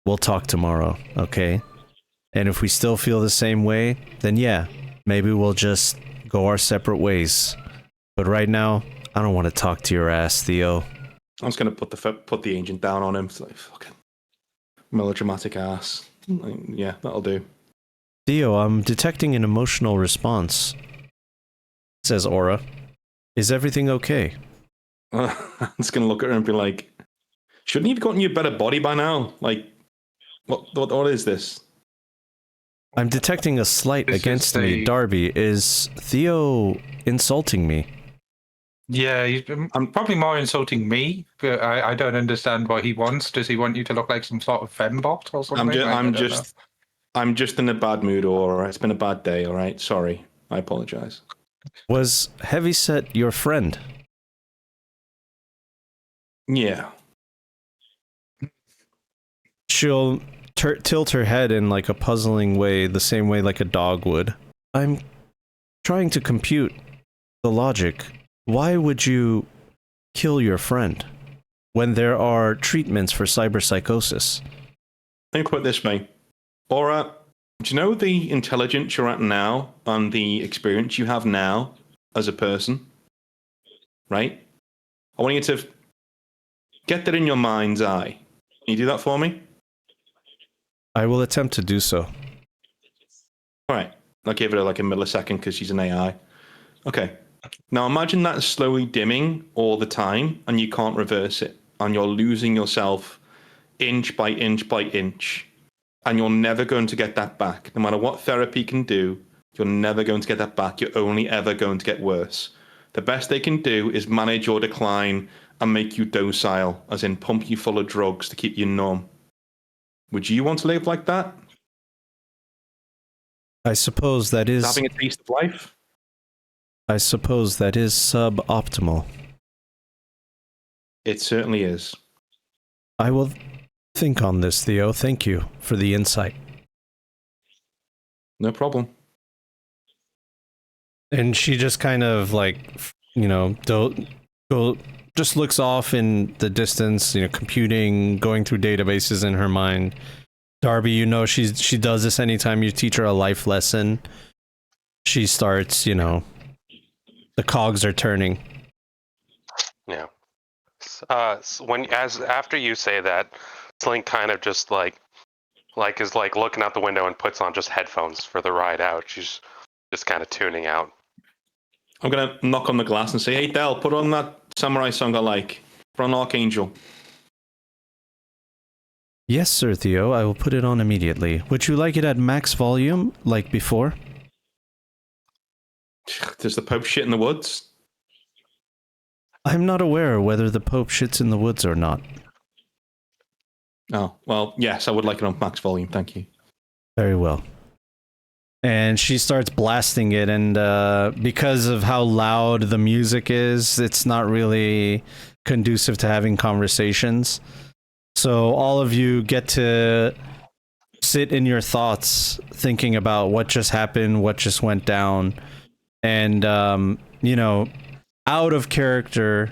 we'll talk tomorrow, okay? And if we still feel the same way, then yeah, maybe we'll just go our separate ways. But right now, I don't want to talk to your ass, Theo. I'm just gonna put the agent down on him. It's like, fucking melodramatic ass. Like, yeah, that'll do. Theo, I'm detecting an emotional response. Says Aura. Is everything okay? I'm just gonna look at her and be like, shouldn't you have gotten you a better body by now? Like, what is this? I'm detecting a slight This is against the- me. Darby, is Theo insulting me? Yeah, I'm probably more insulting me, but I don't understand what he wants. Does he want you to look like some sort of fembot or something? I'm just in a bad mood, Aura. It's been a bad day, all right? Sorry. I apologize. Was Heavyset your friend? Yeah. She'll tilt her head in like a puzzling way, the same way like a dog would. I'm trying to compute the logic. Why would you kill your friend when there are treatments for cyberpsychosis? Think about it this way. Aura, do you know the intelligence you're at now and the experience you have now as a person? Right? I want you to get that in your mind's eye. Can you do that for me? I will attempt to do so. All right. I'll give it like a millisecond because she's an AI. Okay. Now imagine that slowly dimming all the time and you can't reverse it. And you're losing yourself inch by inch by inch. And you're never going to get that back. No matter what therapy can do, you're never going to get that back. You're only ever going to get worse. The best they can do is manage your decline and make you docile, as in pump you full of drugs to keep you numb. Would you want to live like that? I suppose that is Having a taste of life? I suppose that is suboptimal. It certainly is. I will think on this, Theo. Thank you for the insight. No problem. And she just kind of like, just looks off in the distance, computing, going through databases in her mind. Darby, she does this anytime you teach her a life lesson. She starts, the cogs are turning. Yeah. So after you say that, Slink kind of just is looking out the window and puts on just headphones for the ride out. She's just kind of tuning out. I'm gonna knock on the glass and say, "Hey, Del, put on that samurai song I like. Put on Archangel." Yes, sir, Theo. I will put it on immediately. Would you like it at max volume, like before? Does the Pope shit in the woods? I'm not aware whether the Pope shits in the woods or not. Oh, well, yes, I would like it on max volume. Thank you. Very well. And she starts blasting it, and because of how loud the music is, it's not really conducive to having conversations. So all of you get to sit in your thoughts, thinking about what just happened, what just went down, and, out of character,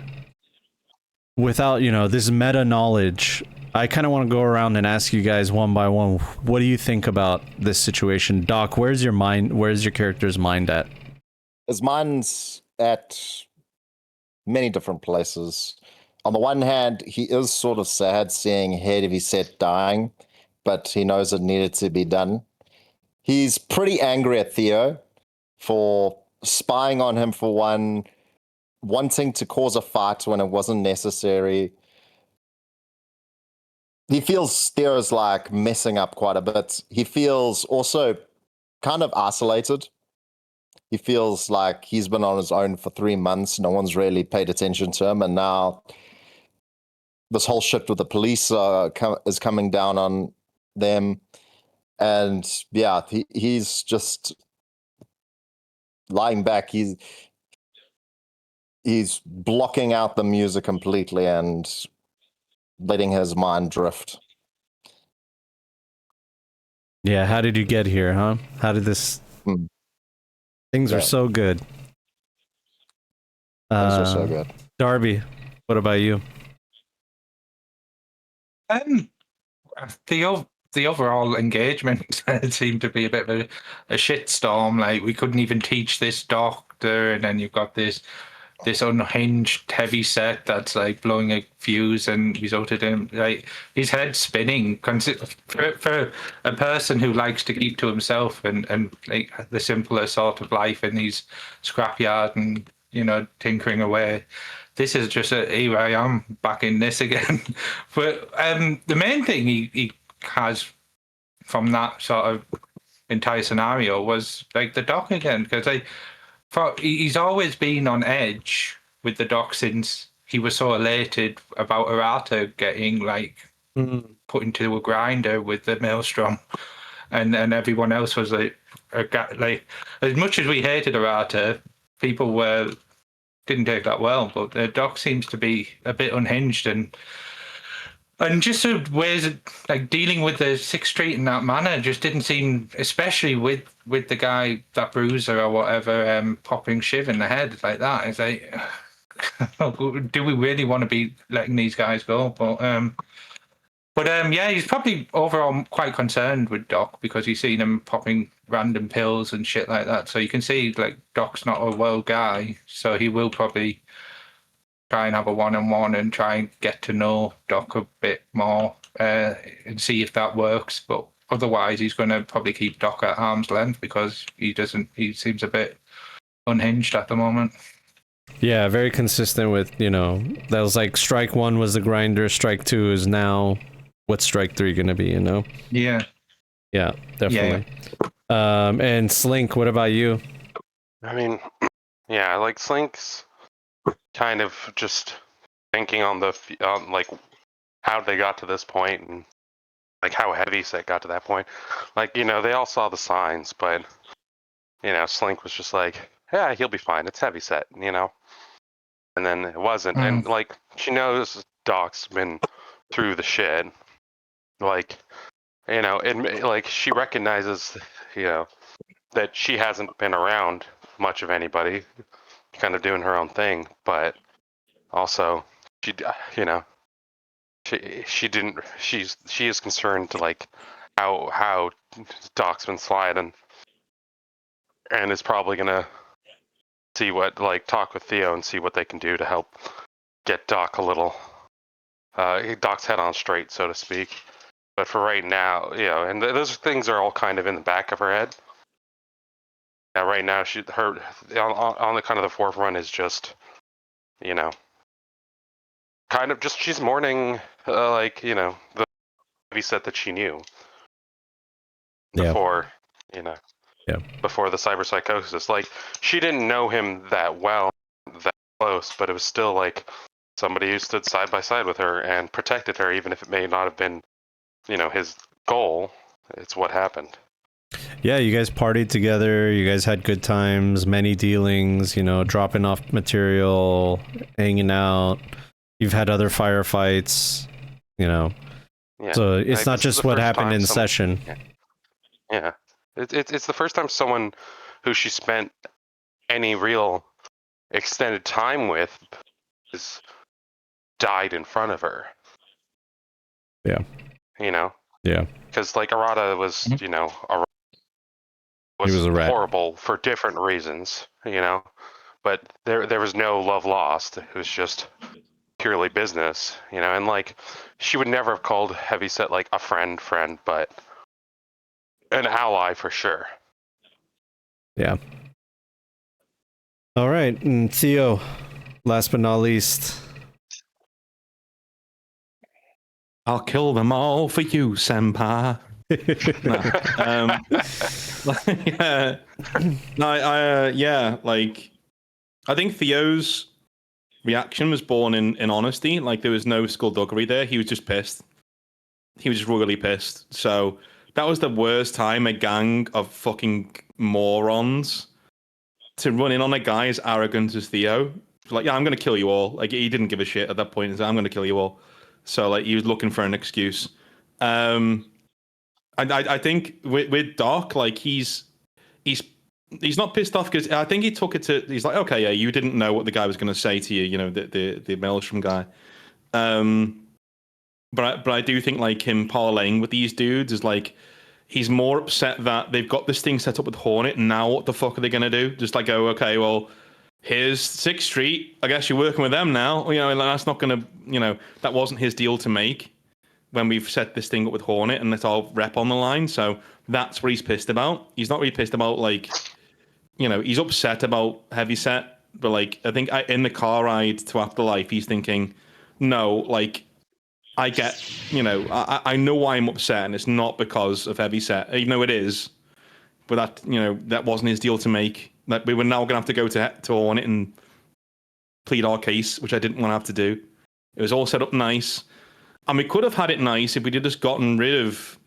without, this meta knowledge, I kind of want to go around and ask you guys one by one, what do you think about this situation? Doc, where's your character's mind at? His mind's at many different places. On the one hand, he is sort of sad seeing Heavyset dying, but he knows it needed to be done. He's pretty angry at Theo for spying on him for one, wanting to cause a fight when it wasn't necessary. He feels Theo's like messing up quite a bit. He feels also kind of isolated. He feels like he's been on his own for 3 months. No one's really paid attention to him. And now this whole shit with the police is coming down on them. And yeah, he's just lying back. He's blocking out the music completely and letting his mind drift. Yeah, how did you get here, huh? How did this... Things are so good. Things are so good. Darby, what about you? The overall engagement seemed to be a bit of a shitstorm. Like, we couldn't even teach this doctor, and then you've got this unhinged Heavyset that's like blowing a fuse and resulted in like his head spinning. For a person who likes to keep to himself and like the simpler sort of life in these scrapyard and tinkering away, this is just here I am back in this again. But the main thing he has from that sort of entire scenario was like the Doc again, because he's always been on edge with the Doc since he was so elated about Arata getting like put into a grinder with the Maelstrom, and everyone else was like as much as we hated Arata, people didn't take that well, but the Doc seems to be a bit unhinged and just sort of ways of, like dealing with the Sixth Street in that manner just didn't seem, especially with the guy, that bruiser or whatever, popping Shiv in the head like that. It's like, do we really want to be letting these guys go? But yeah, he's probably overall quite concerned with Doc because he's seen him popping random pills and shit like that. So you can see like Doc's not a well guy, so he will probably try and have a one-on-one and try and get to know Doc a bit more and see if that works. But otherwise, he's going to probably keep Doc at arm's length because he seems a bit unhinged at the moment. Yeah, very consistent with, that was like strike one was the grinder, strike two is now what's strike three going to be, Yeah. Yeah, definitely. Yeah. And Slink, what about you? I mean, yeah, like Slink's kind of just thinking on like how they got to this point and like how Heavyset got to that point. Like, they all saw the signs, but Slink was just like, yeah, he'll be fine. It's Heavyset, and then it wasn't. And like she knows Doc's been through the shit. Like, and like she recognizes, that she hasn't been around much of anybody, kind of doing her own thing, but also she is concerned to like how Doc's been sliding, and is probably gonna see talk with Theo and see what they can do to help get Doc a little Doc's head on straight, so to speak. But for right now, and those things are all kind of in the back of her head. Yeah, right now her on the kind of the forefront is just, kind of just she's mourning the Heavyset that she knew before, before the cyberpsychosis. Like she didn't know him that well, that close, but it was still like somebody who stood side by side with her and protected her, even if it may not have been, his goal. It's what happened. Yeah, you guys partied together, you guys had good times, many dealings, dropping off material, hanging out. You've had other firefights, Yeah, so it's not just what happened in session. Yeah. It's the first time someone who she spent any real extended time with has died in front of her. Yeah. Yeah. Because like Arata was, was a rat. horrible for different reasons, but there was no love lost. It was just purely business, and like she would never have called Heavyset like a friend, but an ally for sure. Yeah. All right, and Theo, last but not least. I'll kill them all for you, senpai. I think Theo's reaction was born in honesty. Like there was no skullduggery there. He was just pissed. He was just really pissed. So that was the worst time a gang of fucking morons to run in on a guy as arrogant as Theo. Like, yeah, I'm gonna kill you all. Like he didn't give a shit at that point. He said, I'm gonna kill you all. So like he was looking for an excuse. I think with Doc, like he's not pissed off because I think he took it to. He's like, okay, yeah, you didn't know what the guy was going to say to you, the Maelstrom guy. But I do think like him parlaying with these dudes is like he's more upset that they've got this thing set up with Hornet. And now what the fuck are they going to do? Just like go, okay, well, here's 6th Street. I guess you're working with them now. That's not going to, that wasn't his deal to make when we've set this thing up with Hornet and it's all rep on the line. So that's what he's pissed about. He's not really pissed about like, he's upset about Heavyset but like I think in the car ride to Afterlife, he's thinking, no, like I get, I know why I'm upset, and it's not because of Heavyset, even though it is. But that wasn't his deal to make. That we were now gonna have to go to Hornet and plead our case, which I didn't want to have to do. It was all set up nice, and we could have had it nice if we'd just gotten rid of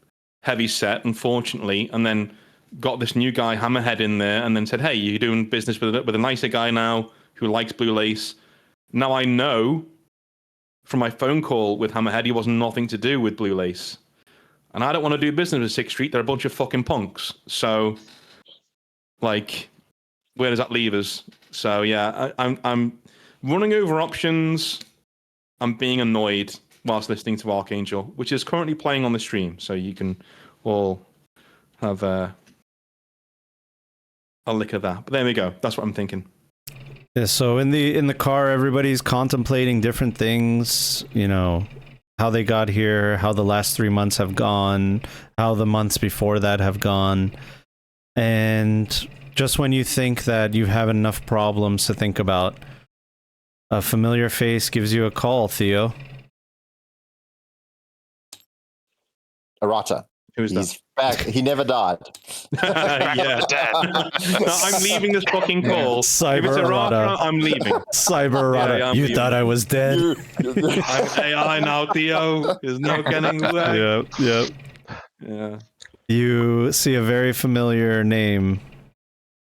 Heavyset, unfortunately, and then got this new guy Hammerhead in there, and then said, "Hey, you're doing business with a nicer guy now who likes Blue Lace." Now I know from my phone call with Hammerhead, he was nothing to do with Blue Lace, and I don't want to do business with 6th Street. They're a bunch of fucking punks. So, like, where does that leave us? So yeah, I'm running over options. I'm being annoyed whilst listening to Archangel, which is currently playing on the stream, so you can all have a lick of that. But there we go. That's what I'm thinking. Yeah, so in the car, everybody's contemplating different things, how they got here, how the last 3 months have gone, how the months before that have gone. And just when you think that you have enough problems to think about, a familiar face gives you a call, Theo. Arata. Who's He's back. He never died. Yeah. No, I'm leaving this fucking call. Cyber if it's Arata. I'm leaving. Cyber Arata. Yeah, You leaving. thought I was dead? I'm AI now, Theo. There's no getting away. Yeah. You see a very familiar name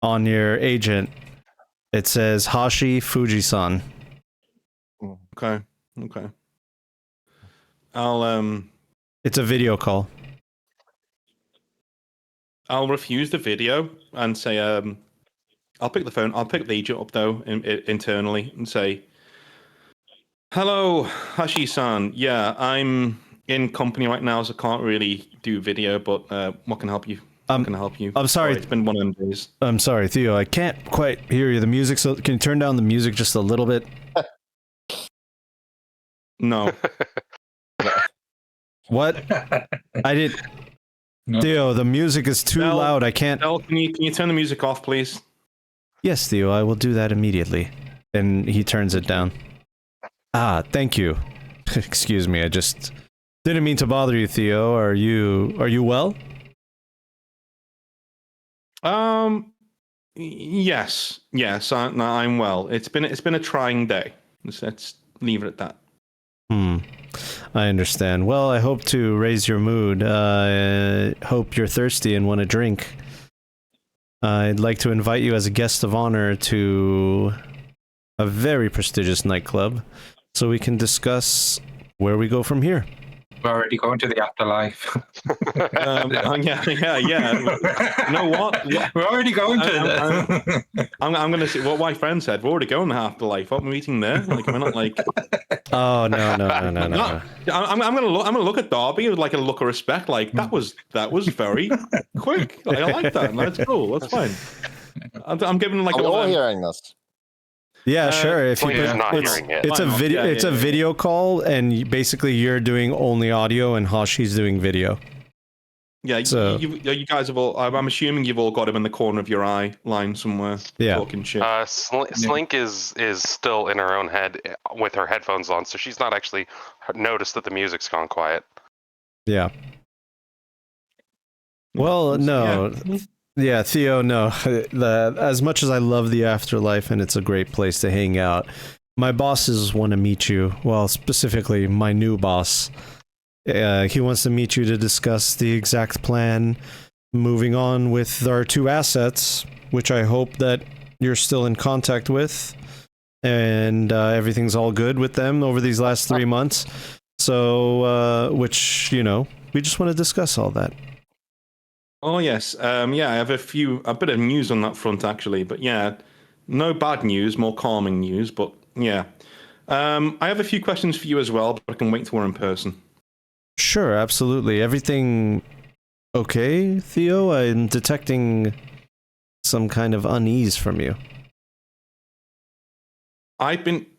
on your agent. It says Hashi Fujisan. Okay. I'll It's a video call. I'll refuse the video and say I'll pick the phone. I'll pick the agent up though internally and say, "Hello, Hashi-san. Yeah, I'm in company right now, so I can't really do video. But what can I help you? What can I help you? I'm sorry. It's been one of them days. I'm sorry, Theo. I can't quite hear you. The music. So can you turn down the music just a little bit? No. What? I did. No. Theo, the music is too Del- loud. I can't. Del, can you turn the music off, please? Yes, Theo, I will do that immediately. And he turns it down. Ah, thank you. Excuse me, I just didn't mean to bother you, Theo. Are you well? Yes. I'm well. It's been a trying day. Let's leave it at that. I understand. Well, I hope to raise your mood. I hope you're thirsty and want a drink. I'd like to invite you as a guest of honor to a very prestigious nightclub so we can discuss where we go from here. We're already going to the afterlife. Yeah. You know what? We're already going to I'm going to say what my friend said. We're already going to Afterlife. What are we meeting there? Like, we're not like. Oh no! I'm gonna look at Darby with like a look of respect. Like that was very quick. Like, I like that. That's cool. That's fine. I'm giving like Are we all hearing this? Yeah, sure. If you He's not it's, hearing it. it's a Why not? video. Yeah, It's yeah, a yeah. video call, and basically you're doing only audio, and Hashi's doing video. Yeah, So- you guys have all. I'm assuming you've all got him in the corner of your eye line somewhere. Yeah. Talking shit. Slink is still in her own head with her headphones on, so she's not actually noticed that the music's gone quiet. Yeah. Well, no. Yeah, Theo, no. As much as I love the afterlife and it's a great place to hang out, my bosses want to meet you. Well, specifically, my new boss. He wants to meet you to discuss the exact plan moving on with our 2 assets, which I hope that you're still in contact with, and everything's all good with them over these last 3 months. So, which, we just want to discuss all that. Oh yes, I have a bit of news on that front actually, but yeah, no bad news, more calming news, but yeah. I have a few questions for you as well, but I can wait till we're in person. Sure, absolutely. Everything okay, Theo? I'm detecting some kind of unease from you.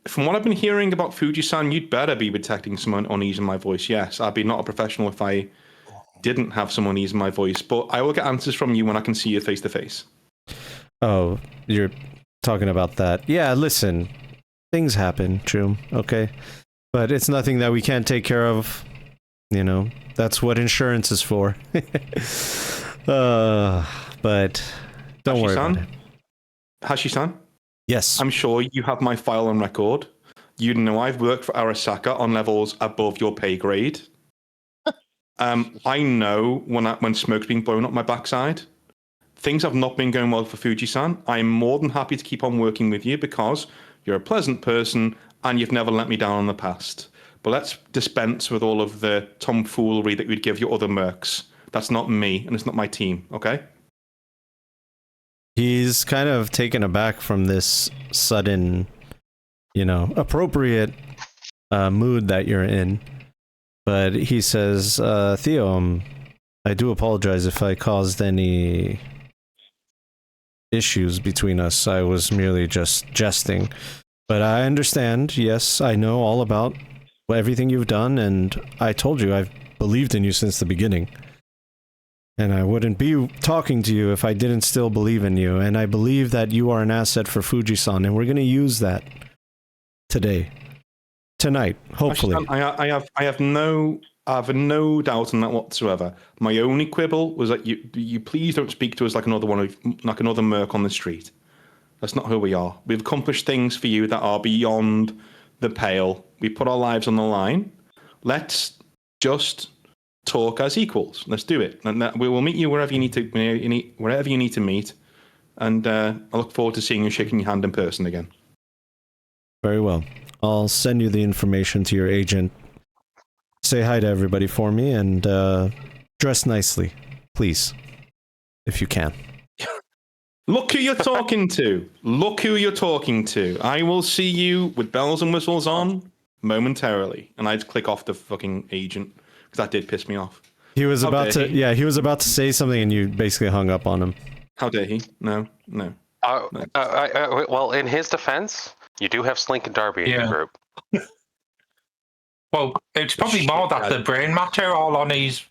From what I've been hearing about Fuji-san, you'd better be detecting some unease in my voice. Yes, I'd be not a professional if I didn't have some unease in my voice, but I will get answers from you when I can see you face to face. Oh, talking about that. Yeah, listen, things happen, Choom, okay? But it's nothing that we can't take care of. You know, that's what insurance is for. But don't worry about it. Hashi-san? Yes. I'm sure you have my file on record. You know I've worked for Arasaka on levels above your pay grade. I know when smoke's been blown up my backside. Things have not been going well for Fuji-san. I'm more than happy to keep on working with you because you're a pleasant person and you've never let me down in the past. But let's dispense with all of the tomfoolery that you'd give your other mercs. That's not me, and it's not my team, okay? He's kind of taken aback from this sudden, appropriate mood that you're in. But he says, Theo, I do apologize if I caused any issues between us. I was merely just jesting. But I understand, yes, I know all about everything you've done, and I told you I've believed in you since the beginning. And I wouldn't be talking to you if I didn't still believe in you, and I believe that you are an asset for Fuji-san, and we're going to use that tonight, hopefully. I have no doubt in that whatsoever. My only quibble was that you please don't speak to us like another merc on the street. That's not who we are. We've accomplished things for you that are beyond the pale. We put our lives on the line. Let's just talk as equals. Let's do it, and we will meet you wherever you need to meet. And I look forward to seeing you, shaking your hand in person again. Very well. I'll send you the information to your agent. Say hi to everybody for me, and dress nicely, please, if you can. Look who you're talking to. Look who you're talking to. I will see you with bells and whistles on momentarily. And I'd click off the fucking agent because that did piss me off. He was about to say something and you basically hung up on him. How dare he? No. Well, in his defense, you do have Slink and Darby in your group. Well, it's probably more that the brain matter all on his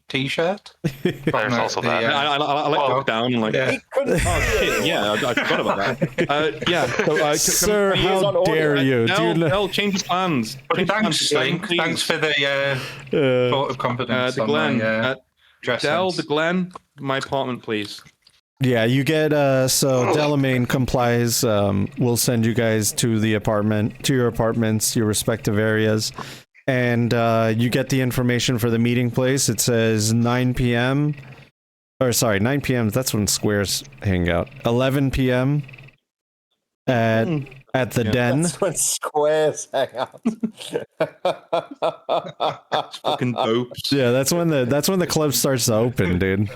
t-shirt. There's also that. I look down and yeah, I forgot about that. Sir, how dare you? They'll change his plans. Thanks, Slink. Thanks for the vote of confidence. The Glen, my apartment, please. Yeah, you get so Delamain complies. We'll send you guys to your apartments, your respective areas, and you get the information for the meeting place. It says 9 p.m. Or sorry, 9 p.m. That's when squares hang out. 11 p.m. at the den. That's when squares hang out. That's fucking dope. Yeah, that's when the club starts to open, dude.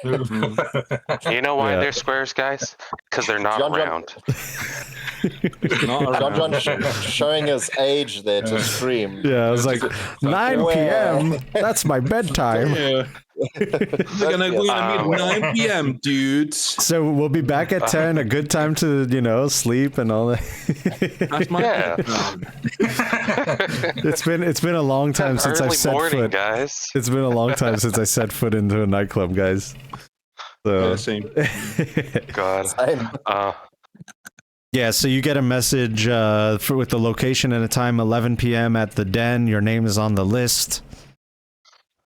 You know why they're squares, guys? Because they're not around. John showing his age there to scream. Yeah, I was like, 9 p.m. That's my bedtime. Yeah. We're gonna meet at 9 p.m., dudes. So we'll be back at 10. A good time to sleep and all that. That's my It's been a long time since I've set foot. Guys. It's been a long time since I set foot into a nightclub, guys. So. Yeah, same. God. Same. Yeah, so you get a message with the location and a time, 11 p.m. at the Den. Your name is on the list.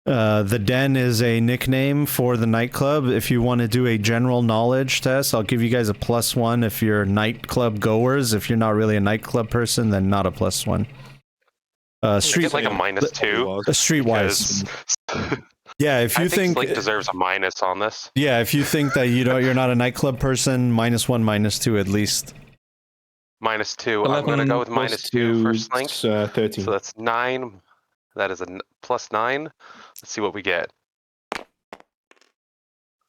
The Den is a nickname for the nightclub. If you want to do a general knowledge test, I'll give you guys a +1 if you're nightclub goers. If you're not really a nightclub person, then not a +1. Street like a -2. Streetwise. Yeah, if you think Slink deserves a minus on this. Yeah, if you think that you're not a nightclub person, -1, -2 at least. -2. I'm gonna go with -2 for Slink. 13. So that's 9. That is a +9. Let's see what we get.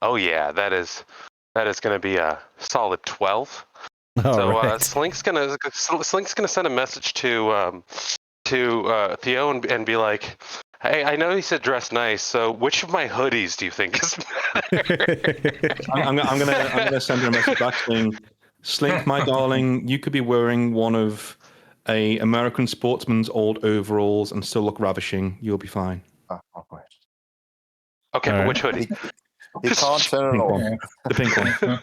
Oh yeah, that is gonna be a solid 12. Right. Slink's gonna send a message to Theo and be like, hey, I know you said dress nice, so which of my hoodies do you think is better? I'm gonna send her a message back saying, Slink, my darling, you could be wearing one of a American sportsman's old overalls and still look ravishing. You'll be fine. Okay, but which hoodie? He can't turn it off. The pink one.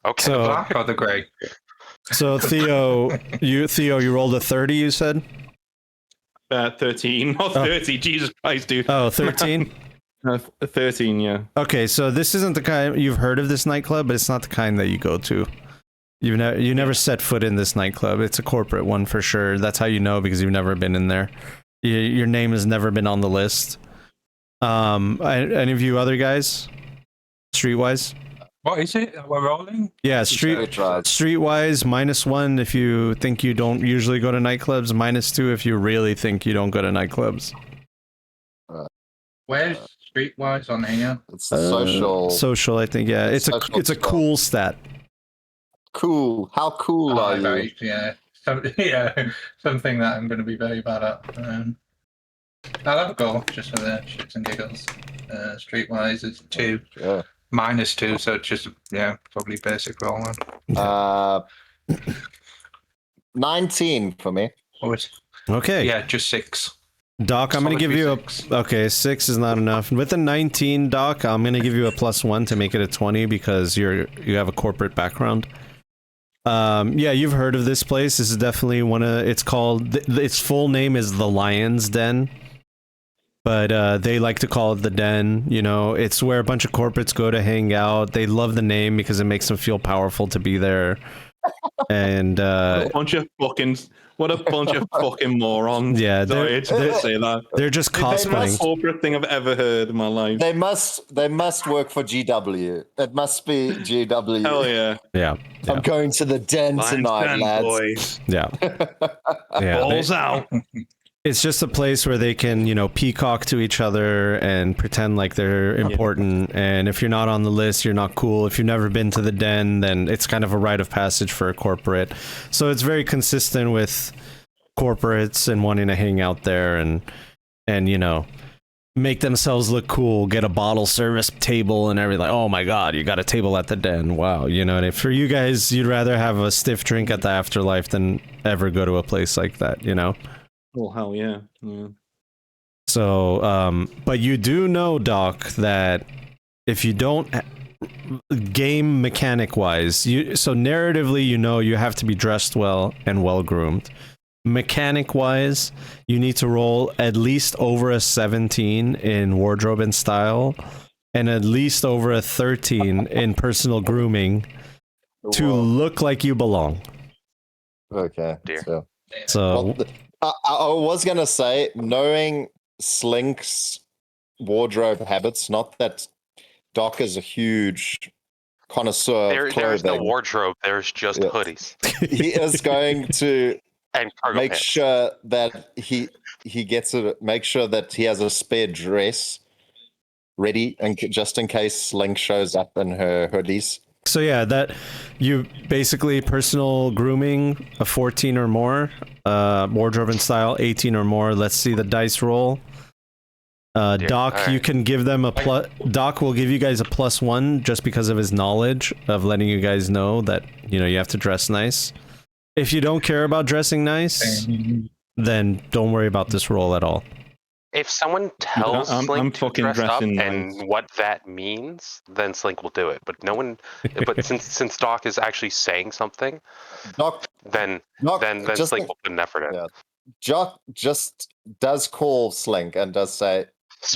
Okay. So- The black or the grey? So Theo, you rolled a 30, you said? 13, not 30. Jesus Christ, dude. Oh, 13? 13, yeah. Okay, so this isn't the kind you've heard of this nightclub, but it's not the kind that you go to. You never set foot in this nightclub. It's a corporate one for sure. That's how you know, because you've never been in there. Your name has never been on the list. Any of you other guys? Streetwise? What is it? We're rolling? Yeah, Streetwise. Streetwise, -1 if you think you don't usually go to nightclubs, -2 if you really think you don't go to nightclubs. Where's Streetwise on here? It's the social. Social, I think, yeah. It's a Social cool stat. Cool. How cool are you? Right, yeah. Yeah, something that I'm going to be very bad at. I'll have a go, just for the shits and giggles. Streetwise is 2. Yeah. -2, so it's just, probably basic roll one. 19 for me. Oh, it's, Okay. yeah, just 6. Doc, I'm going to give you a... 6. Okay, 6 is not enough. With a 19, Doc, I'm going to give you a +1 to make it a 20 because you have a corporate background. Yeah, you've heard of this place. This is definitely one of... It's called... Its full name is the Lion's Den. But they like to call it the Den. You know, it's where a bunch of corporates go to hang out. They love the name because it makes them feel powerful to be there. And... What a bunch of fucking morons. Yeah, Sorry, I just had to say that. they're just It's the most cosplaying. corporate thing I've ever heard in my life. They must work for GW. It must be GW. Hell yeah. Yeah. I'm going to the den tonight, lads. Boys. Yeah. Yeah. Balls out. It's just a place where they can, you know, peacock to each other and pretend like they're important. And if you're not on the list, you're not cool. If you've never been to the Den, then it's kind of a rite of passage for a corporate. So it's very consistent with corporates and wanting to hang out there and you know, make themselves look cool, get a bottle service table and everything. Like, oh my God, you got a table at the Den. Wow. You know, and if for you guys, you'd rather have a stiff drink at the Afterlife than ever go to a place like that, you know? Oh, hell yeah. Yeah. So, but you do know, Doc, that if you don't game mechanic wise, so narratively, you know, you have to be dressed well and well groomed. Mechanic wise, you need to roll at least over a 17 in wardrobe and style, and at least over a 13 in personal grooming to look like you belong. Okay. Dear. So. I was going to say, knowing Slink's wardrobe habits, not that Doc is a huge connoisseur of There's no clothing. wardrobe. There's just hoodies He is going to and cargo make pants. sure that he gets it. Make sure that he has a spare dress ready, and just in case Slink shows up in her hoodies. So yeah, that you basically personal grooming a 14 or more, wardrobe and style 18 or more. Let's see the dice roll. Doc, right. you can give them a plus. Doc will give you guys a +1 just because of his knowledge of letting you guys know that, you know, you have to dress nice. If you don't care about dressing nice, then don't worry about this roll at all. If someone tells I'm Slink to fucking dress up dressing and nice. what that means, then Slink will do it. But no one. But since Doc is actually saying something, Doc, then just Slink will put an effort in. yeah. Doc just does call Slink and does say,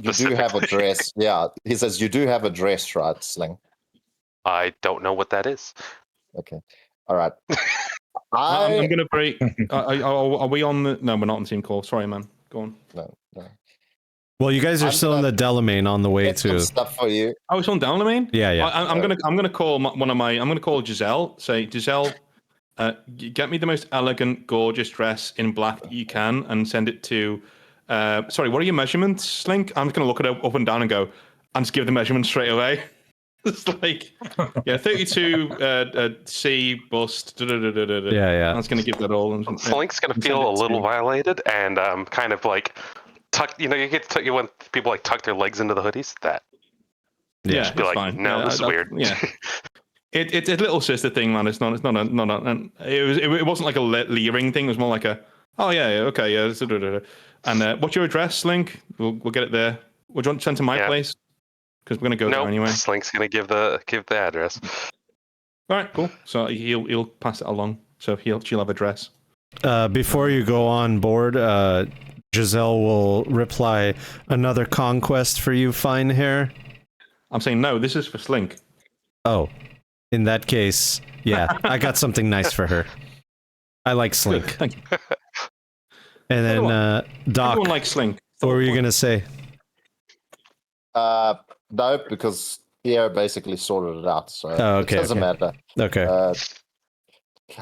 "You do have a Specifically. dress." Yeah, he says, "You do have a dress, right, Slink?" I don't know what that is. Okay, all right. I'm going to break. Are we on the... No, we're not on team call. Sorry, man. Go on. No. Well, you guys are I'm still in the Delamain on the way Get some to. stuff for you. Oh, it's on down the main? Yeah. I'm gonna call one of my... I'm going to call Giselle. Say, Giselle, get me the most elegant, gorgeous dress in black that you can and send it to... sorry, what are your measurements, Slink? I'm just going to look it up and down and go, and just give the measurements straight away. It's like, 32 C bust. Yeah. I was going to give that all. And, Slink's gonna and feel send a it little to- violated and kind of like tuck. You know, you get to, when people like tuck their legs into the hoodies. That Yeah, just be it's like, fine. no, this is weird. Yeah. It's a little sister thing, man. It's not it wasn't like a leering thing. It was more like a, oh yeah, okay, yeah. And what's your address, Slink? We'll get it there. Would you want to send to my place? Because we're gonna go there Nope, anyway. Slink's gonna give the address. All right, cool. So he'll pass it along. So she'll have a dress. Before you go on board, Giselle will reply, another conquest for you, fine hair. I'm saying no. This is for Slink. Oh, in that case, yeah, I got something nice for her. I like Slink. Thank you. And then, Doc, Everyone likes Slink. what were you gonna say? No, because Theo basically sorted it out, so okay, it doesn't matter. Okay.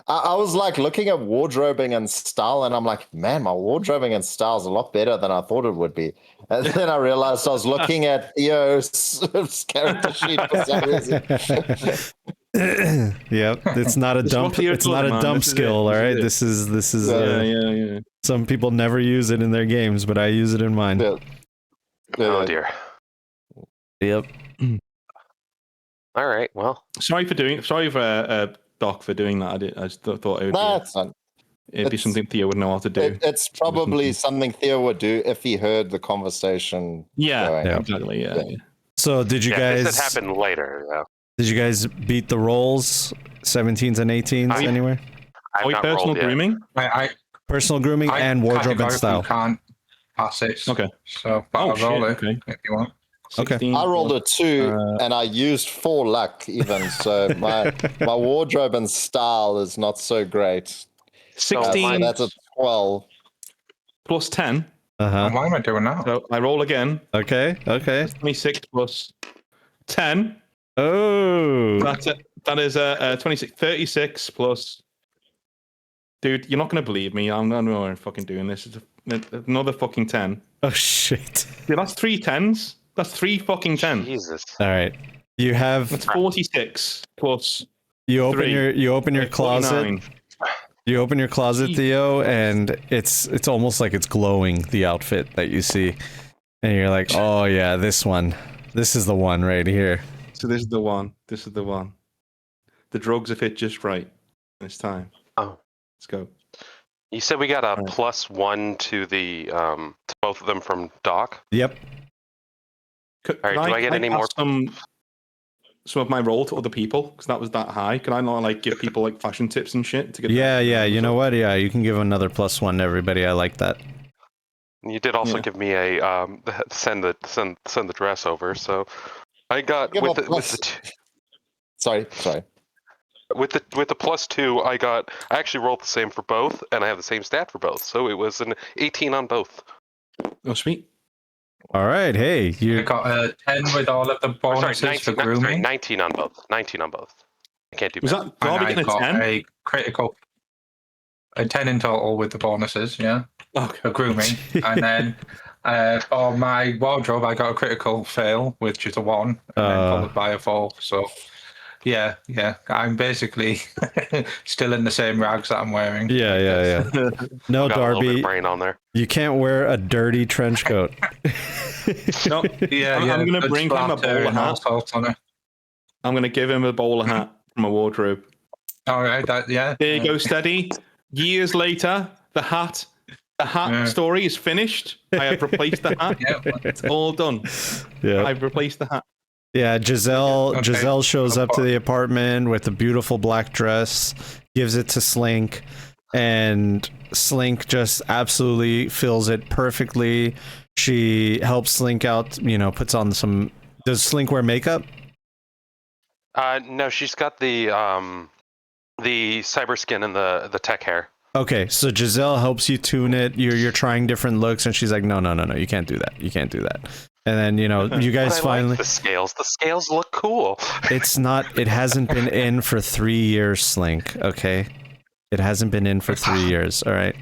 I was like looking at wardrobing and style, and I'm like, man, my wardrobing and style is a lot better than I thought it would be. And then I realized I was looking at Theo's character sheet for some reason. Yep, it's not a dump. It's not a dump skill. All right, this is. Yeah. Some people never use it in their games, but I use it in mine. Yeah. Oh dear. Yep. All right. Well, Sorry for Doc for doing that. I just thought it would it'd be something Theo would know how to do. It's probably something Theo would do if he heard the conversation. Yeah, exactly. Yeah. So did you guys? This happened later. Yeah. Did you guys beat the rolls, 17s and 18s anywhere? Are we personal grooming? Personal grooming and wardrobe and style. Can't pass it. Okay. So I'll roll it if you want. 16, I rolled a 2 and I used 4 luck even, so my wardrobe and style is not so great. 16. That's a 12 plus 10. Why am I doing that? So I roll again. Okay. 26 plus 10. Oh. That is 26. 36 plus. Dude, you're not gonna believe me. I'm not fucking doing this. It's another fucking 10. Oh shit. Dude, that's 3 10s. That's 3 fucking 10s. Jesus. All right. You have. That's 46 plus. You open 3. your closet. 49. You open your closet, Theo, and it's almost like it's glowing, the outfit that you see, and you're like, oh yeah, this one. This is the one right here. So this is the one. The drugs have hit just right. It's time. Oh, let's go. You said we got a +1 to the to both of them from Doc. Yep. All right. Do I get any more? Some of my role to other people because that was that high. Can I not like give people like fashion tips and shit to get? Yeah. You know what? Yeah, you can give another +1 to everybody. I like that. You did also give me a send the dress over. So I got with the Sorry. With the +2, I actually rolled the same for both, and I have the same stat for both. So it was an 18 on both. Oh, sweet. All right, hey, you got a 10 with all of the bonuses for grooming. 19 on both. 19 on both. I can't do Was that. that Darby getting a 10? A critical. A 10 in total with the bonuses, yeah. Okay. For grooming. And then for my wardrobe, I got a critical fail, which is a 1, and then followed by a 4. So, yeah. I'm basically still in the same rags that I'm wearing. Yeah. No, got a little bit Darby, of brain on there. you can't wear a dirty trench coat. No, I'm going to bring him a bowler hat. I'm going to give him a bowler hat from a wardrobe. All right, There you go, Steady. Years later, the hat story is finished. I have replaced the hat. It's all done. Yeah, I've replaced the hat. Yeah, Giselle shows up to the apartment with a beautiful black dress, gives it to Slink, and Slink just absolutely fills it perfectly. She helps Slink out, puts on some. Does Slink wear makeup? No, she's got the cyber skin and the tech hair. Okay, so Giselle helps you tune it. You're trying different looks, and she's like, no, you can't do that. You can't do that. And then, you guys finally... Like the scales look cool. It hasn't been in for 3 years, Slink, okay? It hasn't been in for 3 years, all right?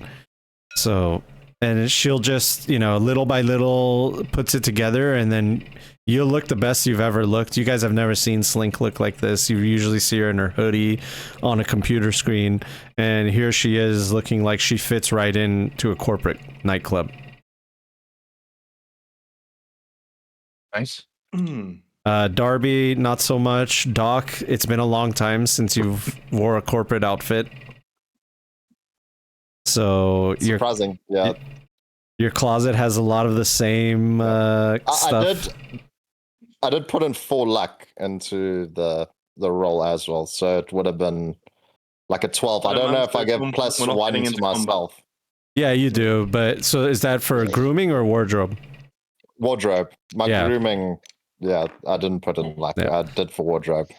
So, and she'll just, little by little puts it together, and then you'll look the best you've ever looked. You guys have never seen Slink look like this. You usually see her in her hoodie on a computer screen, and here she is looking like she fits right into a corporate nightclub. Nice. Darby, not so much. Doc, it's been a long time since you've wore a corporate outfit. So surprising, yeah. Your closet has a lot of the same stuff. I did put in 4 luck into the the roll as well. So it would have been like a 12. I don't know if I get plus we're not 1 getting to into combat. myself. Yeah, you do. But so is that for grooming or wardrobe? Wardrobe. My Yeah. grooming, yeah, I didn't put in like Yeah. I did for wardrobe.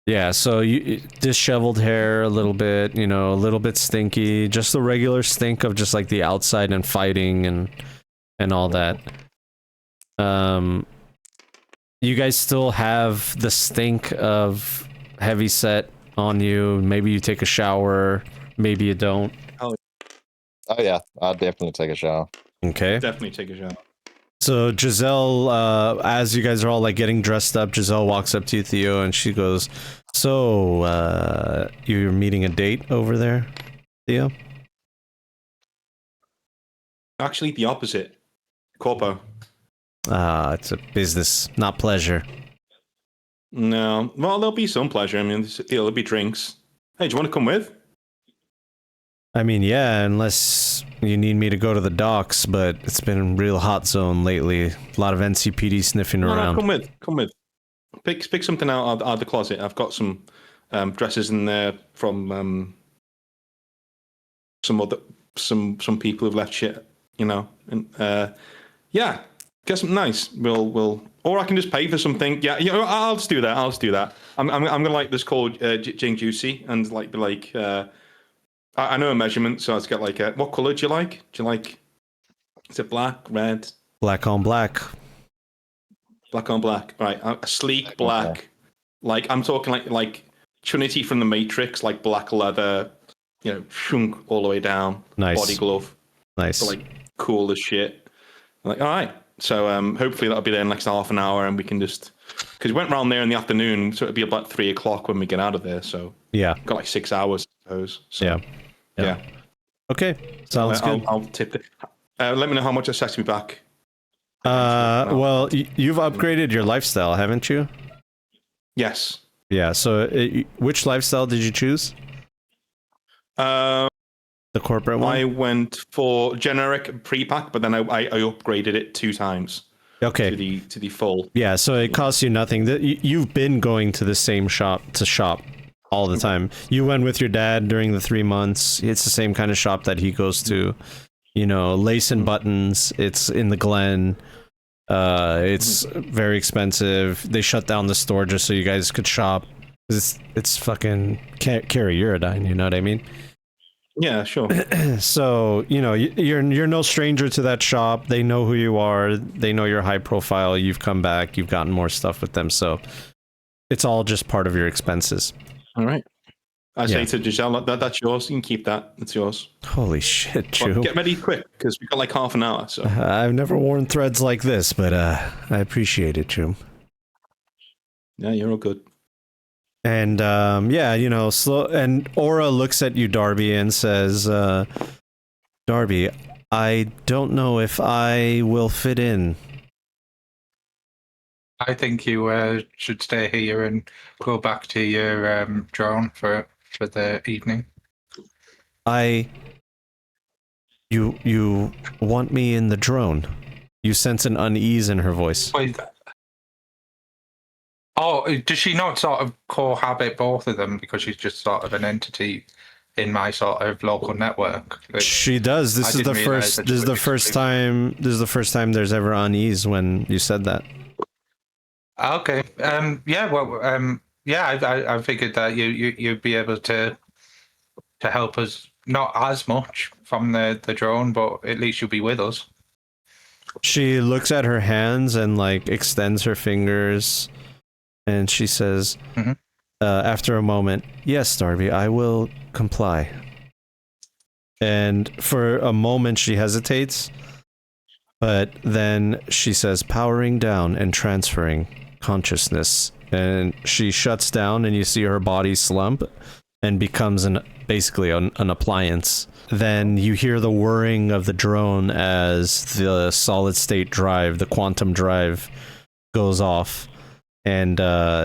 Yeah, so you disheveled hair a little bit, you know, a little bit stinky, just the regular stink of just like the outside and fighting and all that. You guys still have the stink of heavy set on you. Maybe you take a shower, maybe you don't. Oh yeah, I'll definitely take a shower. Okay. Definitely take a shower. So Giselle, as you guys are all like getting dressed up, Giselle walks up to you, Theo, and she goes, "So, you're meeting a date over there, Theo?" Actually, the opposite. Corpo. It's a business, not pleasure. No. Well, there'll be some pleasure. I mean, there'll be drinks. Hey, do you want to come with? I mean, yeah, unless you need me to go to the docks, but it's been a real hot zone lately. A lot of NCPD sniffing around. No, come with. Come with. Pick something out of the closet. I've got some dresses in there from some people who've left shit, you know. And yeah, get something nice. We'll or I can just pay for something. Yeah, you know, I'll just do that. I'm gonna like this called Jing Juicy and like be like I know a measurement, so I'll get like what color do you like? Do you like? Is it black, red? Black on black. Black on black. Right, a sleek black. Like I'm talking like Trinity from the Matrix, like black leather, you know, shunk all the way down. Nice. Body glove. Nice. So like cool as shit. I'm like, all right. So hopefully that'll be there in the next half an hour, and we can just because we went round there in the afternoon, so it'll be about 3:00 when we get out of there. So yeah, got like 6 hours, I suppose. So, yeah. Okay, sounds good. I'll tip it. Let me know how much it sets me back. Well, you've upgraded your lifestyle, haven't you? Yes. Yeah. So, which lifestyle did you choose? The corporate one. I went for generic pre-pack, but then I upgraded it 2 times. Okay. To the full. Yeah. So it costs you nothing. You've been going to the same shop all the time. You went with your dad during the 3 months. It's the same kind of shop that he goes to. You know, lace and buttons. It's in the Glen. It's very expensive. They shut down the store just so you guys could shop. It's fucking carry Uridine. You know what I mean? Yeah, sure. So you know you're no stranger to that shop. They know who you are. They know you're high profile. You've come back. You've gotten more stuff with them. So it's all just part of your expenses. All right. I say to Giselle, that's yours. You can keep that. It's yours. Holy shit, Chew. Well, get ready quick, because we've got like half an hour. So I've never worn threads like this, but I appreciate it, Chew. Yeah, you're all good. And yeah, you know, slow. And Aura looks at you, Darby, and says, "Darby, I don't know if I will fit in." I think you should stay here and go back to your drone for the evening. You want me in the drone? You sense an unease in her voice. Wait. Oh, does she not sort of cohabit both of them because she's just sort of an entity in my sort of local network? She does. This is the first time there's ever unease when you said that. Okay. Yeah. Well. Yeah. I figured that you'd be able to help us, not as much from the drone, but at least you'll be with us. She looks at her hands and like extends her fingers, and she says, after a moment, "Yes, Darby, I will comply." And for a moment, she hesitates, but then she says, "Powering down and transferring consciousness," and she shuts down, and you see her body slump and becomes basically an appliance. Then you hear the whirring of the drone as the solid state drive, the quantum drive, goes off, and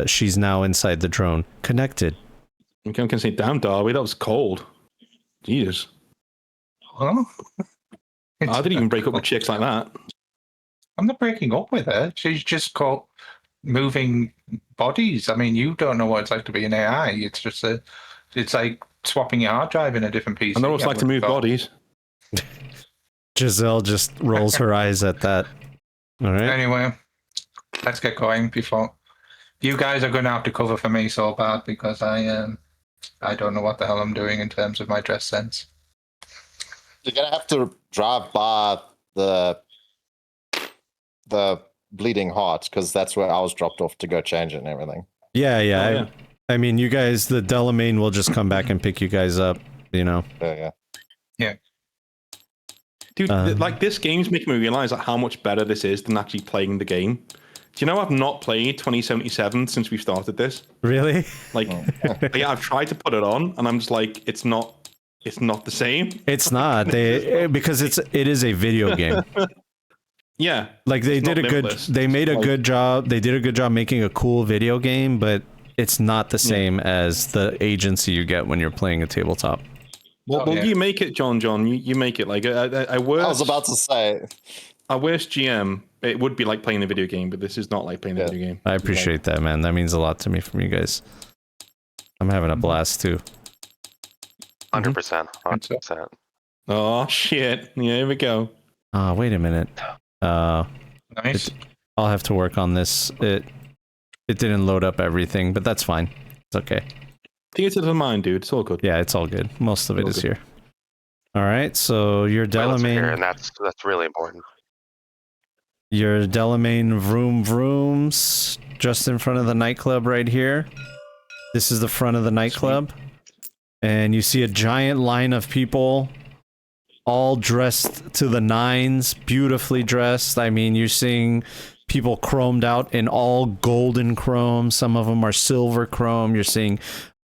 she's now inside the drone, connected. I'm going to say, damn, Darby, that was cold. Jesus. Well, I didn't even break up with chicks like that. I'm not breaking up with her. She's just moving bodies. I mean, you don't know what it's like to be an AI. It's just it's like swapping your hard drive in a different piece. I know what it's like to move bodies. Giselle just rolls her eyes at that. All right. Anyway, let's get going before you guys are going to have to cover for me so bad because I don't know what the hell I'm doing in terms of my dress sense. You're gonna have to drive by the Bleeding Heart because that's where I was dropped off to go change it and everything. Yeah. I mean, you guys, the Delamain will just come back and pick you guys up. You know. Yeah. Dude, like this game's making me realize like how much better this is than actually playing the game. Do you know I've not played 2077 since we started this? Really? Like, yeah, I've tried to put it on, and I'm just like, it's not the same. It's not. Because it is a video game. Yeah, like they did they made a good job. They did a good job making a cool video game, but it's not the same as the agency you get when you're playing a tabletop. Well, you make it, John. You make it. Like I was about to say, our worst GM, it would be like playing a video game, but this is not like playing a video game. I appreciate that, man. That means a lot to me from you guys. I'm having a blast too. 100%. 100%. Oh shit! Yeah, here we go. Wait a minute. Nice. I'll have to work on this. It didn't load up everything, but that's fine. It's okay. Theater of the mind, dude. It's all good. Yeah, it's all good. Most of it is here. All right, so your Delamain, and that's really important. Your Delamain vroom vrooms just in front of the nightclub right here. This is the front of the nightclub, and you see a giant line of people, all dressed to the nines, beautifully dressed. I mean, you're seeing people chromed out in all golden chrome. Some of them are silver chrome. You're seeing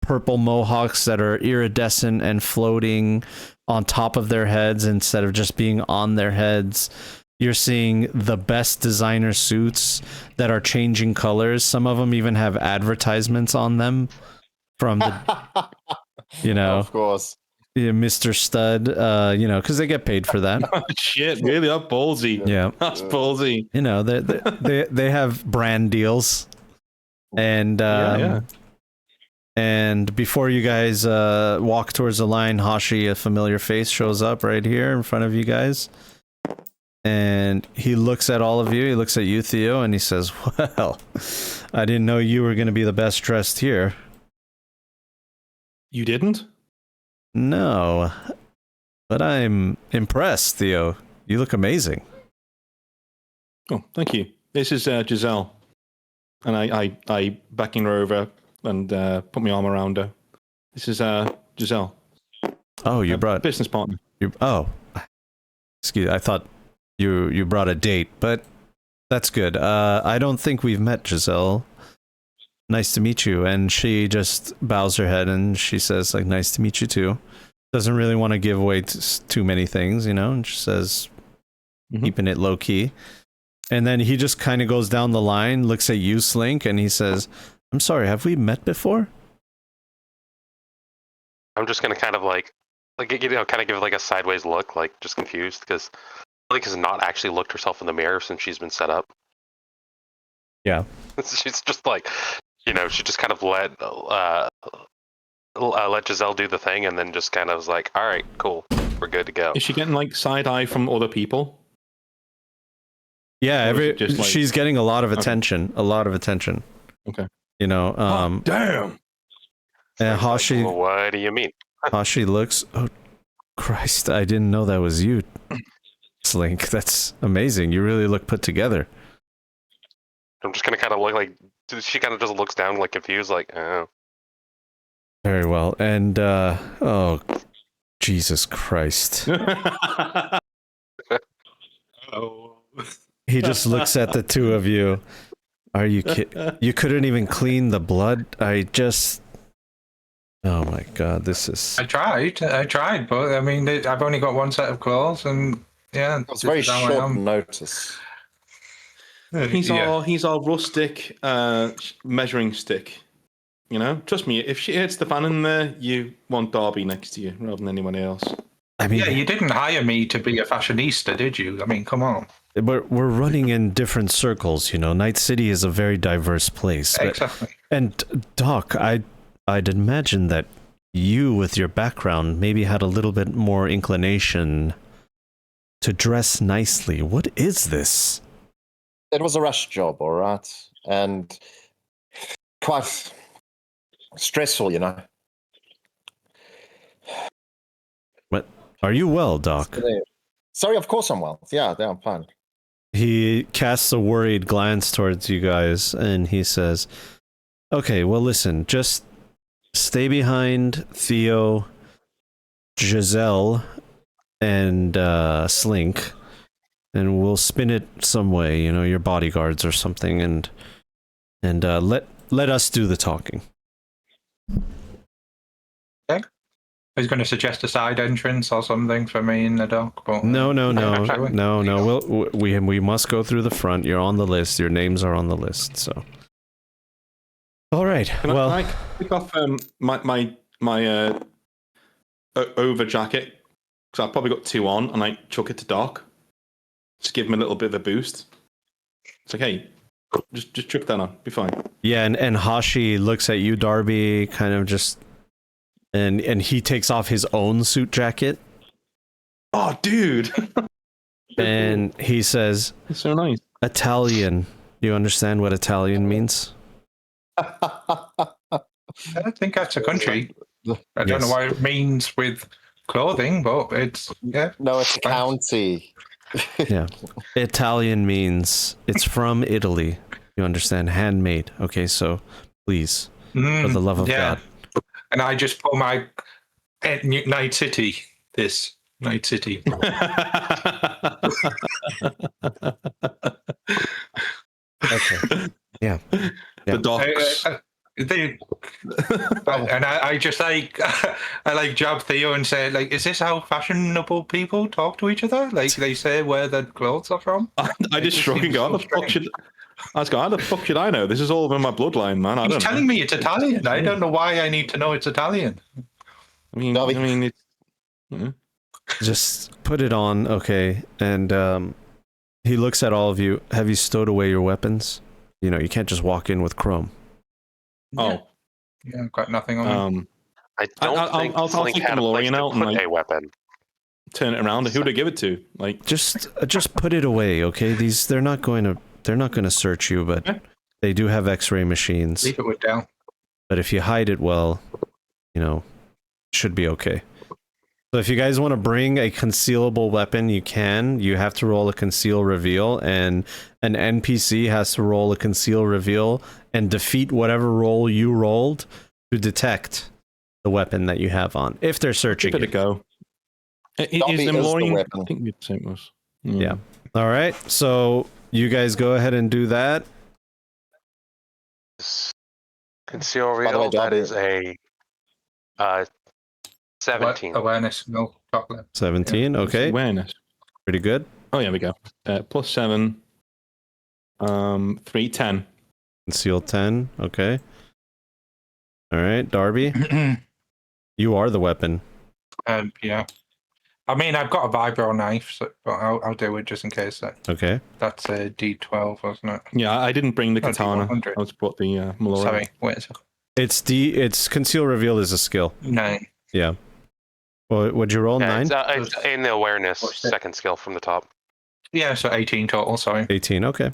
purple mohawks that are iridescent and floating on top of their heads instead of just being on their heads. You're seeing the best designer suits that are changing colors. Some of them even have advertisements on them from the, you know, of course, Mr. Stud, you know, because they get paid for that. Oh, shit, really? That's ballsy. Yeah, that's ballsy. You know, they have brand deals, and and before you guys walk towards the line, Hashi, a familiar face, shows up right here in front of you guys. And he looks at all of you. He looks at you, Theo, and he says, "Well, I didn't know you were going to be the best dressed here." You didn't? No, but I'm impressed, Theo. You look amazing. Oh, thank you. This is Giselle, and I backing her over and put my arm around her. This is Giselle. Oh, you brought business partner. Excuse me, I thought you brought a date, but that's good. I don't think we've met, Giselle. Nice to meet you. And she just bows her head and she says, like, nice to meet you too. Doesn't really want to give away too many things, you know, and she says, keeping it low key. And then he just kind of goes down the line, looks at you, Slink, and he says, I'm sorry, have we met before? I'm just going to kind of like, you know, kind of give like a sideways look, like just confused because Blake has not actually looked herself in the mirror since she's been set up. Yeah. She's just like, you know, she just kind of let Giselle do the thing and then just kind of was like, all right, cool, we're good to go. Is she getting like side eye from other people? Yeah, she's getting a lot of attention. A lot of attention. Okay. You know, damn. And Hashi, like, well, what do you mean? Hashi looks, oh Christ, I didn't know that was you, Slink. That's amazing. You really look put together. I'm just gonna kind of look like, she kind of just looks down like confused, like, oh. Very well. And oh, Jesus Christ. Oh. He just looks at the two of you. Are you kidding? You couldn't even clean the blood? Oh my God, this is... I tried, but I mean, I've only got one set of claws, and yeah. It's very short notice. He's our rustic measuring stick. You know, trust me, if she hits the fan in there, you want Darby next to you rather than anyone else. I mean, yeah, you didn't hire me to be a fashionista, did you? I mean, come on. we're running in different circles, you know. Night City is a very diverse place. Exactly. And Doc, I'd imagine that you, with your background, maybe had a little bit more inclination to dress nicely. What is this? It was a rush job, all right, and quite stressful, you know. What? Are you well, Doc? Sorry, of course I'm well. Yeah, I'm fine. He casts a worried glance towards you guys, and he says, "Okay, well, listen, just stay behind Theo, Giselle, and Slink, and we'll spin it some way, you know, your bodyguards or something, and let us do the talking." Okay. I was going to suggest a side entrance or something for me in the dock, but No. We must go through the front. You're on the list. Your names are on the list. So, all right. Can I pick off my over jacket? Because I've probably got 2 on, and I chuck it to Doc. Just give him a little bit of a boost. It's like, hey, just chuck that on. Be fine. Yeah, and Hashi looks at you, Darby, kind of just, and he takes off his own suit jacket. Oh, dude. And he says, It's so nice. Italian. Do you understand what Italian means? I don't think that's a country. I don't know what it means with clothing, but it's, yeah. No, it's county. Yeah. Italian means it's from Italy. You understand? Handmade. Okay, so please, for the love of God. And I just pull my Night City. This Night City. Okay. Yeah. The Docs. And I just like I like jab Theo and say, like, is this how fashionable people talk to each other? Like they say where their clothes are from? I just shrug and go, how the fuck should I know? This is all in my bloodline, man. I don't know. He's telling me it's Italian. I don't know why I need to know it's Italian. I mean, it's... Just put it on, okay? And he looks at all of you. Have you stowed away your weapons? You know, you can't just walk in with chrome. Oh. Yeah, I've got nothing on me. I don't think I'll Slink take had the a place DeLorean to out put and a weapon. turn it around. Who would I give it to? Like, just put it away, okay? They're not going to search you, but they do have X-ray machines. Leave it with Dell. But if you hide it well, you know, it should be okay. So if you guys want to bring a concealable weapon, you can. You have to roll a conceal reveal, and an NPC has to roll a conceal reveal and defeat whatever roll you rolled to detect the weapon that you have on, if they're searching give it a go. Is the DeLorean? I think you'd say it was. Yeah. All right. So you guys go ahead and do that. Conceal reveal. That is a 17. Awareness, no chocolate. 17. Okay. Awareness. Pretty good. Oh, yeah, we go. +7. 3, 10. Conceal 10. Okay. All right, Darby. You are the weapon. Yeah. I mean, I've got a vibro knife, so, but I'll do it just in case. Okay. That's a D12, wasn't it? Yeah, I didn't bring the No, katana. D100. I just brought the Malora. Sorry, wait a second. It's conceal reveal is a skill. 9. Yeah. Well, would you roll 9? It's in the awareness, second skill from the top. Yeah, so 18 total, sorry. 18, okay.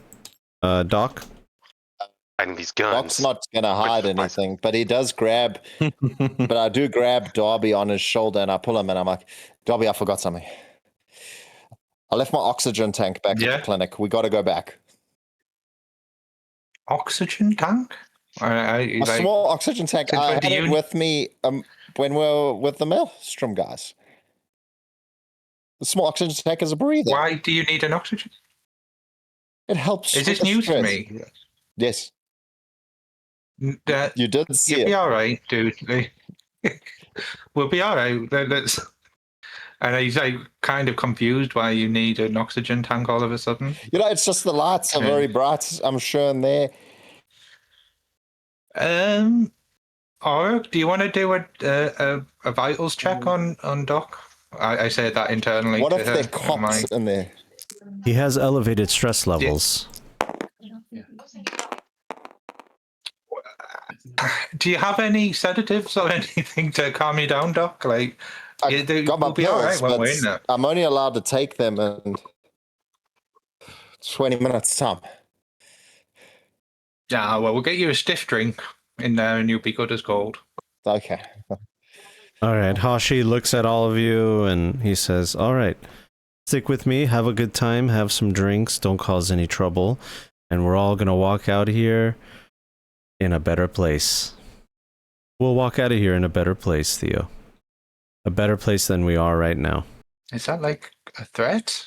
Doc? And these guns. Doc's not going to hide anything, but he does grab, but I do grab Darby on his shoulder and I pull him and I'm like, Darby, I forgot something. I left my oxygen tank back at the clinic. We got to go back. Oxygen tank? A small oxygen tank. I had it with me when we were with the Maelstrom guys. The small oxygen tank is a breather. Why do you need an oxygen? It helps. Is this news to me? Yes. You did see it. You'll be all right, dude. We'll be all right. And he's like kind of confused why you need an oxygen tank all of a sudden. You know, it's just the lights are very bright, I'm sure, in there. Or do you want to do a vitals check on Doc? I say that internally. What if there are cops in there? He has elevated stress levels. Do you have any sedatives or anything to calm you down, Doc? Like, I got my we'll be all right pills, when but we're in there. I'm only allowed to take them in 20 minutes time. Yeah, well, we'll get you a stiff drink in there and you'll be good as gold. Okay. All right, Hashi looks at all of you and he says, all right, stick with me, have a good time, have some drinks, don't cause any trouble, and we're all gonna walk out here in a better place. We'll walk out of here in a better place, Theo. A better place than we are right now. Is that like a threat?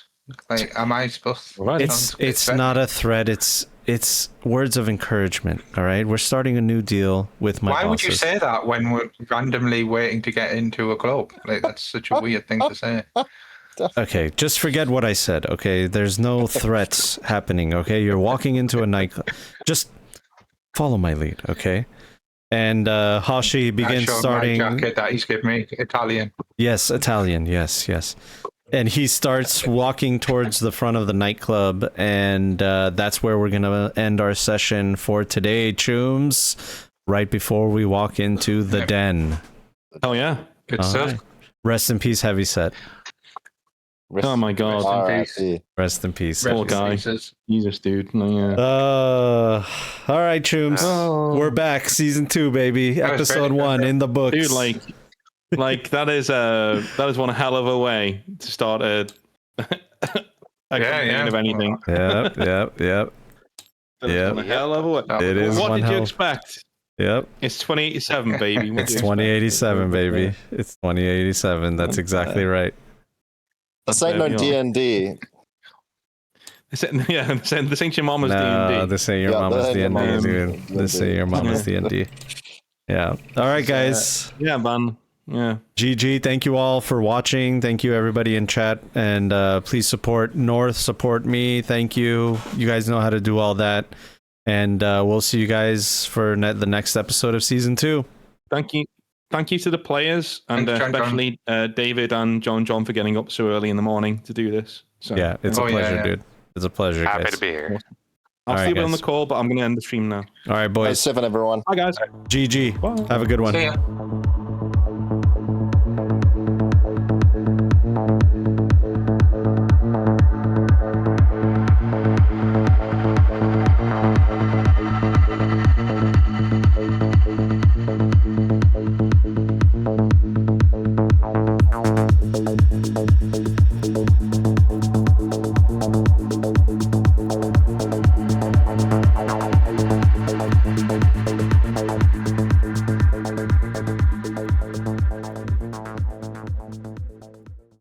Like, am I supposed to... Right. It's not a threat, it's words of encouragement, all right? We're starting a new deal with my Why would you bosses. say that when we're randomly waiting to get into a club? Like, that's such a weird thing to say. Okay, just forget what I said, okay? There's no threats happening, okay? You're walking into a nightclub. Just follow my lead, okay? And Hashi begins starting... My jacket that he's given me, Italian. Yes, Italian, yes. And he starts walking towards the front of the nightclub, and that's where we're gonna end our session for today, Chooms, right before we walk into the den. Hell yeah. Good All stuff. right. Rest in peace, Heavyset. Oh my god. R.I.P. Rest in peace. Poor guy. Jesus, dude. No, yeah. All right, Chooms. Oh. We're back, season 2, baby. That was Episode great. 1 in the books. Dude, like that is one hell of a way to start a campaign of anything. Yep. That is one hell of a way. It is What one did you hell. expect? Yep. It's 2087, baby. What It's do you expect? 2087, baby. It's 2087. That's exactly right. This ain't no D&D. This ain't your mama's No, D&D. this ain't your Yeah, mama's that ain't your D&D, mama's dude. This ain't your mama's D&D. Yeah. All right, guys. Yeah, man. Yeah. GG. Thank you all for watching. Thank you, everybody in chat. And please support North. Support me. Thank you. You guys know how to do all that. And we'll see you guys for the next episode of Season 2. Thank you. Thank you to the players, and Thanks, John, especially David and John for getting up so early in the morning to do this. So, Yeah, it's a pleasure, dude. It's a pleasure, Happy guys. to be here. I'll All see right, you on the guys. call, but I'm going to end the stream now. All right, boys. 7, everyone. Bye, guys. GG. Bye. Have a good one. See ya.